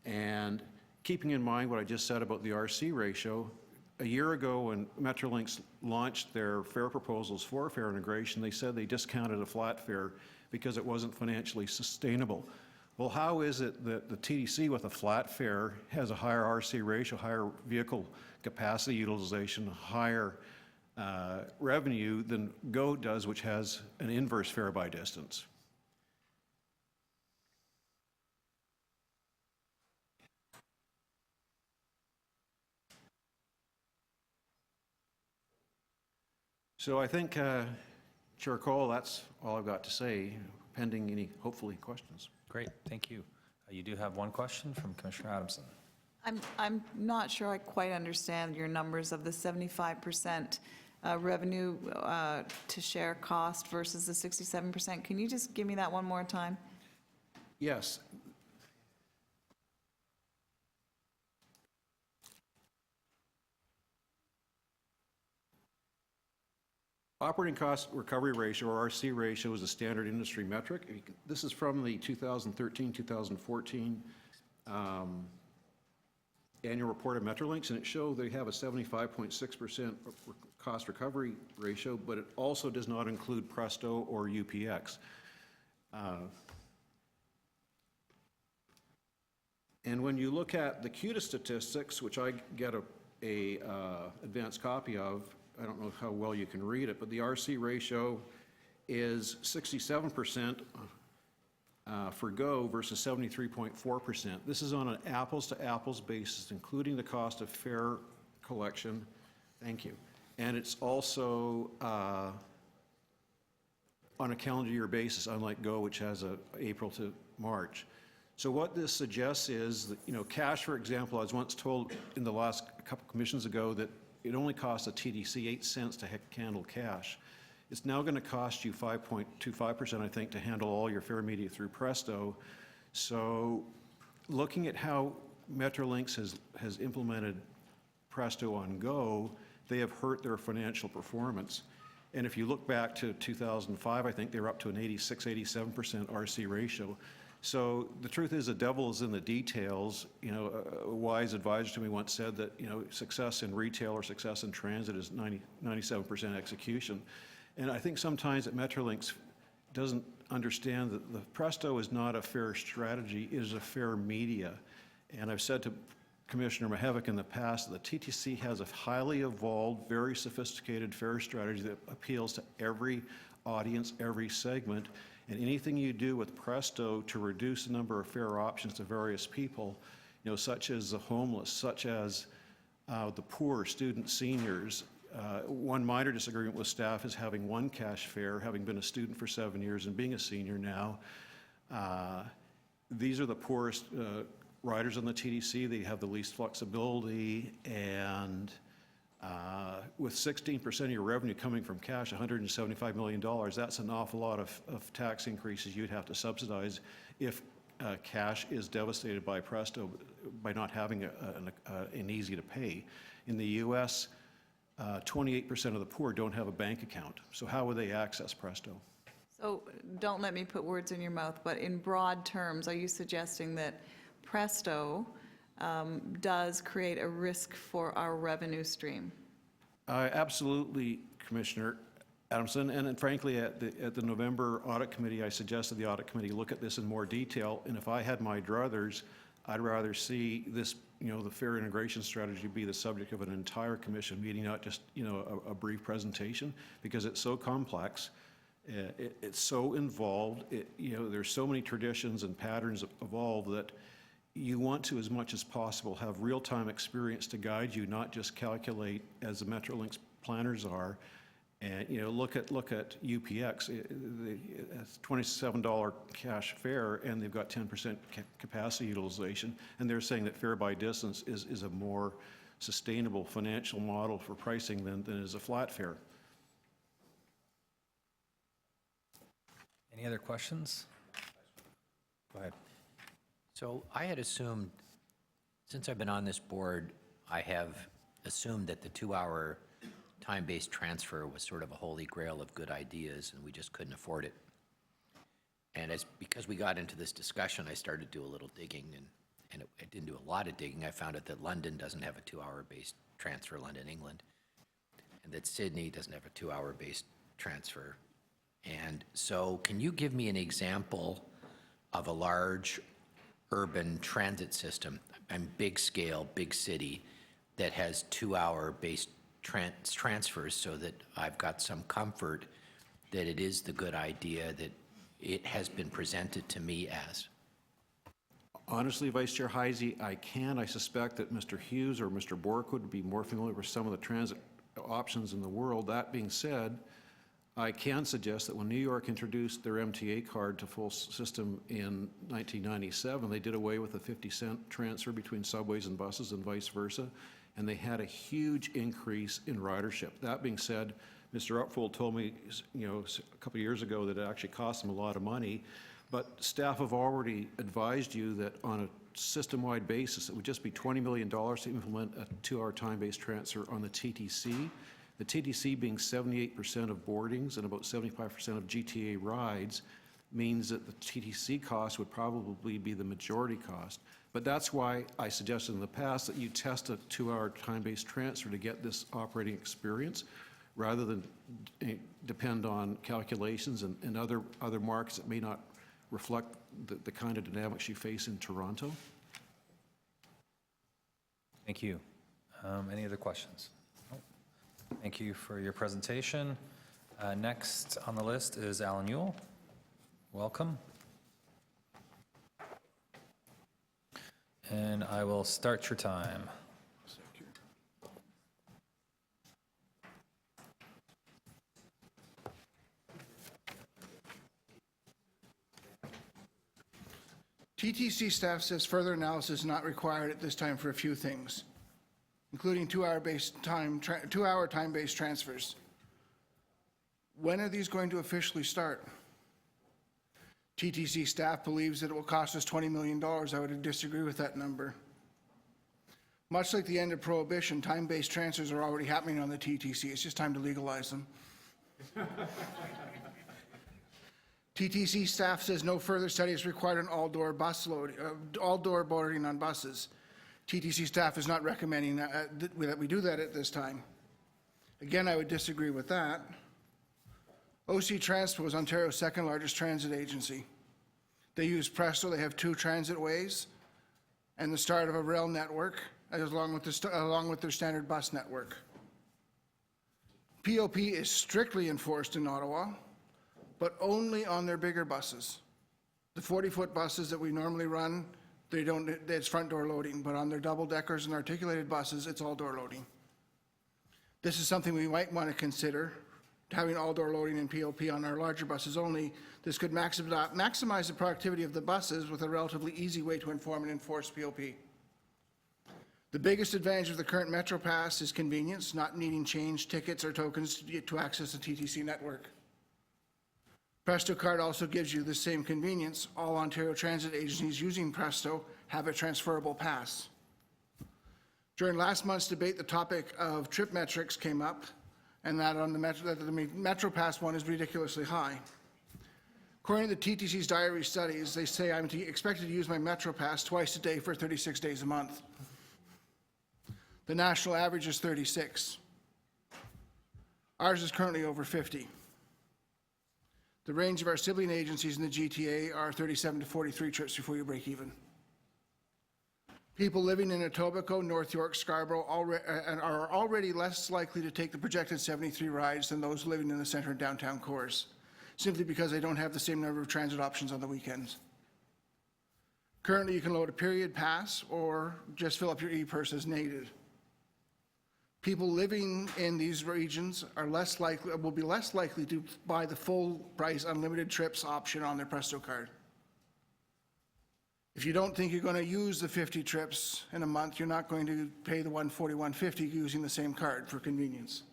And keeping in mind what I just said about the RC ratio, a year ago when Metrolinx launched their fare proposals for fare integration, they said they discounted a flat fare because it wasn't financially sustainable. Well, how is it that the TDC with a flat fare has a higher RC ratio, higher vehicle capacity utilization, higher revenue than GO does, which has an inverse fare by distance? So I think, Chair Cole, that's all I've got to say, pending any, hopefully, questions. Great, thank you. You do have one question from Commissioner Adamson. I'm not sure I quite understand your numbers of the 75% revenue to share cost versus the 67%. Can you just give me that one more time? Yes. Operating cost recovery ratio, or RC ratio, is a standard industry metric. This is from the 2013-2014 annual report of Metrolinx, and it showed they have a 75.6% cost recovery ratio, but it also does not include Presto or UPX. And when you look at the CUDA statistics, which I get a advanced copy of, I don't know how well you can read it, but the RC ratio is 67% for GO versus 73.4%. This is on an apples-to-apples basis, including the cost of fare collection. Thank you. And it's also on a calendar year basis, unlike GO, which has a April to March. So what this suggests is that, cash, for example, I was once told in the last couple commissions ago that it only costs a TDC 8 cents to handle cash. It's now going to cost you 5.25%, I think, to handle all your fare media through Presto. So looking at how Metrolinx has implemented Presto on GO, they have hurt their financial performance. And if you look back to 2005, I think they were up to an 86, 87% RC ratio. So the truth is, the devil is in the details. You know, a wise advisor to me once said that, you know, success in retail or success in transit is 97% execution. And I think sometimes that Metrolinx doesn't understand that the Presto is not a fair strategy, it is a fair media. And I've said to Commissioner Mahevic in the past that the TTC has a highly evolved, very sophisticated fare strategy that appeals to every audience, every segment. And anything you do with Presto to reduce the number of fare options to various people, you know, such as the homeless, such as the poor, students, seniors. One minor disagreement with staff is having one cash fare, having been a student for 7 years and being a senior now. These are the poorest riders on the TTC. They have the least flexibility, and with 16% of your revenue coming from cash, $175 million, that's an awful lot of tax increases you'd have to subsidize if cash is devastated by Presto by not having an easy to pay. In the U.S., 28% of the poor don't have a bank account. So how would they access Presto? So don't let me put words in your mouth, but in broad terms, are you suggesting that Presto does create a risk for our revenue stream? Absolutely, Commissioner Adamson. And frankly, at the November Audit Committee, I suggested the Audit Committee look at this in more detail. And if I had my druthers, I'd rather see this, you know, the fare integration strategy be the subject of an entire commission meeting, not just, you know, a brief presentation, because it's so complex. It's so involved. You know, there's so many traditions and patterns evolved that you want to, as much as possible, have real-time experience to guide you, not just calculate as the Metrolinx planners are. And, you know, look at UPX. It's $27 cash fare, and they've got 10% capacity utilization. And they're saying that fare by distance is a more sustainable financial model for pricing than is a flat fare. Any other questions? Go ahead. So I had assumed, since I've been on this board, I have assumed that the 2-hour time-based transfer was sort of a holy grail of good ideas, and we just couldn't afford it. And because we got into this discussion, I started to do a little digging, and I didn't do a lot of digging. I found out that London doesn't have a 2-hour based transfer, London, England, and that Sydney doesn't have a 2-hour based transfer. And so can you give me an example of a large urban transit system, and big scale, big city, that has 2-hour based transfers, so that I've got some comfort that it is the good idea that it has been presented to me as? Honestly, Vice Chair Heisey, I can. I suspect that Mr. Hughes or Mr. Bork would be more familiar with some of the transit options in the world. That being said, I can suggest that when New York introduced their MTA card to full system in 1997, they did away with a 50-cent transfer between subways and buses and vice versa, and they had a huge increase in ridership. That being said, Mr. Upfold told me, you know, a couple of years ago that it actually cost them a lot of money, but staff have already advised you that on a system-wide basis, it would just be $20 million to implement a 2-hour time-based transfer on the TTC. The TTC being 78% of boardings and about 75% of GTA rides means that the TTC cost would probably be the majority cost. But that's why I suggested in the past that you test a 2-hour time-based transfer to get this operating experience, rather than depend on calculations and other markets that may not reflect the kind of dynamics you face in Toronto. Thank you. Any other questions? Thank you for your presentation. Next on the list is Alan Ewell. Welcome. And I will start your time. TTC staff says further analysis is not required at this time for a few things, including 2-hour time-based transfers. When are these going to officially start? TTC staff believes that it will cost us $20 million. I would disagree with that number. Much like the end of Prohibition, time-based transfers are already happening on the TTC. It's just time to legalize them. TTC staff says no further study is required on all-door boarding on buses. TTC staff is not recommending that we do that at this time. Again, I would disagree with that. OC Transpo is Ontario's second largest transit agency. They use Presto. They have 2 transit ways and the start of a rail network, along with their standard bus network. POP is strictly enforced in Ottawa, but only on their bigger buses. The 40-foot buses that we normally run, it's front door loading, but on their double deckers and articulated buses, it's all door loading. This is something we might want to consider, having all door loading and POP on our larger buses only. This could maximize the productivity of the buses with a relatively easy way to inform and enforce POP. The biggest advantage of the current Metro Pass is convenience, not needing change, tickets, or tokens to access the TTC network. Presto Card also gives you the same convenience. All Ontario transit agencies using Presto have a transferable pass. During last month's debate, the topic of trip metrics came up, and that on the Metro Pass one is ridiculously high. According to the TTC's diary studies, they say I'm expected to use my Metro Pass twice a day for 36 days a month. The national average is 36. Ours is currently over 50. The range of our sibling agencies in the GTA are 37 to 43 trips before you break even. People living in Etobicoke, North York, Scarborough are already less likely to take the projected 73 rides than those living in the centre and downtown cores, simply because they don't have the same number of transit options on the weekends. Currently, you can load a period pass or just fill up your e-purse as needed. People living in these regions will be less likely to buy the full price unlimited trips option on their Presto card. If you don't think you're going to use the 50 trips in a month, you're not going to pay the $141.50 using the same card for convenience.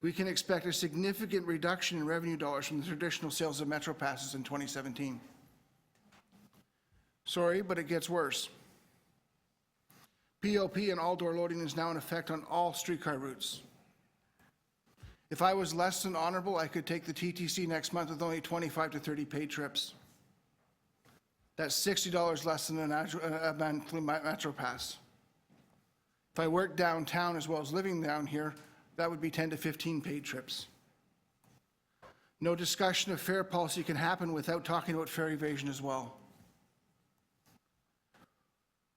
We can expect a significant reduction in revenue dollars from the traditional sales of Metro passes in 2017. Sorry, but it gets worse. POP and all-door loading is now in effect on all streetcar routes. If I was less than honorable, I could take the TTC next month with only 25 to 30 paid trips. That's $60 less than a monthly Metro Pass. If I worked downtown as well as living down here, that would be 10 to 15 paid trips. No discussion of fare policy can happen without talking about fare evasion as well.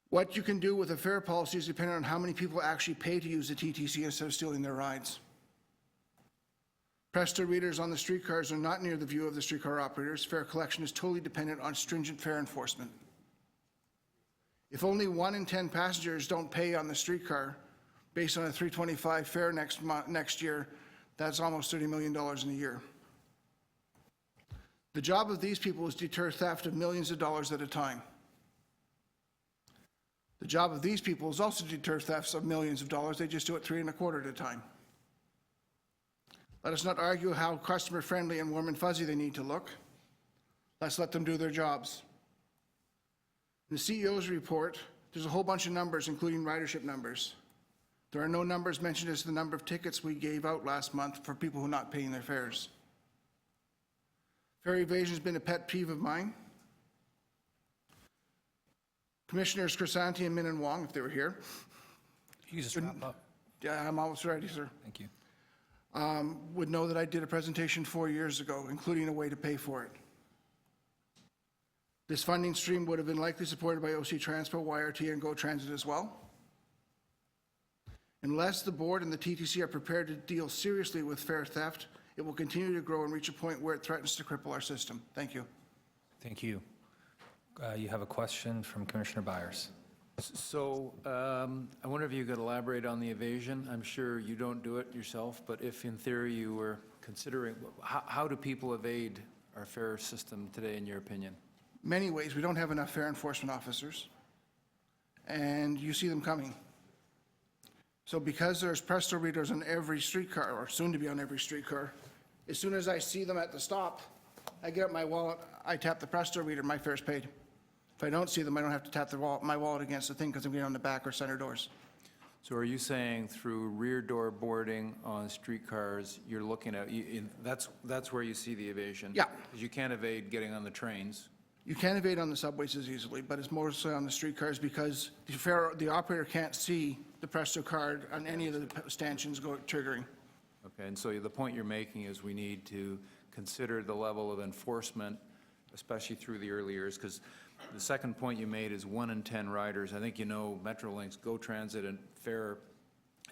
What you can do with a fare policy is dependent on how many people actually pay to use the TTC instead of stealing their rides. Presto readers on the streetcars are not near the view of the streetcar operators. Fare collection is totally dependent on stringent fare enforcement. If only 1 in 10 passengers don't pay on the streetcar, based on a $325 fare next year, that's almost $30 million in a year. The job of these people is to deter theft of millions of dollars at a time. The job of these people is also to deter thefts of millions of dollars. They just do it 3 1/4 at a time. Let us not argue how customer-friendly and warm and fuzzy they need to look. Let's let them do their jobs. In the CEO's report, there's a whole bunch of numbers, including ridership numbers. There are no numbers mentioned as the number of tickets we gave out last month for people who are not paying their fares. Fare evasion has been a pet peeve of mine. Commissioners Crisanti and Min and Wong, if they were here. You just wrap up. Yeah, I'm almost ready, sir. Thank you. Would know that I did a presentation 4 years ago, including a way to pay for it. This funding stream would have been likely supported by OC Transpo, YRT, and Go Transit as well. Unless the board and the TTC are prepared to deal seriously with fare theft, it will continue to grow and reach a point where it threatens to cripple our system. Thank you. Thank you. You have a question from Commissioner Byers. So I wonder if you could elaborate on the evasion. I'm sure you don't do it yourself, but if in theory you were considering, how do people evade our fare system today, in your opinion? Many ways. We don't have enough fare enforcement officers, and you see them coming. So because there's Presto readers on every streetcar, or soon to be on every streetcar, as soon as I see them at the stop, I get up my wallet, I tap the Presto reader, my fare's paid. If I don't see them, I don't have to tap my wallet against the thing because I'm getting on the back or center doors. So are you saying through rear door boarding on streetcars, you're looking at, that's where you see the evasion? Yeah. 'Cause you can't evade getting on the trains. You can evade on the subways as easily, but it's mostly on the streetcars because the operator can't see the Presto card on any of the stanchions triggering. Okay, and so the point you're making is we need to consider the level of enforcement, especially through the early years, because the second point you made is 1 in 10 riders. I think you know Metrolinx, GO Transit, and fare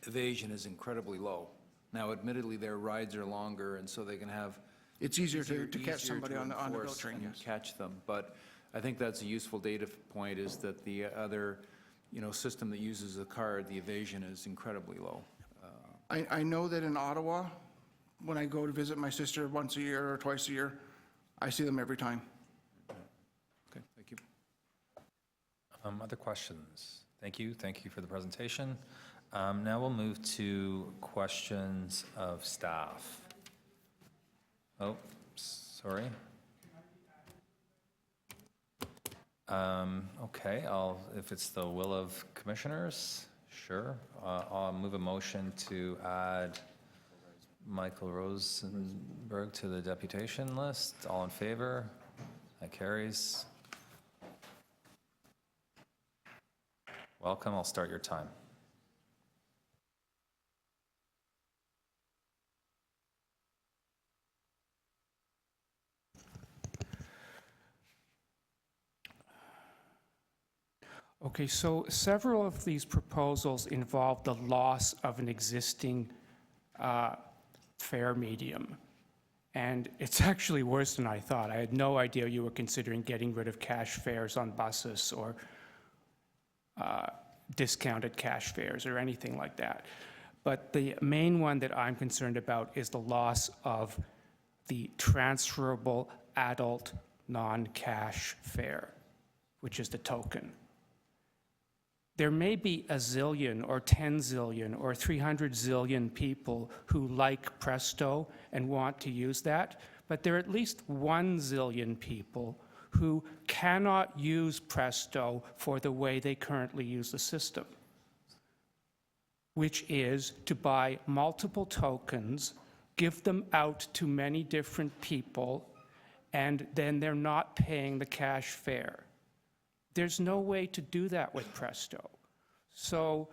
evasion is incredibly low. Now, admittedly, their rides are longer, and so they can have... It's easier to catch easier somebody to on the GO enforce train, and yes. catch them. But I think that's a useful data point, is that the other, system that uses the card, the evasion is incredibly low. I know that in Ottawa, when I go to visit my sister once a year or twice a year, I see them every time. Okay, thank you. Other questions? Thank you for the presentation. Now we'll move to questions of staff. Oh, sorry. Okay, if it's the will of commissioners, sure. I'll move a motion to add Michael Rosenberg to the deputation list. All in favor? That carries. Welcome, I'll start your time. Okay, so several of these proposals involve the loss of an existing fare medium. And it's actually worse than I thought. I had no idea you were considering getting rid of cash fares on buses or discounted cash fares or anything like that. But the main one that I'm concerned about is the loss of the transferable adult non-cash fare, which is the token. There may be a zillion or 10 zillion or 300 zillion people who like Presto and want to use that, but there are at least 1 zillion people who cannot use Presto for the way they currently use the system, which is to buy multiple tokens, give them out to many different people, and then they're not paying the cash fare. There's no way to do that with Presto. So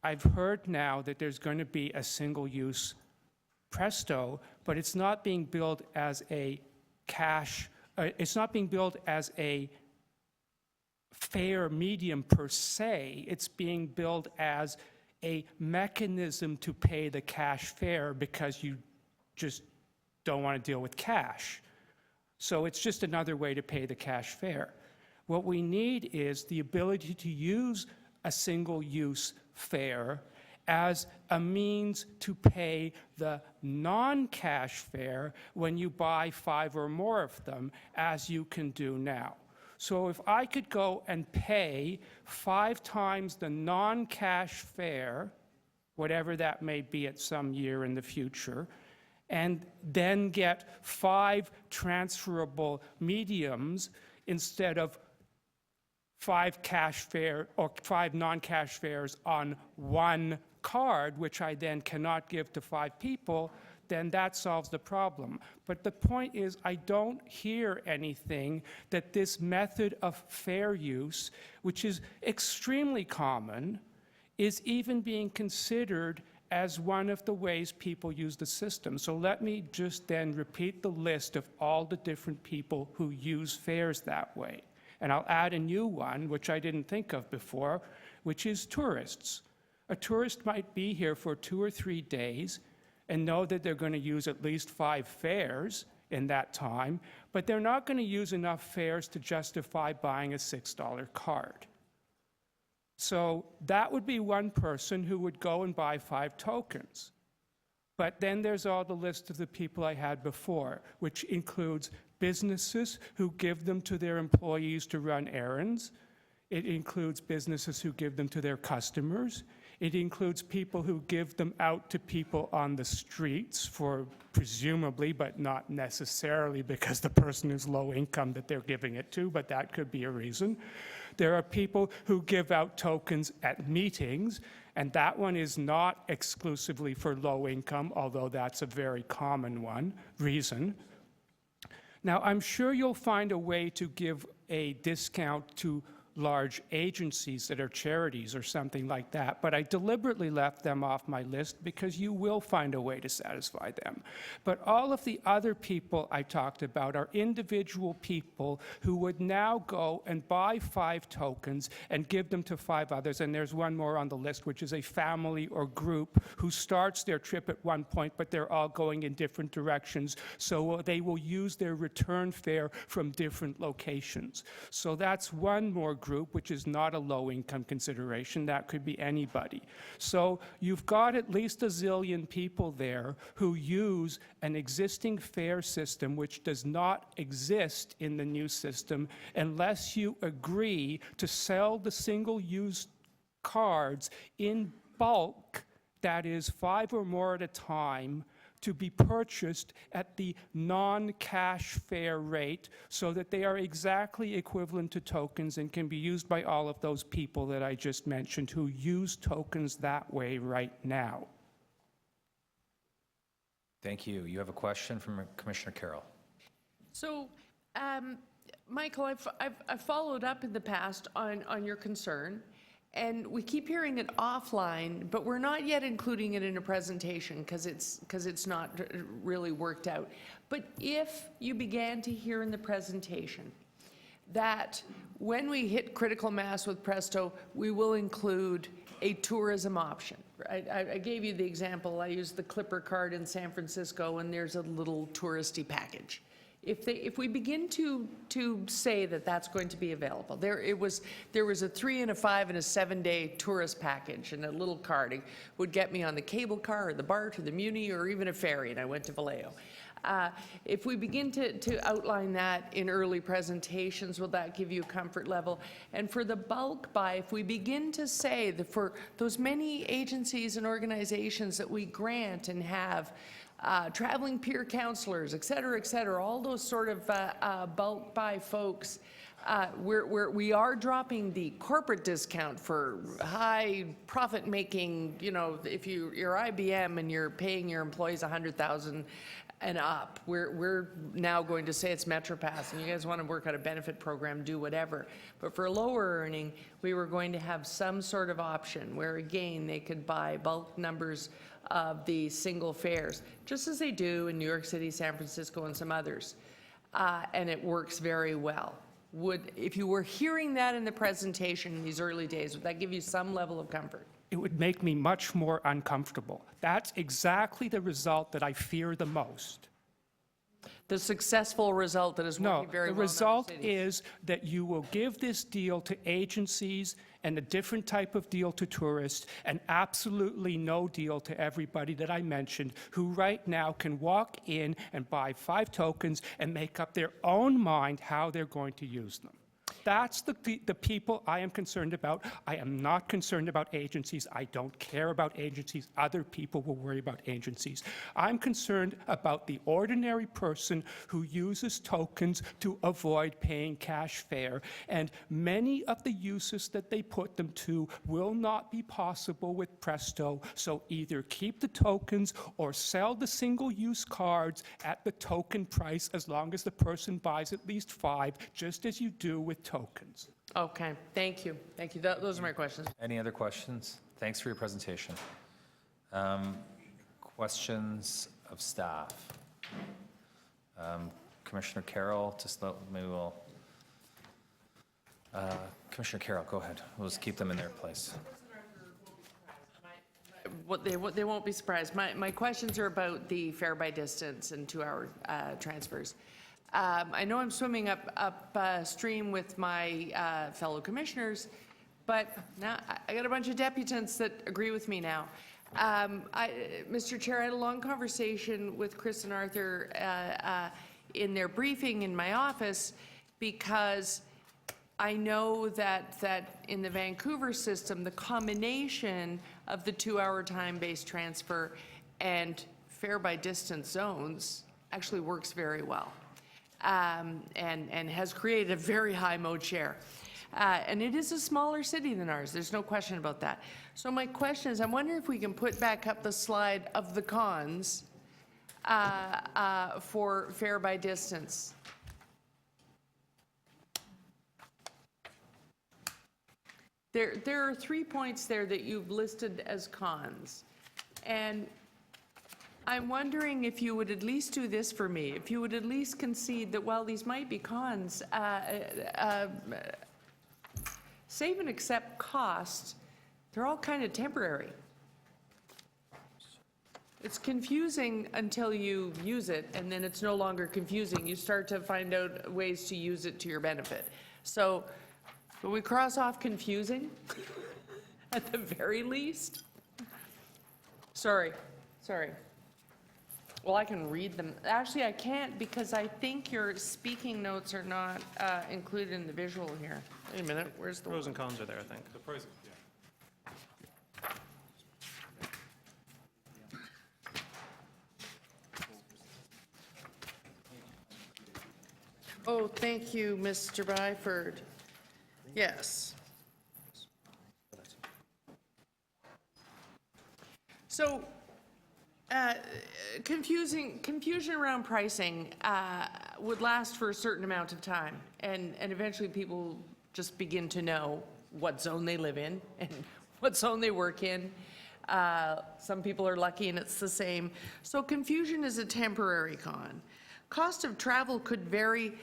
I've heard now that there's going to be a single-use Presto, but it's not being billed as a it's not being billed as a fare medium per se. It's being billed as a mechanism to pay the cash fare because you just don't want to deal with cash. So it's just another way to pay the cash fare. What we need is the ability to use a single-use fare as a means to pay the non-cash fare when you buy 5 or more of them, as you can do now. So if I could go and pay 5 times the non-cash fare, whatever that may be at some year in the future, and then get 5 transferable mediums instead of 5 cash fare or 5 non-cash fares on 1 card, which I then cannot give to 5 people, then that solves the problem. But the point is, I don't hear anything that this method of fare use, which is extremely common, is even being considered as one of the ways people use the system. So let me just then repeat the list of all the different people who use fares that way. And I'll add a new one, which I didn't think of before, which is tourists. A tourist might be here for 2 or 3 days and know that they're going to use at least 5 fares in that time, but they're not going to use enough fares to justify buying a $6 card. So that would be one person who would go and buy 5 tokens. But then there's all the list of the people I had before, which includes businesses who give them to their employees to run errands. It includes businesses who give them to their customers. It includes people who give them out to people on the streets for presumably, but not necessarily because the person is low income that they're giving it to, but that could be a reason. There are people who give out tokens at meetings, and that one is not exclusively for low income, although that's a very common reason. Now, I'm sure you'll find a way to give a discount to large agencies that are charities or something like that, but I deliberately left them off my list because you will find a way to satisfy them. But all of the other people I talked about are individual people who would now go and buy 5 tokens and give them to 5 others, and there's one more on the list, which is a family or group who starts their trip at one point, but they're all going in different directions, so they will use their return fare from different locations. So that's one more group, which is not a low-income consideration. That could be anybody. So you've got at least a zillion people there who use an existing fare system which does not exist in the new system unless you agree to sell the single-use cards in bulk, that is 5 or more at a time, to be purchased at the non-cash fare rate so that they are exactly equivalent to tokens and can be used by all of those people that I just mentioned who use tokens that way right now. Thank you. You have a question from Commissioner Carroll. So, Michael, I've followed up in the past on your concern, and we keep hearing it offline, but we're not yet including it in a presentation because it's not really worked out. But if you began to hear in the presentation that when we hit critical mass with Presto, we will include a tourism option. I gave you the example. I used the Clipper card in San Francisco, and there's a little touristy package. If we begin to say that that's going to be available, there was a 3 and a 5 and a 7-day tourist package, and a little card. It would get me on the cable car or the BART or the Muni or even a ferry, and I went to Vallejo. If we begin to outline that in early presentations, will that give you a comfort level? And for the bulk buy, if we begin to say that for those many agencies and organizations that we grant and have traveling peer counselors, et cetera, all those sort of bulk buy folks, we are dropping the corporate discount for high profit making, you know, if you're IBM and you're paying your employees $100,000 and up, we're now going to say it's MetroPass, and you guys want to work out a benefit program, do whatever. But for lower earning, we were going to have some sort of option where, again, they could buy bulk numbers of the single fares, just as they do in New York City, San Francisco, and some others. And it works very well. If you were hearing that in the presentation in these early days, would that give you some level of comfort? It would make me much more uncomfortable. That's exactly the result that I fear the most. The successful result that is working very well in other cities. The result is that you will give this deal to agencies and a different type of deal to tourists, and absolutely no deal to everybody that I mentioned, who right now can walk in and buy 5 tokens and make up their own mind how they're going to use them. That's the people I am concerned about. I am not concerned about agencies. I don't care about agencies. Other people will worry about agencies. I'm concerned about the ordinary person who uses tokens to avoid paying cash fare. And many of the uses that they put them to will not be possible with Presto. So either keep the tokens or sell the single-use cards at the token price as long as the person buys at least 5, just as you do with tokens. Okay, thank you. Thank you. Those are my questions. Any other questions? Thanks for your presentation. Questions of staff? Commissioner Carroll, maybe we'll... Commissioner Carroll, go ahead. We'll just keep them in their place. They won't be surprised. My questions are about the fare by distance and 2-hour transfers. I know I'm swimming upstream with my fellow commissioners, but now I got a bunch of deputants that agree with me now. Mr. Chair, I had a long conversation with Chris and Arthur in their briefing in my office, because I know that in the Vancouver system, the combination of the 2-hour time-based transfer and fare by distance zones actually works very well, and has created a very high mode share. And it is a smaller city than ours, there's no question about that. So my question is, I'm wondering if we can put back up the slide of the cons for fare by distance. There are 3 points there that you've listed as cons. And I'm wondering if you would at least do this for me, if you would at least concede that while these might be cons, save and accept costs, they're all kind of temporary. It's confusing until you use it, and then it's no longer confusing. You start to find out ways to use it to your benefit. So will we cross off confusing at the very least? Sorry. Well, I can read them. Actually, I can't because I think your speaking notes are not included in the visual here. Wait a minute, where's the Pros and cons are there, I think. The pros, Oh, thank you, Mr. Byford. Yes. So, confusion around pricing would last for a certain amount of time, and eventually people just begin to know what zone they live in and what zone they work in. Some people are lucky and it's the same. So confusion is a temporary con. Cost of travel could vary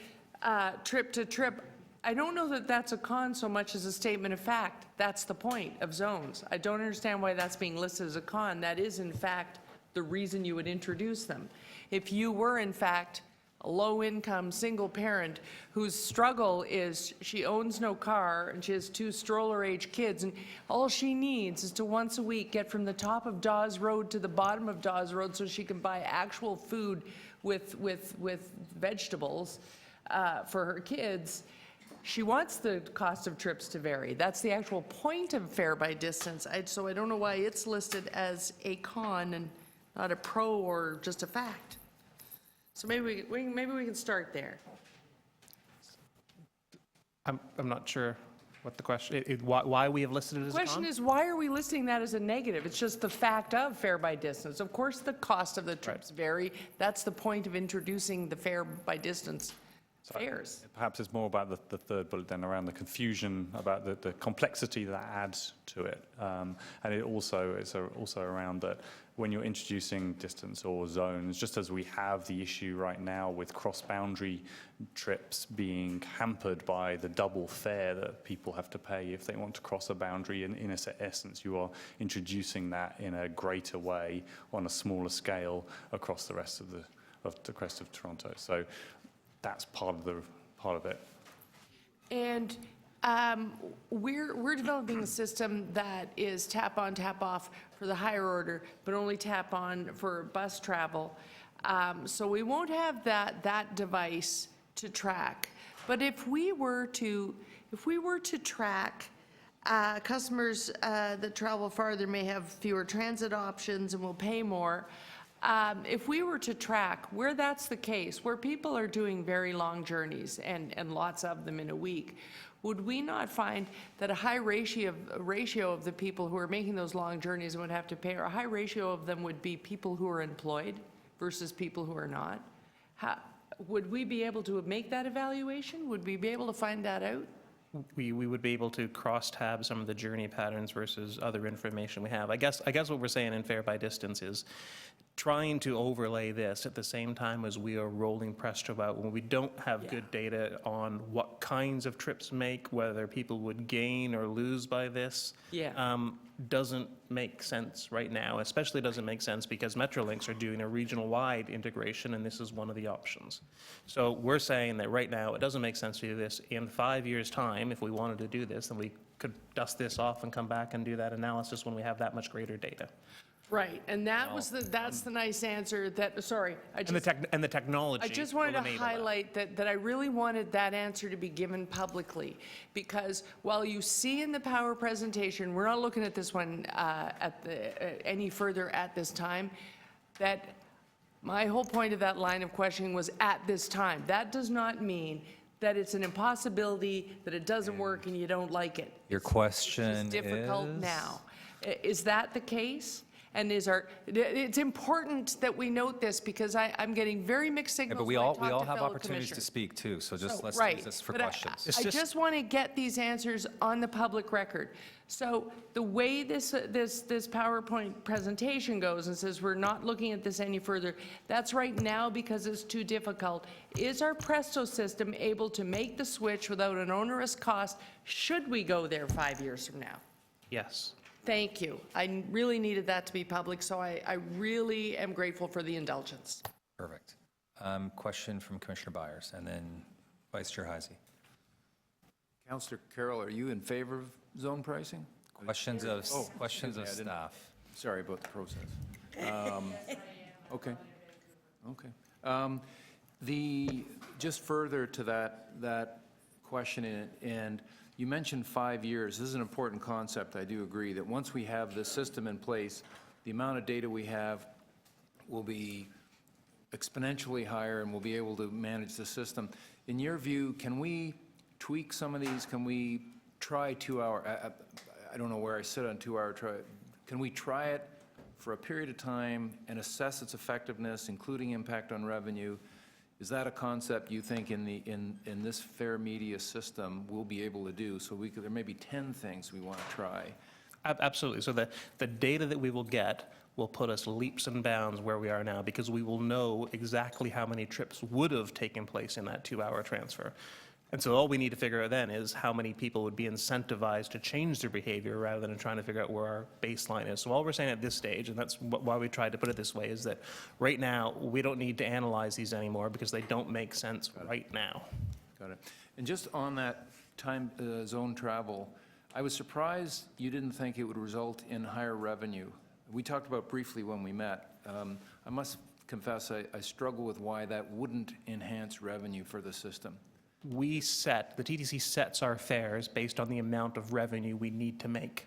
trip to trip. I don't know that that's a con so much as a statement of fact. That's the point of zones. I don't understand why that's being listed as a con. That is, in fact, the reason you would introduce them. If you were, in fact, a low-income single parent whose struggle is she owns no car and she has 2 stroller-age kids, and all she needs is to once a week get from the top of Dawes Road to the bottom of Dawes Road so she can buy actual food with vegetables for her kids, she wants the cost of trips to vary. That's the actual point of fare by distance. So I don't know why it's listed as a con and not a pro or just a fact. So maybe we can start there. I'm not sure what the question, why we have listed it as The a con? question is, why are we listing that as a negative? It's just the fact of fare by distance. Of course, the cost of the trips vary. That's the point of introducing the fare by distance fares. perhaps it's more about the third bullet then, around the confusion, about the complexity that adds to it. And it's also around that when you're introducing distance or zones, just as we have the issue right now with cross-boundary trips being hampered by the double fare that people have to pay if they want to cross a boundary, in essence, you are introducing that in a greater way on a smaller scale across the rest of Toronto. So that's part of it. And we're developing a system that is tap on, tap off for the higher order, but only tap on for bus travel. So we won't have that device to track. But if we were to track customers that travel farther may have fewer transit options and will pay more. If we were to track where that's the case, where people are doing very long journeys and lots of them in a week, would we not find that a high ratio of the people who are making those long journeys and would have to pay, or a high ratio of them would be people who are employed versus people who are not? Would we be able to make that evaluation? Would we be able to find that out? We would be able to cross-tab some of the journey patterns versus other information we have. I guess what we're saying in fare by distance is trying to overlay this at the same time as we are rolling Presto out when we don't have good data on what kinds of trips make, whether people would gain or lose by this, doesn't make sense right now. Especially doesn't make sense because Metrolinx are doing a regional-wide integration, and this is one of the options. So we're saying that right now it doesn't make sense to do this. In 5 years' time, if we wanted to do this, then we could dust this off and come back and do that analysis when we have that much greater data. Right, and that's the nice answer that, sorry, And the technology I just wanted will to enable that. highlight that I really wanted that answer to be given publicly, because while you see in the power presentation, we're not looking at this one any further at this time, that my whole point of that line of questioning was at this time. That does not mean that it's an impossibility, that it doesn't work and you don't like it. Your question It's difficult is? now. Is that the case? And it's important that we note this, because I'm getting very mixed Yeah, signals but we when I all, talk we all to have fellow opportunities to commissioners. speak too, so just let's Right, use this for but questions. I just want to get these answers on the public record. So the way this PowerPoint presentation goes and says we're not looking at this any further, that's right now because it's too difficult. Is our Presto system able to make the switch without an onerous cost should we go there 5 years from now? Yes. Thank you. I really needed that to be public, so I really am grateful for the indulgence. Perfect. Question from Commissioner Byers, and then Vice Chair Heisey. Councillor Carroll, are you in favor of zone pricing? Questions of, questions of excuse me, I didn't- staff. Sorry about the process. Okay. Just further to that question, and you mentioned 5 years. This is an important concept. I do agree that once we have this system in place, the amount of data we have will be exponentially higher, and we'll be able to manage the system. In your view, can we tweak some of these? Can we try 2 hour? I don't know where I sit on 2 hour try. Can we try it for a period of time and assess its effectiveness, including impact on revenue? Is that a concept you think in this fair media system we'll be able to do? So there may be 10 things we want to try. Absolutely. So the data that we will get will put us leaps and bounds where we are now, because we will know exactly how many trips would have taken place in that 2 hour transfer. And so all we need to figure out then is how many people would be incentivized to change their behavior rather than trying to figure out where our baseline is. So all we're saying at this stage, and that's why we tried to put it this way, is that right now we don't need to analyze these anymore because they don't make sense right now. Got it. And just on that time zone travel, I was surprised you didn't think it would result in higher revenue. We talked about briefly when we met. I must confess I struggle with why that wouldn't enhance revenue for the system. The TTC sets our fares based on the amount of revenue we need to make.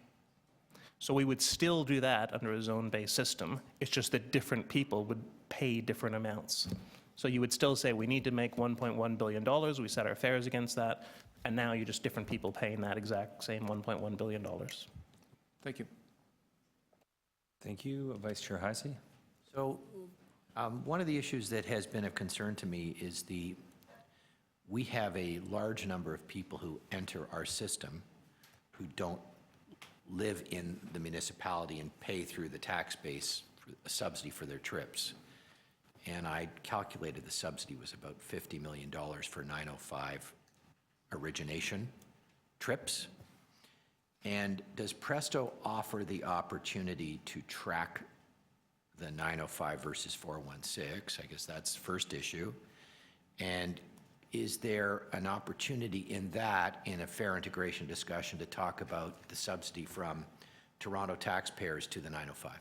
So we would still do that under a zone-based system. It's just that different people would pay different amounts. So you would still say we need to make $1.1 billion. We set our fares against that. And now you're just different people paying that exact same $1.1 billion. Thank you. Thank you. Vice Chair Heisey. So one of the issues that has been of concern to me is we have a large number of people who enter our system who don't live in the municipality and pay through the tax base for a subsidy for their trips. And I calculated the subsidy was about $50 million for 905 origination trips. And does Presto offer the opportunity to track the 905 versus 416? I guess that's the first issue. And is there an opportunity in a fair integration discussion to talk about the subsidy from Toronto taxpayers to the 905?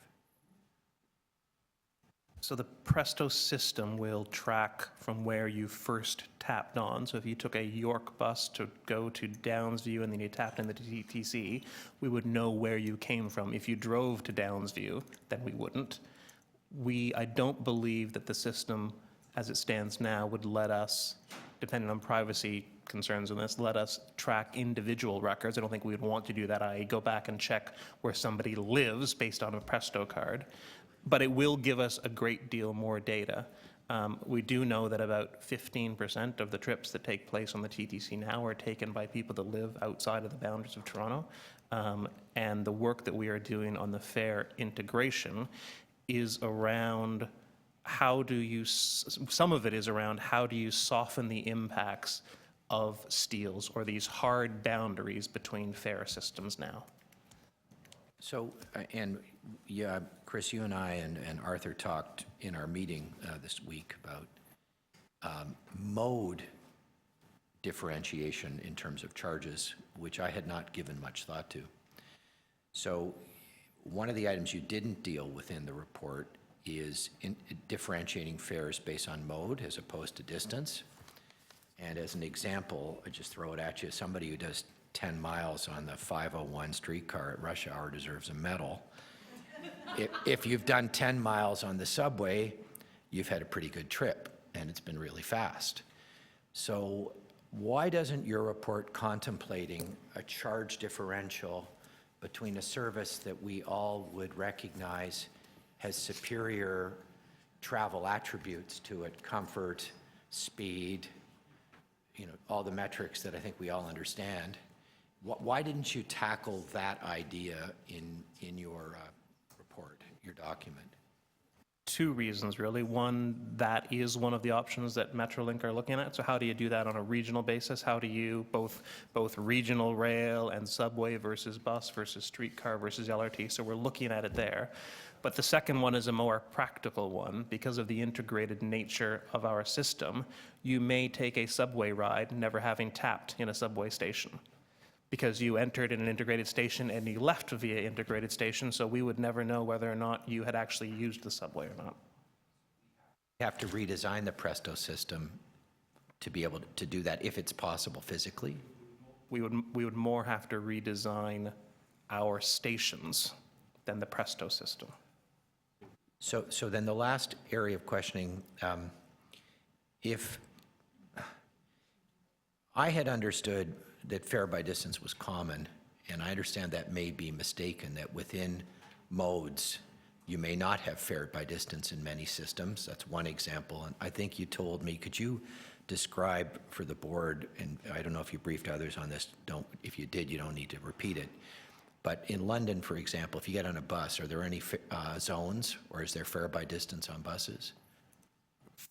So the Presto system will track from where you first tapped on. So if you took a York bus to go to Downsview and then you tapped in the TTC, we would know where you came from. If you drove to Downsview, then we wouldn't. I don't believe that the system, as it stands now, would let us, depending on privacy concerns on this, let us track individual records. I don't think we would want to do that. I go back and check where somebody lives based on a Presto card. But it will give us a great deal more data. We do know that about 15% of the trips that take place on the TTC now are taken by people that live outside of the boundaries of Toronto. And the work that we are doing on the fare integration is around some of it is around how do you soften the impacts of steals or these hard boundaries between fare systems now. So, and yeah, Chris, you and I and Arthur talked in our meeting this week about mode differentiation in terms of charges, which I had not given much thought to. So one of the items you didn't deal with in the report is differentiating fares based on mode as opposed to distance. And as an example, I just throw it at you, somebody who does 10 miles on the 501 streetcar at rush hour deserves a medal. If you've done 10 miles on the subway, you've had a pretty good trip, and it's been really fast. So why doesn't your report contemplating a charge differential between a service that we all would recognize has superior travel attributes to it, comfort, speed, all the metrics that I think we all understand? Why didn't you tackle that idea in your report, your document? Two reasons, really. One, that is one of the options that Metrolink are looking at. So how do you do that on a regional basis? How do you both regional rail and subway versus bus versus streetcar versus LRT? So we're looking at it there. But the second one is a more practical one. Because of the integrated nature of our system, you may take a subway ride never having tapped in a subway station, because you entered in an integrated station and you left via integrated station, so we would never know whether or not you had actually used the subway or not. You have to redesign the Presto system to be able to do that, if it's possible physically? We would more have to redesign our stations than the Presto system. So then the last area of questioning, if I had understood that fare by distance was common, and I understand that may be mistaken, that within modes you may not have fare by distance in many systems. That's one example. And I think you told me, could you describe for the board, and I don't know if you briefed others on this, if you did, you don't need to repeat it, but in London, for example, if you get on a bus, are there any zones, or is there fare by distance on buses?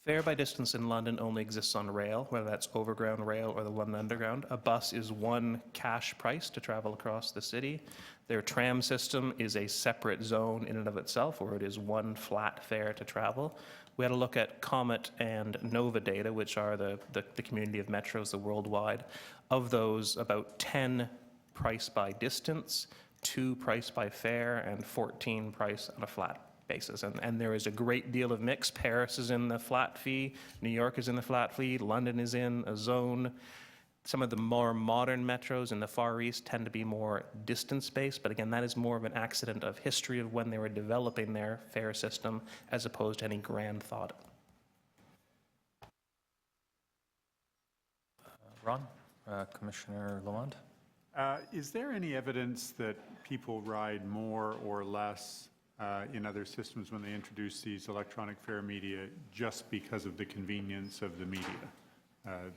Fare by distance in London only exists on rail, whether that's overground rail or the London Underground. A bus is one cash price to travel across the city. Their tram system is a separate zone in and of itself, where it is one flat fare to travel. We had to look at Comet and Nova data, which are the community of metros, the worldwide. Of those, about 10 price by distance, 2 price by fare, and 14 price on a flat basis. And there is a great deal of mix. Paris is in the flat fee, New York is in the flat fee, London is in a zone. Some of the more modern metros in the Far East tend to be more distance-based, but again, that is more of an accident of history of when they were developing their fare system as opposed to any grand thought. Ron, Commissioner Lalonde? Is there any evidence that people ride more or less in other systems when they introduce these electronic fare media just because of the convenience of the media?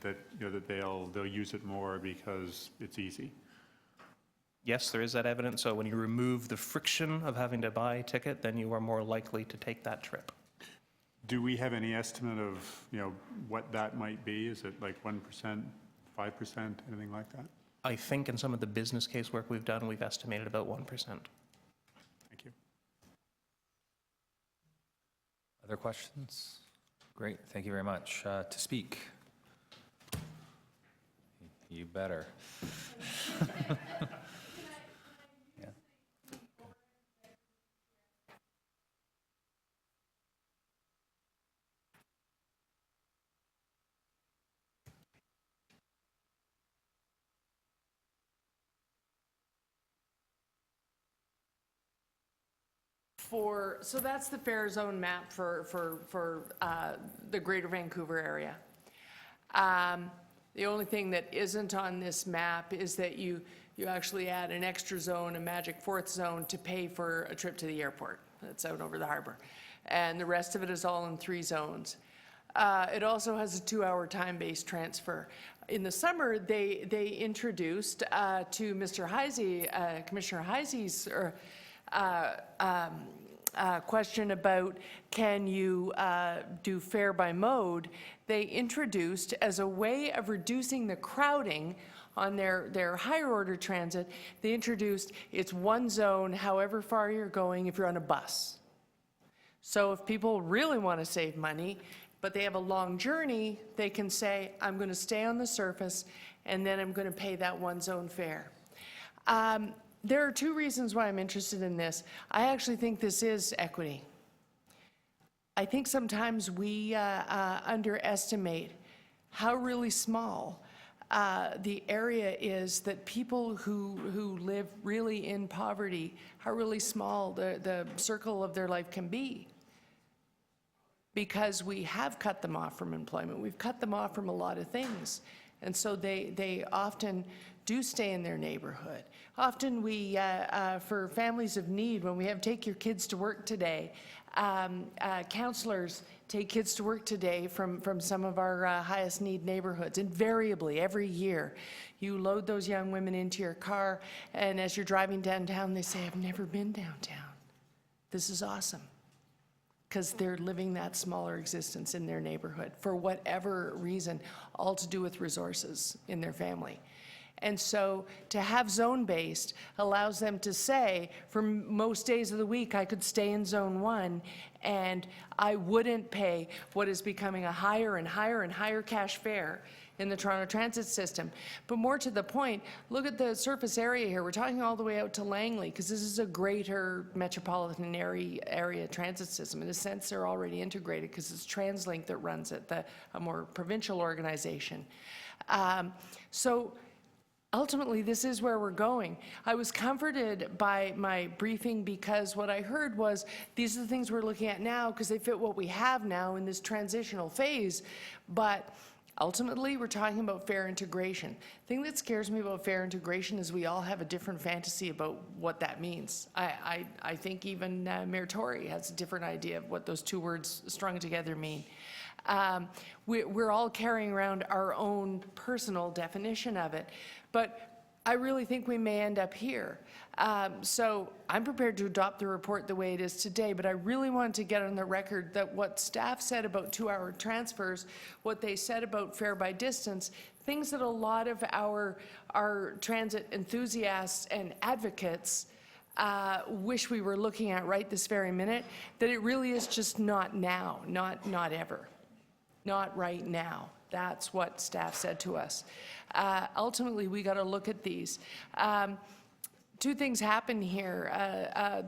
That they'll use it more because it's easy? Yes, there is that evidence. So when you remove the friction of having to buy a ticket, then you are more likely to take that trip. Do we have any estimate of what that might be? Is it like 1%, 5%, anything like that? I think in some of the business case work we've done, we've estimated about 1%. Thank you. Other questions? Great, thank you very much. To speak? You better. Yeah. So that's the fare zone map for the Greater Vancouver area. The only thing that isn't on this map is that you actually add an extra zone, a magic fourth zone, to pay for a trip to the airport. That's out over the harbor. And the rest of it is all in 3 zones. It also has a 2-hour time-based transfer. In the summer, they introduced to Mr. Heisey, Commissioner Heisey's question about can you do fare by mode, they introduced, as a way of reducing the crowding on their higher order transit, they introduced it's one zone however far you're going if you're on a bus. So if people really want to save money, but they have a long journey, they can say, I'm going to stay on the surface and then I'm going to pay that one zone fare. There are two reasons why I'm interested in this. I actually think this is equity. I think sometimes we underestimate how really small the area is that people who live really in poverty, how really small the circle of their life can be. Because we have cut them off from employment. We've cut them off from a lot of things. And so they often do stay in their neighborhood. Often we, for families of need, when we have Take Your Kids to Work Today, counselors take kids to work today from some of our highest need neighborhoods. Invariably, every year, you load those young women into your car, and as you're driving downtown, they say, I've never been downtown. This is awesome. Because they're living that smaller existence in their neighborhood for whatever reason, all to do with resources in their family. And so to have zone-based allows them to say, for most days of the week, I could stay in Zone 1 and I wouldn't pay what is becoming a higher and higher and higher cash fare in the Toronto transit system. But more to the point, look at the surface area here. We're talking all the way out to Langley, because this is a greater metropolitan area transit system. In a sense, they're already integrated because it's TransLink that runs it, a more provincial organization. So ultimately, this is where we're going. I was comforted by my briefing because what I heard was these are the things we're looking at now because they fit what we have now in this transitional phase. But ultimately, we're talking about fair integration. The thing that scares me about fair integration is we all have a different fantasy about what that means. I think even Mayor Tory has a different idea of what those two words strung together mean. We're all carrying around our own personal definition of it, but I really think we may end up here. So I'm prepared to adopt the report the way it is today, but I really want to get on the record that what staff said about 2-hour transfers, what they said about fare by distance, things that a lot of our transit enthusiasts and advocates wish we were looking at right this very minute, that it really is just not now, not ever, not right now. That's what staff said to us. Ultimately, we got to look at these. Two things happen here.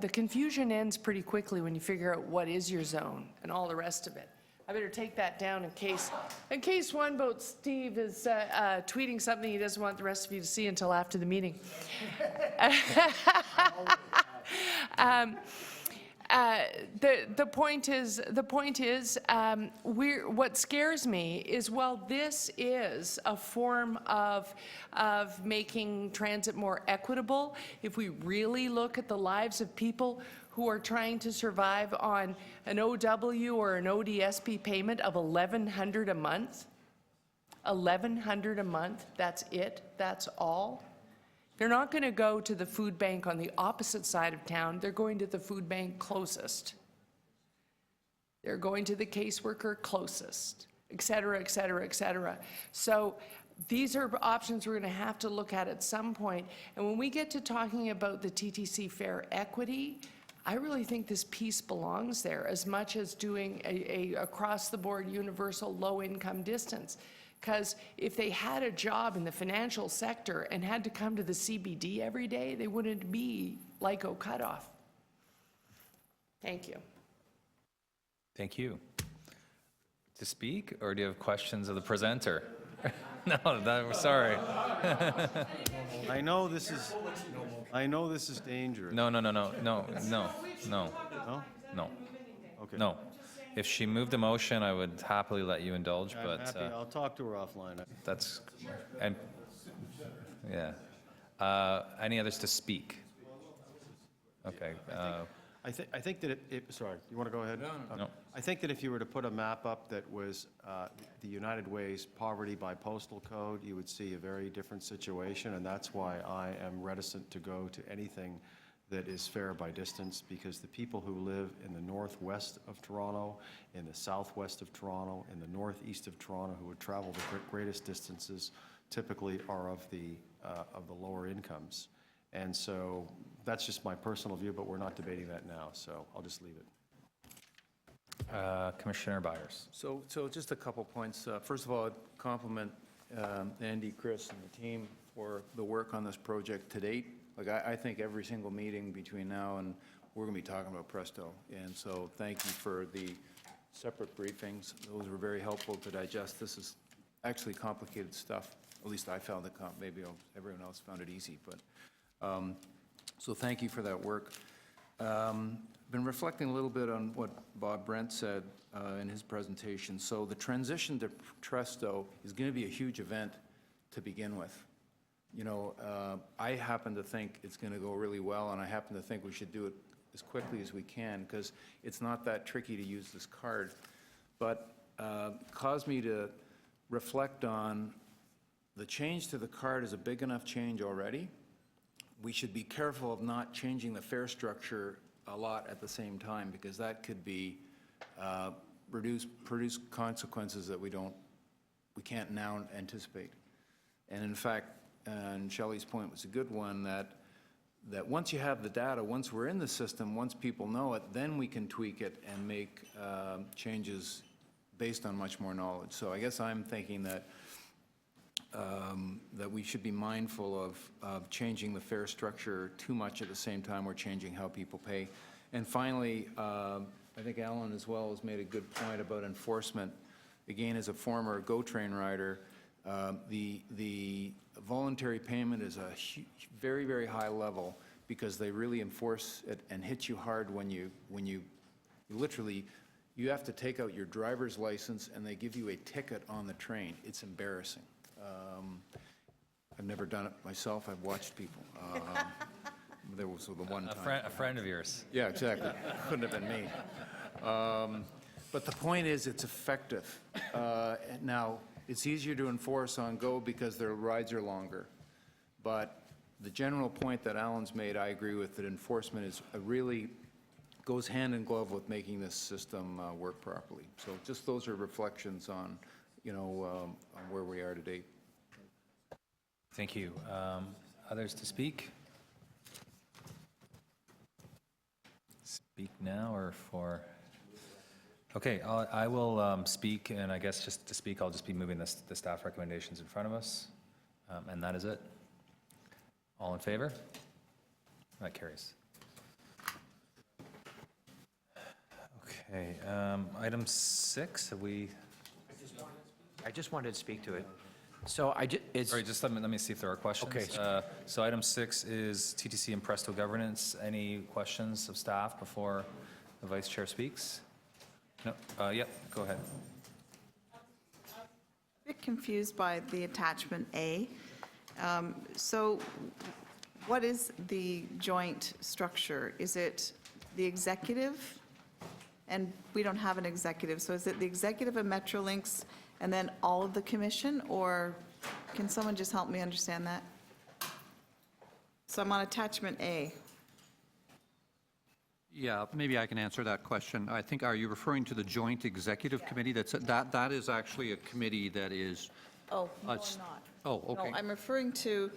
The confusion ends pretty quickly when you figure out what is your zone and all the rest of it. I better take that down in case one boat Steve is tweeting something he doesn't want the rest of you to see until after the meeting. The point is, what scares me is, while this is a form of making transit more equitable, if we really look at the lives of people who are trying to survive on an OW or an ODSP payment of $1,100 a month, $1,100 a month, that's it, that's all. They're not going to go to the food bank on the opposite side of town. They're going to the food bank closest. They're going to the caseworker closest, et cetera, et cetera, et cetera. So these are options we're going to have to look at some point. And when we get to talking about the TTC fare equity, I really think this piece belongs there as much as doing a across-the-board universal low-income distance. Because if they had a job in the financial sector and had to come to the CBD every day, they wouldn't be LICO cutoff. Thank you. Thank you. To speak, or do you have questions of the presenter? No, we're sorry. I know this is dangerous. No. Okay. No. If she moved a motion, I would happily let you indulge, I'm but happy. I'll talk to her offline. that's, and, yeah. Any others to speak? Okay. I think that sorry, you want to go ahead? No. I think that if you were to put a map up that was the United Way's poverty by postal code, you would see a very different situation, and that's why I am reticent to go to anything that is fair by distance, because the people who live in the northwest of Toronto, in the southwest of Toronto, in the northeast of Toronto, who would travel the greatest distances, typically are of the lower incomes. And so that's just my personal view, but we're not debating that now, so I'll just leave it. Commissioner Byers. So just a couple points. First of all, I'd compliment Andy, Chris, and the team for the work on this project to date. Like, I think every single meeting between now and, we're going to be talking about Presto. And so thank you for the separate briefings. Those were very helpful to digest. This is actually complicated stuff. At least I found it, maybe everyone else found it easy. But so thank you for that work. Been reflecting a little bit on what Bob Brent said in his presentation. So the transition to Presto is going to be a huge event to begin with. You know, I happen to think it's going to go really well, and I happen to think we should do it as quickly as we can, because it's not that tricky to use this card. But caused me to reflect on the change to the card is a big enough change already. We should be careful of not changing the fare structure a lot at the same time, because that could be produce consequences that we can't now anticipate. And in fact, and Shelley's point was a good one, that once you have the data, once we're in the system, once people know it, then we can tweak it and make changes based on much more knowledge. So I guess I'm thinking that that we should be mindful of changing the fare structure too much at the same time we're changing how people pay. And finally, I think Alan as well has made a good point about enforcement. Again, as a former GO Train rider, the voluntary payment is a very, very high level, because they really enforce it and hit you hard when you literally, you have to take out your driver's license and they give you a ticket on the train. It's embarrassing. I've never done it myself. I've watched people. There was the one time. A friend of yours. Yeah, exactly. Couldn't have been me. But the point is, it's effective. Now, it's easier to enforce on GO because their rides are longer. But the general point that Alan's made, I agree with, that enforcement is really goes hand in glove with making this system work properly. So just those are reflections on, you know, on where we are today. Thank you. Others to speak? Speak now or for? Okay, I will speak, and I guess just to speak, I'll just be moving the staff recommendations in front of us, and that is it. All in favor? That carries. Okay, item 6, have we? I just wanted to speak to it. So Sorry, just let me see if there are questions. Okay. So item 6 is TTC and Presto governance. Any questions of staff before the vice chair speaks? No. Yep. Go ahead. A bit confused by the attachment A. So what is the joint structure? Is it the executive? And we don't have an executive, so is it the executive of Metrolinx and then all of the commission, or can someone just help me understand that? So I'm on attachment A. Yeah, maybe I can answer that question. I think, are you referring to the Joint Executive Committee? That is actually a committee that is... Oh, no, I'm not. Oh, okay. No, I'm referring to,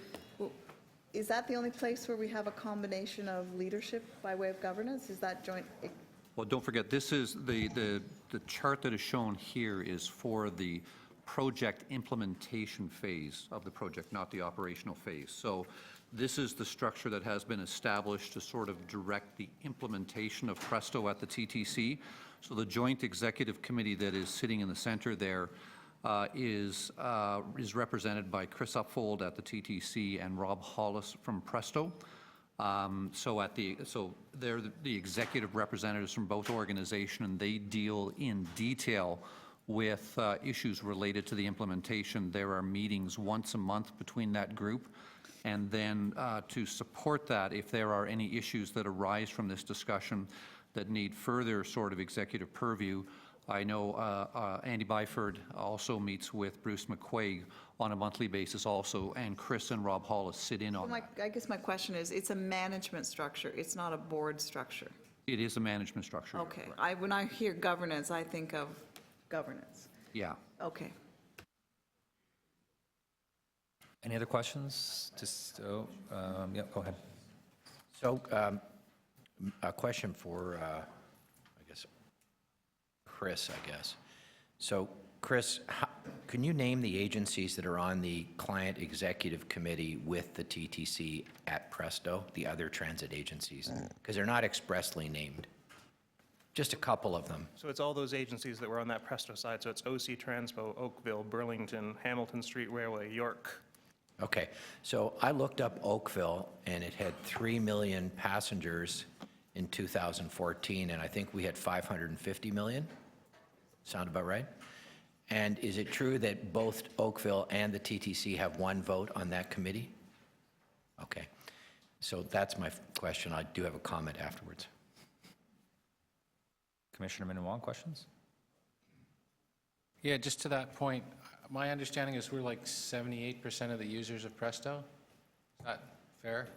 is that the only place where we have a combination of leadership by way of governance? Is that joint? Well, don't forget, this is the chart that is shown here is for the project implementation phase of the project, not the operational phase. So this is the structure that has been established to sort of direct the implementation of Presto at the TTC. So the Joint Executive Committee that is sitting in the center there is represented by Chris Upfold at the TTC and Rob Hollis from Presto. So they're the executive representatives from both organizations, and they deal in detail with issues related to the implementation. There are meetings once a month between that group. And then to support that, if there are any issues that arise from this discussion that need further sort of executive purview, I know Andy Byford also meets with Bruce McQuaig on a monthly basis also, and Chris and Rob Hollis sit in on that. I guess my question is, it's a management structure, it's not a board structure. It is a management structure. Okay, when I hear governance, I think of governance. Yeah. Okay. Any other questions? Just, yeah, go ahead. So a question for, I guess, Chris, I guess. So Chris, can you name the agencies that are on the client executive committee with the TTC at Presto, the other transit agencies? Because they're not expressly named. Just a couple of them. So it's all those agencies that were on that Presto side. So it's OC Transpo, Oakville, Burlington, Hamilton Street Railway, York. Okay, so I looked up Oakville, and it had 3 million passengers in 2014, and I think we had 550 million. Sound about right? And is it true that both Oakville and the TTC have one vote on that committee? Okay, so that's my question. I do have a comment afterwards. Commissioner Minnan-Wong, questions? Yeah, just to that point, my understanding is we're like 78% of the users of Presto. Is that fair?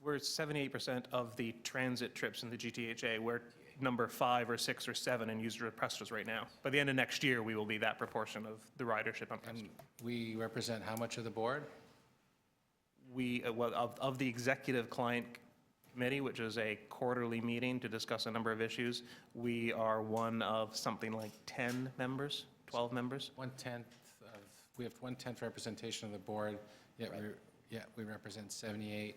We're 78% of the transit trips in the GTHA. We're number 5 or 6 or 7 in user of Prestos right now. By the end of next year, we will be that proportion of the ridership on Presto. And we represent how much of the board? We, well, of the executive client committee, which is a quarterly meeting to discuss a number of issues, we are one of something like 10 members, 12 members. 1/10 of, we have 1/10 representation of the board, yet we represent 78%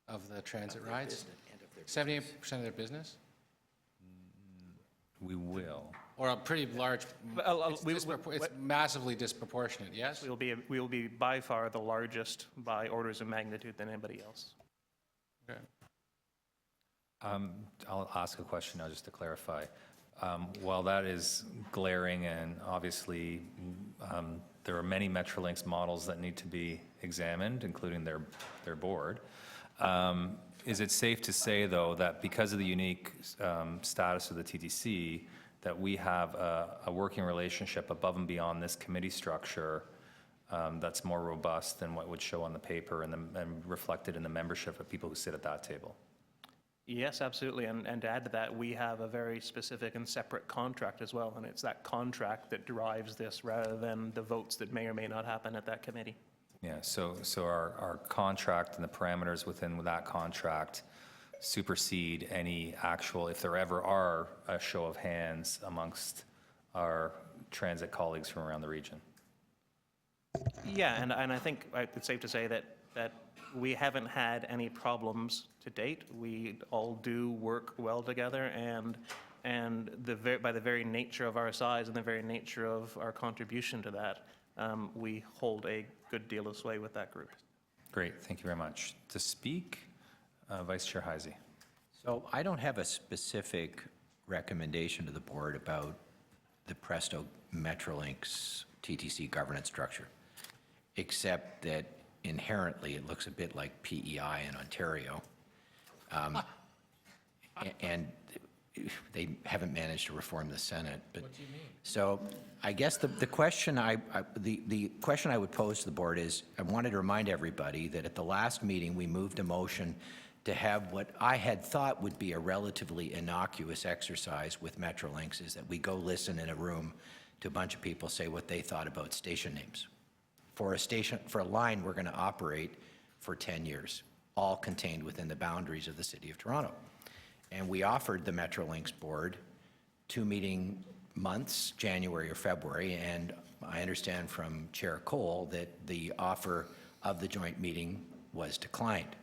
of the transit rides. 78% of their business? We will. Or a pretty large, it's massively disproportionate, yes? We will be by far the largest by orders of magnitude than anybody else. Okay. I'll ask a question now just to clarify. While that is glaring and obviously there are many Metrolinx models that need to be examined, including their board, is it safe to say, though, that because of the unique status of the TTC, that we have a working relationship above and beyond this committee structure that's more robust than what would show on the paper and reflected in the membership of people who sit at that table? Yes, absolutely. And to add to that, we have a very specific and separate contract as well. And it's that contract that drives this rather than the votes that may or may not happen at that committee. Yeah, so our contract and the parameters within that contract supersede any actual, if there ever are a show of hands amongst our transit colleagues from around the region. Yeah, and I think it's safe to say that we haven't had any problems to date. We all do work well together, and by the very nature of our size and the very nature of our contribution to that, we hold a good deal of sway with that group. Great, thank you very much. To speak, Vice Chair Heisey. So I don't have a specific recommendation to the board about the Presto Metrolinx TTC governance structure, except that inherently it looks a bit like PEI in Ontario. And they haven't managed to reform the Senate. But, what do you mean? So I guess the question the question I would pose to the board is, I wanted to remind everybody that at the last meeting we moved a motion to have what I had thought would be a relatively innocuous exercise with Metrolinx, is that we go listen in a room to a bunch of people say what they thought about station names. For a line we're going to operate for 10 years, all contained within the boundaries of the City of Toronto. And we offered the Metrolinx board 2 meeting months, January or February, and I understand from Chair Cole that the offer of the joint meeting was declined.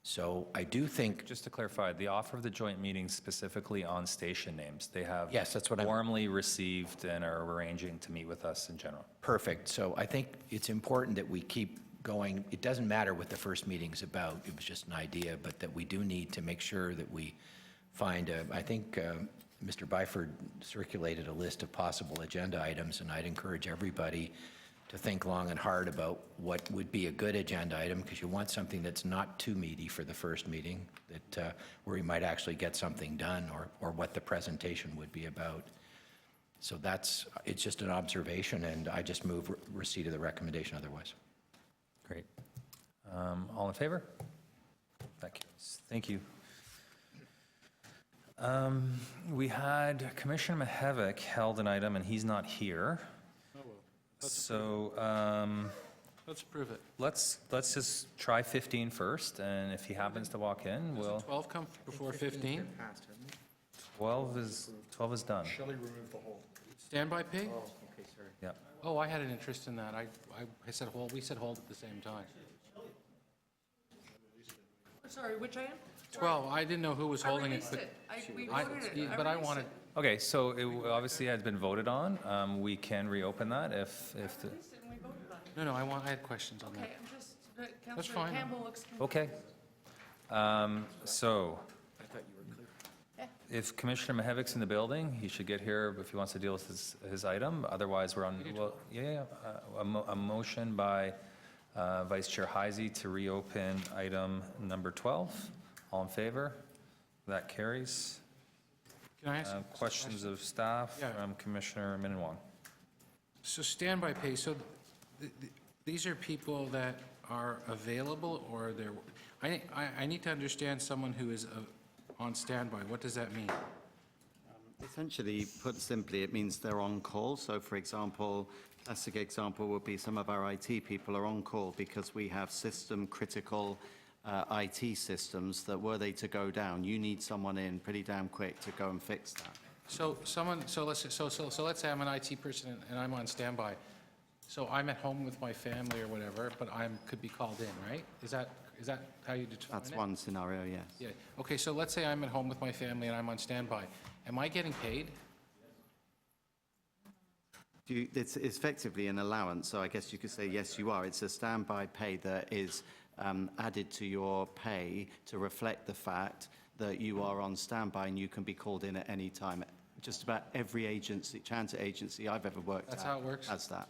So I do think... Just to clarify, the offer of the joint meeting specifically on station names, they have yes, that's what warmly received and are arranging to meet with us in general. Perfect. So I think it's important that we keep going. It doesn't matter what the first meeting's about. It was just an idea, but that we do need to make sure that we find I think Mr. Byford circulated a list of possible agenda items, and I'd encourage everybody to think long and hard about what would be a good agenda item, because you want something that's not too meaty for the first meeting, that where we might actually get something done, or what the presentation would be about. So it's just an observation, and I just move receipt of the recommendation otherwise. Great. All in favor? Thank you. We had Commissioner Mihevc held an item, and he's not here. Oh, well. Let's approve it. Let's just try 15 first, and if he happens to walk in, we'll... 12 come before 15? 12 is done. Shelley removed the whole. Standby pay? Okay, sorry. Yeah. Oh, I had an interest in that. I said hold, we said hold at the same time. Sorry, which item? 12, I didn't know who was holding it, but We I, voted it. but I wanted, Okay, so it obviously has been voted on. We can reopen that if the, Released it and we voted on it. no, I had questions on Okay, that. I'm just, Councillor fine. Campbell looks confused. okay. So, if Commissioner Mahevic's in the building, he should get here if he wants to deal with his item. Otherwise, we're on, well, yeah, a motion by Vice Chair Heisey to reopen item number 12. All in favor? That carries. Can I ask? Questions of staff Yeah. from Commissioner Minnan-Wong. So standby pay, so these are people that are available or they're, I need to understand someone who is on standby. What does that mean? Essentially, put simply, it means they're on call. So, for example, classic example would be some of our IT people are on call because we have system critical IT systems that were they to go down, you need someone in pretty damn quick to go and fix that. So let's say I'm an IT person and I'm on standby. So I'm at home with my family or whatever, but could be called in, right? Is that how you determine That's it? one scenario, yes. Yeah, okay, so let's say I'm at home with my family and I'm on standby. Am I getting paid? It's effectively an allowance, so I guess you could say yes, you are. It's a standby pay that is added to your pay to reflect the fact that you are on standby and you can be called in at any time. Just about every agency, transit agency I've ever worked That's at how it works? has that.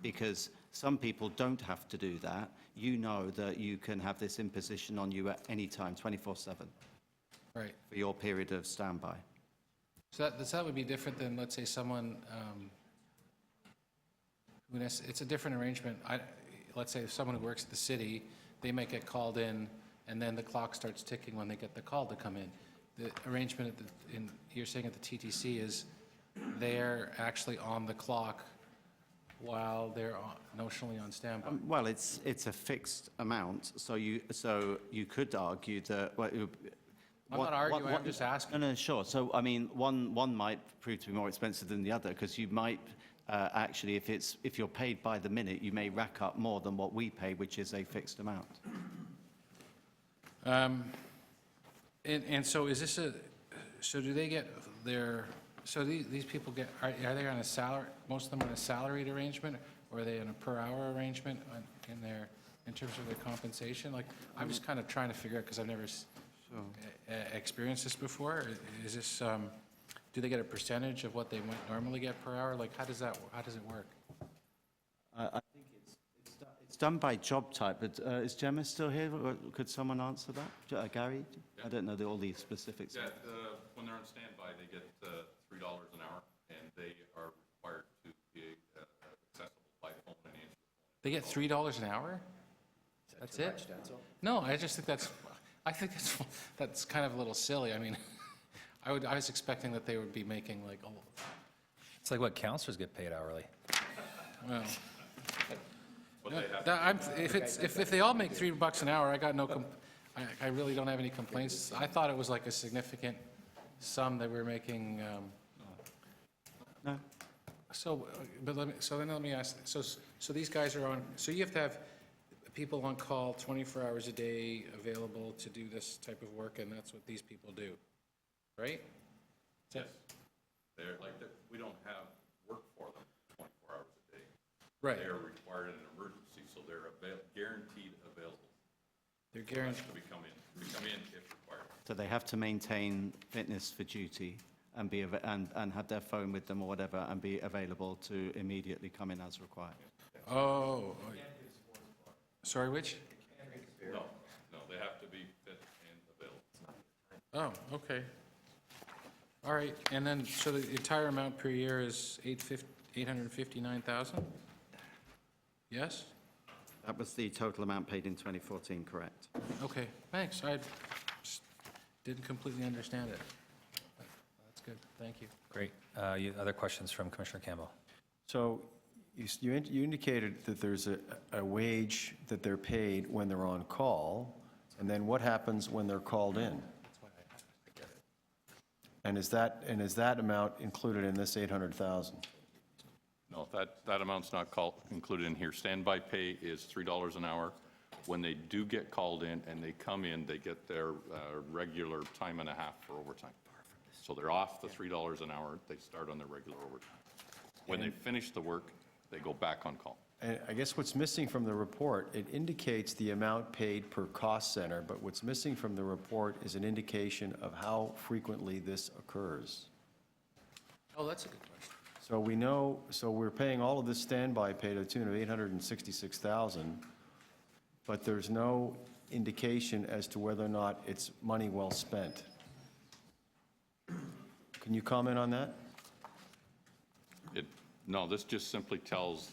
Because some people don't have to do that. You know that you can have this imposition on you at any time, 24/7, Right. for your period of standby. So that would be different than, let's say, someone, it's a different arrangement. Let's say someone who works at the city, they might get called in, and then the clock starts ticking when they get the call to come in. The arrangement you're saying at the TTC is they're actually on the clock while they're notionally on standby. Well, it's a fixed amount, so you could argue that. Well, I'm not arguing, I'm just asking. No, sure. So, I mean, one might prove to be more expensive than the other because you might actually, if you're paid by the minute, you may rack up more than what we pay, which is a fixed amount. And so is this so do they get these people get, are they on a salary, most of them on a salaried arrangement, or are they on a per hour arrangement in terms of their compensation? Like, I'm just kind of trying to figure out, because I've never experienced this before. Is this, do they get a percentage of what they might normally get per hour? Like, how does it work? I think it's done by job type, but is Gemma still here? Could someone answer that? Gary? I don't know all the specifics. Yeah, when they're on standby, they get $3 an hour, and they are required to be accessible by phone and answer the phone. They get $3 an hour? That's it? No, I just think that's kind of a little silly. I mean, I was expecting that they would be making like, It's like what counselors get paid hourly. well. If they all make $3 an hour, I got I really don't have any complaints. I thought it was like a significant sum that we're making. No. So let me ask, so these guys are on, so you have to have people on call 24 hours a day available to do this type of work, and that's what these people do, right? Yes. We don't have work for them 24 hours a day. Right. They are required in an emergency, so they're guaranteed available. They're guaranteed. To come in if required. So they have to maintain fitness for duty and and have their phone with them or whatever and be available to immediately come in as required. Oh. Sorry, which? No, they have to be fit and available. Oh, okay. All right, and then, so the entire amount per year is $859,000? Yes? That was the total amount paid in 2014, correct? Okay, thanks. I just didn't completely understand it. That's good, thank you. Great. Other questions from Commissioner Campbell? So you indicated that there's a wage that they're paid when they're on call, and then what happens when they're called in? And is that amount included in this 800,000? No, that amount's not included in here. Standby pay is $3 an hour. When they do get called in and they come in, they get their regular time and a half for overtime. So they're off the $3 an hour. They start on their regular overtime. When they finish the work, they go back on call. And I guess what's missing from the report, it indicates the amount paid per cost center, but what's missing from the report is an indication of how frequently this occurs. Oh, that's a good question. So we know, so we're paying all of this standby pay to the tune of $866,000, but there's no indication as to whether or not it's money well spent. Can you comment on that? No, this just simply tells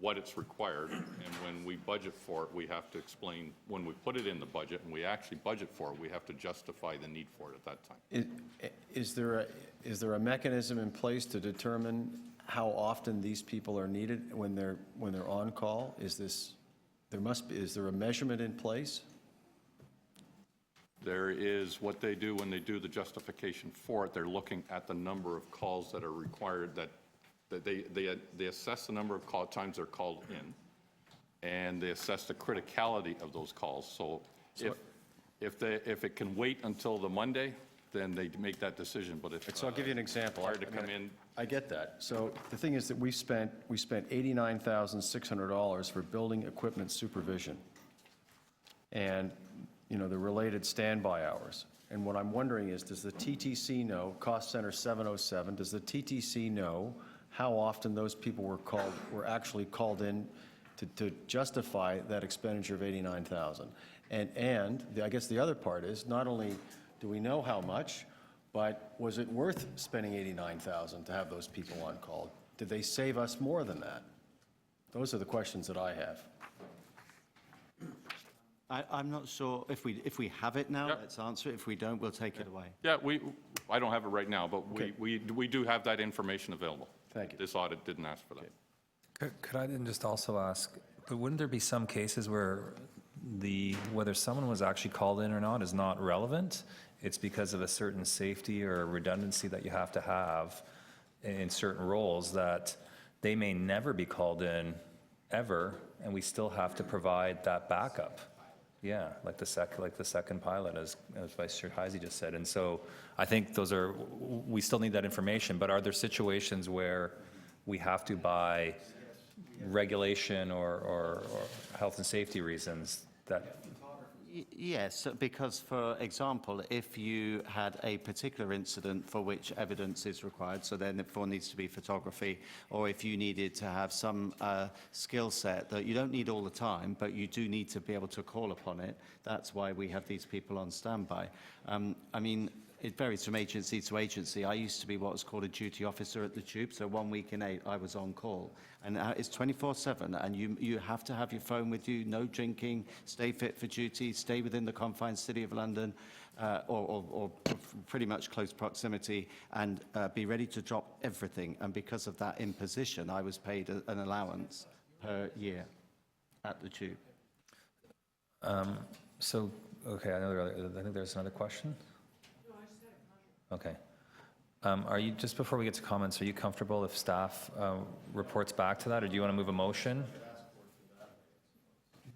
what it's required, and when we budget for it, we have to explain, when we put it in the budget and we actually budget for it, we have to justify the need for it at that time. Is there a mechanism in place to determine how often these people are needed when they're on call? Is there a measurement in place? There is what they do when they do the justification for it. They're looking at the number of calls that are required, that they assess the number of call times they're called in, and they assess the criticality of those calls. So if it can wait until the Monday, then they make that decision. But if So I'll give you an example. hard to come in. I get that. So the thing is that we spent $89,600 for building equipment supervision and, you know, the related standby hours. And what I'm wondering is, does the TTC know, Cost Center 707, does the TTC know how often those people were actually called in to justify that expenditure of $89,000? And I guess the other part is, not only do we know how much, but was it worth spending $89,000 to have those people on call? Did they save us more than that? Those are the questions that I have. I'm not sure if we have it now, let's answer it. If we don't, we'll take it away. Yeah, I don't have it right now, but we do have that information available. Thank you. This audit didn't ask for that. Could I then just also ask, but wouldn't there be some cases where whether someone was actually called in or not is not relevant? It's because of a certain safety or redundancy that you have to have in certain roles that they may never be called in ever, and we still have to provide that backup. Yeah, like the second pilot, as Vice Chair Heisey just said. And so I think we still need that information, but are there situations where we have to, by regulation or health and safety reasons, that... Yes, because, for example, if you had a particular incident for which evidence is required, so then therefore needs to be photography, or if you needed to have some skill set that you don't need all the time, but you do need to be able to call upon it, that's why we have these people on standby. I mean, it varies from agency to agency. I used to be what was called a duty officer at the Tube, so 1 week in 8 I was on call. And it's 24/7, and you have to have your phone with you, no drinking, stay fit for duty, stay within the confined City of London, or pretty much close proximity, and be ready to drop everything. And because of that imposition, I was paid an allowance per year at the Tube. Okay, I think there's another question. Okay. Are you, just before we get to comments, are you comfortable if staff reports back to that, or do you want to move a motion?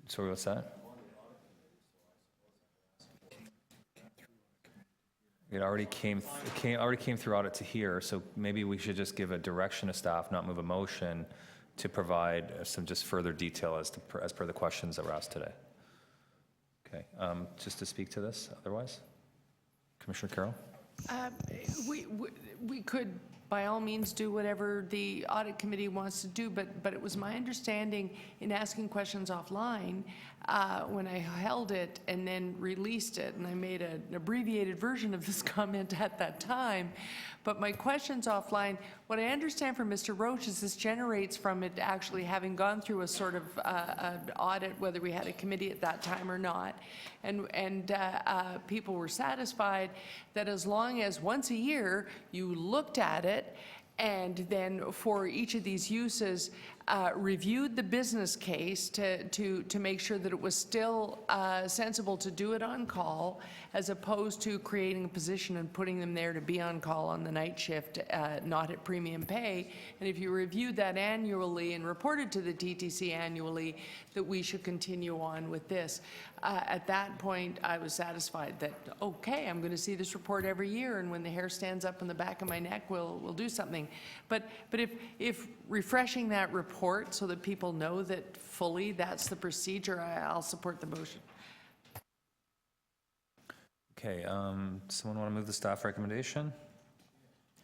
Sorry, what's that? It already came through audit to here, so maybe we should just give a direction to staff, not move a motion, to provide some just further detail as per the questions that were asked today. Okay, just to speak to this, otherwise? Commissioner Carroll? We could, by all means, do whatever the audit committee wants to do, but it was my understanding in asking questions offline when I held it and then released it, and I made an abbreviated version of this comment at that time, but my questions offline, what I understand from Mr. Roach is this generates from it actually having gone through a sort of an audit, whether we had a committee at that time or not, and people were satisfied that as long as once a year you looked at it, and then for each of these uses, reviewed the business case to make sure that it was still sensible to do it on call, as opposed to creating a position and putting them there to be on call on the night shift, not at premium pay. And if you reviewed that annually and reported to the TTC annually, that we should continue on with this. At that point, I was satisfied that, okay, I'm going to see this report every year, and when the hair stands up in the back of my neck, we'll do something. But if refreshing that report so that people know that fully that's the procedure, I'll support the motion. Okay, someone want to move the staff recommendation?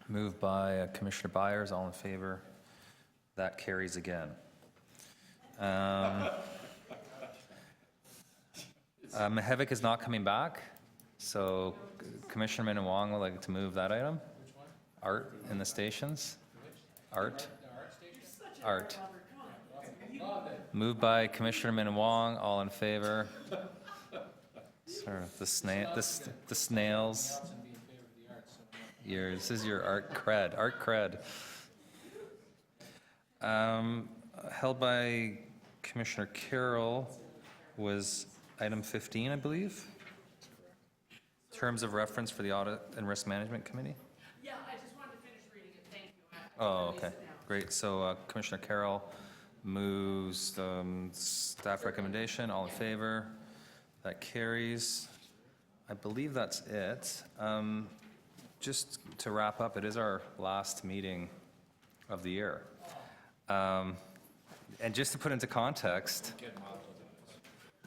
Moved by Commissioner Byers, all in favor. That carries again. Mihevik is not coming back, so Commissioner Min and Wong would like to move that item. Art in the stations. Art. Art. Moved by Commissioner Min and Wong, all in favor. Sort of the snails. This is your art cred. Art cred. Held by Commissioner Carroll was item 15, I believe. Terms of reference for the Audit and Risk Management Committee. Yeah, I just wanted to finish reading it. Thank you. Oh, okay, great. So Commissioner Carroll moves staff recommendation. All in favor? That carries. I believe that's it. Just to wrap up, it is our last meeting of the year. And just to put into context,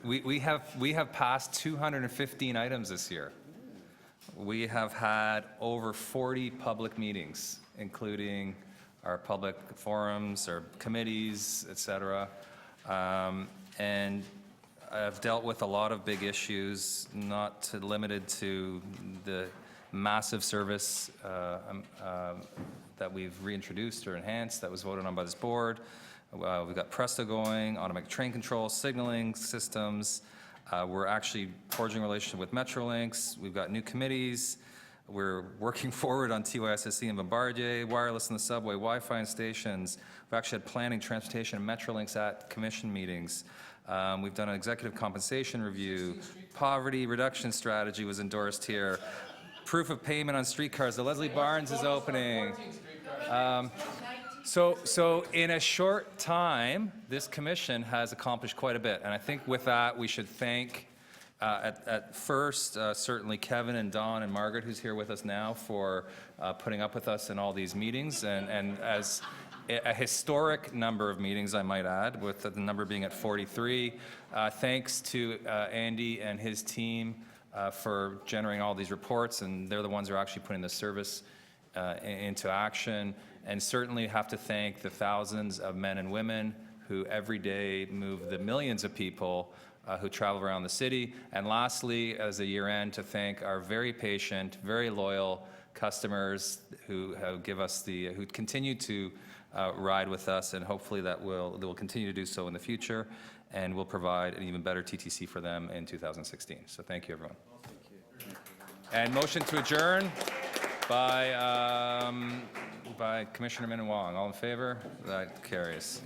we have passed 215 items this year. We have had over 40 public meetings, including our public forums, our committees, et cetera. And I've dealt with a lot of big issues, not limited to the massive service that we've reintroduced or enhanced that was voted on by this board. We've got Presto going, automatic train control, signaling systems. We're actually forging a relationship with Metrolinx. We've got new committees. We're working forward on TYSSC and Bombardier, wireless in the subway, Wi-Fi in stations. We've actually had planning, transportation, and Metrolinx at commission meetings. We've done an executive compensation review. Poverty reduction strategy was endorsed here. Proof of payment on streetcars. The Leslie Barnes is opening. So in a short time, this commission has accomplished quite a bit. And I think with that, we should thank, at first, certainly Kevin and Don and Margaret, who's here with us now, for putting up with us in all these meetings. And as a historic number of meetings, I might add, with the number being at 43. Thanks to Andy and his team for generating all these reports, and they're the ones who are actually putting the service into action. And certainly have to thank the thousands of men and women who every day move the millions of people who travel around the city. And lastly, as a year end, to thank our very patient, very loyal customers who give us who continue to ride with us, and hopefully they will continue to do so in the future, and we'll provide an even better TTC for them in 2016. So thank you, everyone. And motion to adjourn by Commissioner Min and Wong. All in favor? That carries.